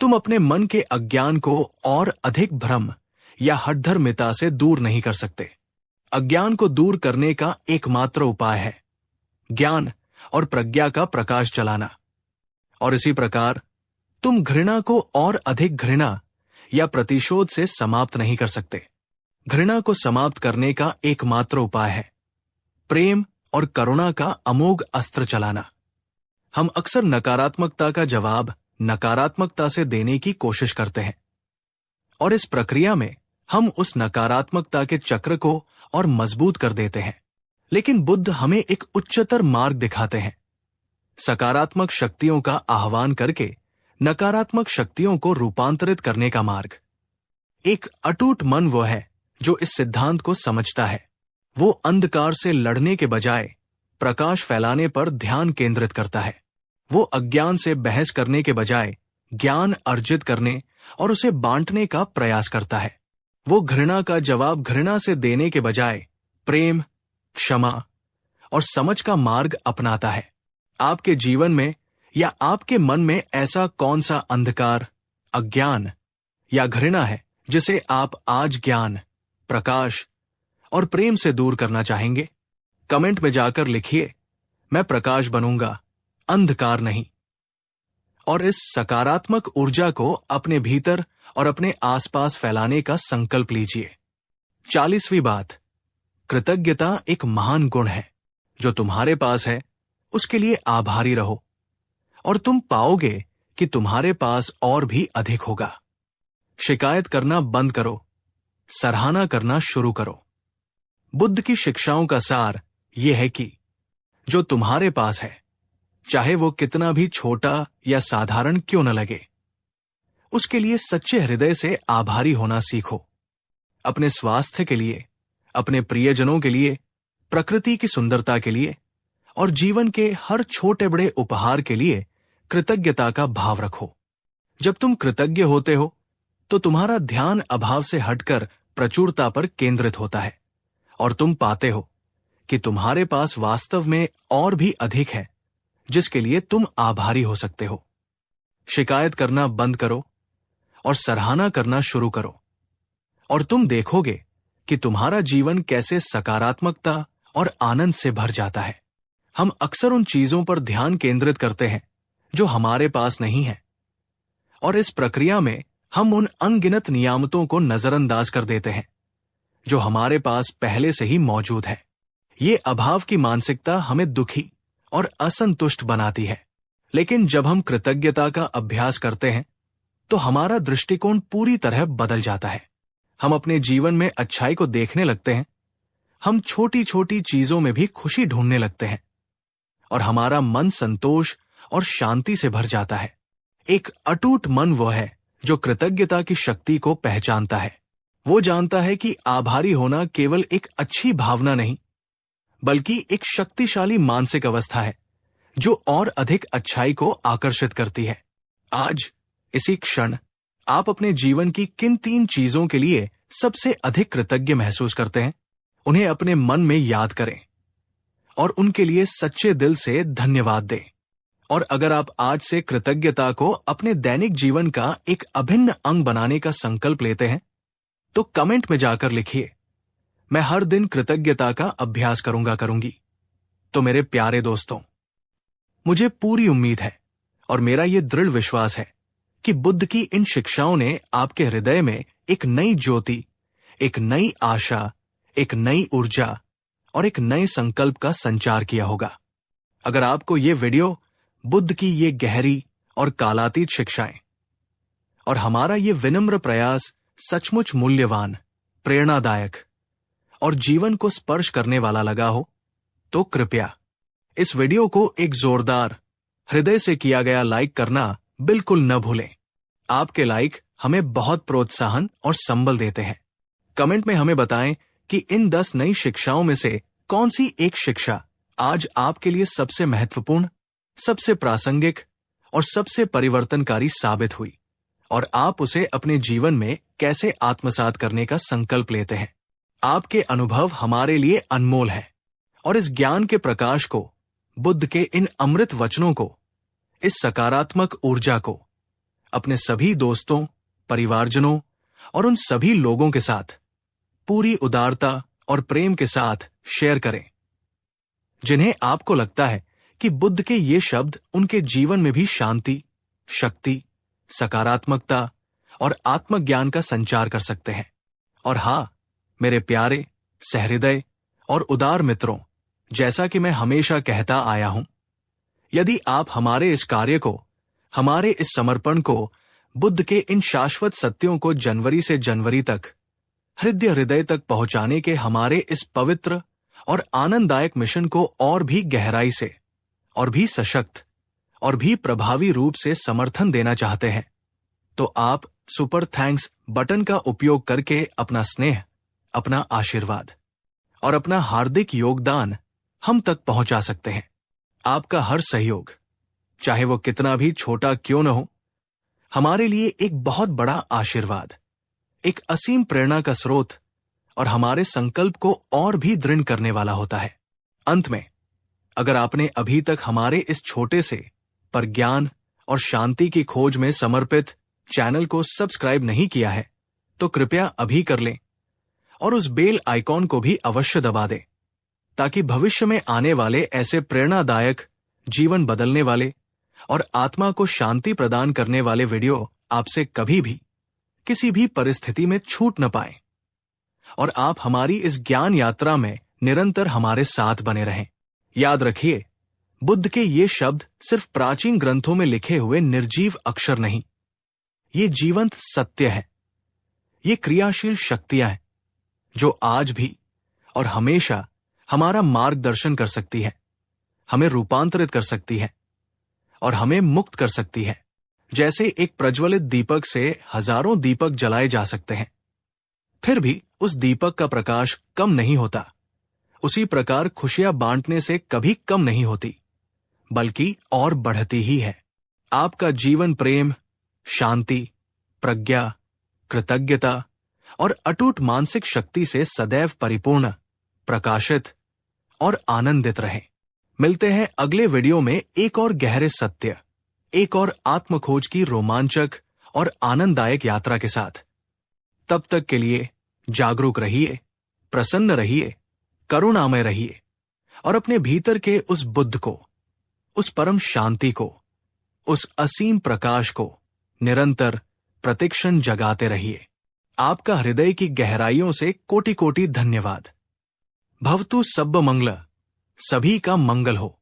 तुम अपने मन के अज्ञान को और अधिक भ्रम या हठधर्मिता से दूर नहीं कर सकते। अज्ञान को दूर करने का एकमात्र उपाय है ज्ञान और प्रज्ञा का प्रकाश जलाना। और इसी प्रकार तुम घृणा को और अधिक घृणा या प्रतिशोध से समाप्त नहीं कर सकते। घृणा को समाप्त करने का एकमात्र उपाय है प्रेम और करुणा का अमोघ अस्त्र चलाना। हम अक्सर नकारात्मकता का जवाब नकारात्मकता से देने की कोशिश करते हैं और इस प्रक्रिया में हम उस नकारात्मकता के चक्र को और मजबूत कर देते हैं। लेकिन बुद्ध हमें एक उच्चतर मार्ग दिखाते हैं, सकारात्मक शक्तियों का आह्वान करके नकारात्मक शक्तियों को रूपांतरित करने का मार्ग। एक अटूट मन वो है जो इस सिद्धांत को समझता है। वो अंधकार से लड़ने के बजाय प्रकाश फैलाने पर ध्यान केंद्रित करता है। वो अज्ञान से बहस करने के बजाय ज्ञान अर्जित करने और उसे बांटने का प्रयास करता है। वो घृणा का जवाब घृणा से देने के बजाय प्रेम, क्षमा और समझ का मार्ग अपनाता है। आपके जीवन में या आपके मन में ऐसा कौन सा अंधकार, अज्ञान या घृणा है जिसे आप आज ज्ञान, प्रकाश और प्रेम से दूर करना चाहेंगे? कमेंट में जाकर लिखिए, मैं प्रकाश बनूंगा, अंधकार नहीं। और इस सकारात्मक ऊर्जा को अपने भीतर और अपने आसपास फैलाने का संकल्प लीजिए। 40वीं बात, कृतज्ञता एक महान गुण है। जो तुम्हारे पास है उसके लिए आभारी रहो और तुम पाओगे कि तुम्हारे पास और भी अधिक होगा। शिकायत करना बंद करो, सराहना करना शुरू करो। बुद्ध की शिक्षाओं का सार यह है कि जो तुम्हारे पास है, चाहे वो कितना भी छोटा या साधारण क्यों न लगे, उसके लिए सच्चे हृदय से आभारी होना सीखो। अपने स्वास्थ्य के लिए, अपने प्रियजनों के लिए, प्रकृति की सुंदरता के लिए और जीवन के हर छोटे बड़े उपहार के लिए कृतज्ञता का भाव रखो। जब तुम कृतज्ञ होते हो तो तुम्हारा ध्यान अभाव से हटकर प्रचुरता पर केंद्रित होता है और तुम पाते हो कि तुम्हारे पास वास्तव में और भी अधिक है जिसके लिए तुम आभारी हो सकते हो। शिकायत करना बंद करो और सराहना करना शुरू करो और तुम देखोगे कि तुम्हारा जीवन कैसे सकारात्मकता और आनंद से भर जाता है। हम अक्सर उन चीजों पर ध्यान केंद्रित करते हैं जो हमारे पास नहीं है और इस प्रक्रिया में हम उन अनगिनत नियामतों को नजरअंदाज कर देते हैं जो हमारे पास पहले से ही मौजूद है। ये अभाव की मानसिकता हमें दुखी और असंतुष्ट बनाती है। लेकिन जब हम कृतज्ञता का अभ्यास करते हैं तो हमारा दृष्टिकोण पूरी तरह बदल जाता है। हम अपने जीवन में अच्छाई को देखने लगते हैं। हम छोटी छोटी चीजों में भी खुशी ढूंढने लगते हैं और हमारा मन संतोष और शांति से भर जाता है। एक अटूट मन वो है जो कृतज्ञता की शक्ति को पहचानता है। वो जानता है कि आभारी होना केवल एक अच्छी भावना नहीं, बल्कि एक शक्तिशाली मानसिक अवस्था है जो और अधिक अच्छाई को आकर्षित करती है। आज इसी क्षण आप अपने जीवन की किन 3 चीजों के लिए सबसे अधिक कृतज्ञ महसूस करते हैं? उन्हें अपने मन में याद करें और उनके लिए सच्चे दिल से धन्यवाद दें। और अगर आप आज से कृतज्ञता को अपने दैनिक जीवन का एक अभिन्न अंग बनाने का संकल्प लेते हैं, तो कमेंट में जाकर लिखिए, मैं हर दिन कृतज्ञता का अभ्यास करूंगी। तो मेरे प्यारे दोस्तों, मुझे पूरी उम्मीद है और मेरा यह दृढ़ विश्वास है कि बुद्ध की इन शिक्षाओं ने आपके हृदय में एक नई ज्योति, एक नई आशा, एक नई ऊर्जा और एक नए संकल्प का संचार किया होगा। अगर आपको ये वीडियो बुद्ध की ये गहरी और कालातीत शिक्षाएं और हमारा ये विनम्र प्रयास सचमुच मूल्यवान, प्रेरणादायक और जीवन को स्पर्श करने वाला लगा हो, तो कृपया इस वीडियो को एक जोरदार, हृदय से किया गया लाइक करना बिल्कुल न भूलें। आपके लाइक हमें बहुत प्रोत्साहन और संबल देते हैं। कमेंट में हमें बताएं कि इन 10 नई शिक्षाओं में से कौन सी एक शिक्षा आज आपके लिए सबसे महत्वपूर्ण, सबसे प्रासंगिक और सबसे परिवर्तनकारी साबित हुई और आप उसे अपने जीवन में कैसे आत्मसात करने का संकल्प लेते हैं। आपके अनुभव हमारे लिए अनमोल है और इस ज्ञान के प्रकाश को, बुद्ध के इन अमृत वचनों को, इस सकारात्मक ऊर्जा को अपने सभी दोस्तों, परिवारजनों और उन सभी लोगों के साथ पूरी उदारता और प्रेम के साथ शेयर करें जिन्हें आपको लगता है कि बुद्ध के ये शब्द उनके जीवन में भी शांति, शक्ति, सकारात्मकता और आत्मज्ञान का संचार कर सकते हैं। और हां, मेरे प्यारे, सहृदय और उदार मित्रों, जैसा कि मैं हमेशा कहता आया हूं, यदि आप हमारे इस कार्य को, हमारे इस समर्पण को, बुद्ध के इन शाश्वत सत्यों को जनवरी से जनवरी तक हृदय तक पहुंचाने के हमारे इस पवित्र और आनंददायक मिशन को और भी गहराई से और भी सशक्त और भी प्रभावी रूप से समर्थन देना चाहते हैं, तो आप सुपर थैंक्स बटन का उपयोग करके अपना स्नेह, अपना आशीर्वाद और अपना हार्दिक योगदान हम तक पहुंचा सकते हैं। आपका हर सहयोग, चाहे वो कितना भी छोटा क्यों न हो, हमारे लिए एक बहुत बड़ा आशीर्वाद, एक असीम प्रेरणा का स्रोत और हमारे संकल्प को और भी दृढ़ करने वाला होता है। अंत में, अगर आपने अभी तक हमारे इस छोटे से पर ज्ञान और शांति की खोज में समर्पित चैनल को सब्सक्राइब नहीं किया है, तो कृपया अभी कर लें और उस बेल आइकॉन को भी अवश्य दबा दें, ताकि भविष्य में आने वाले ऐसे प्रेरणादायक, जीवन बदलने वाले और आत्मा को शांति प्रदान करने वाले वीडियो आपसे कभी भी, किसी भी परिस्थिति में छूट न पाए और आप हमारी इस ज्ञान यात्रा में निरंतर हमारे साथ बने रहें। याद रखिए, बुद्ध के ये शब्द सिर्फ प्राचीन ग्रंथों में लिखे हुए निर्जीव अक्षर नहीं, ये जीवंत सत्य है। ये क्रियाशील शक्तियां हैं जो आज भी और हमेशा हमारा मार्गदर्शन कर सकती है, हमें रूपांतरित कर सकती है और हमें मुक्त कर सकती है। जैसे एक प्रज्वलित दीपक से हजारों दीपक जलाए जा सकते हैं, फिर भी उस दीपक का प्रकाश कम नहीं होता, उसी प्रकार खुशियां बांटने से कभी कम नहीं होती, बल्कि और बढ़ती ही है। आपका जीवन प्रेम, शांति, प्रज्ञा, कृतज्ञता और अटूट मानसिक शक्ति से सदैव परिपूर्ण, प्रकाशित और आनंदित रहे। मिलते हैं अगले वीडियो में एक और गहरे सत्य, एक और आत्मखोज की रोमांचक और आनंददायक यात्रा के साथ। तब तक के लिए जागरूक रहिए, प्रसन्न रहिए, करुणामय रहिए और अपने भीतर के उस बुद्ध को, उस परम शांति को, उस असीम प्रकाश को निरंतर प्रतिक्षण जगाते रहिए। आपका हृदय की गहराइयों से कोटि कोटि धन्यवाद। भवतु सब्ब मंगल, सभी का मंगल हो।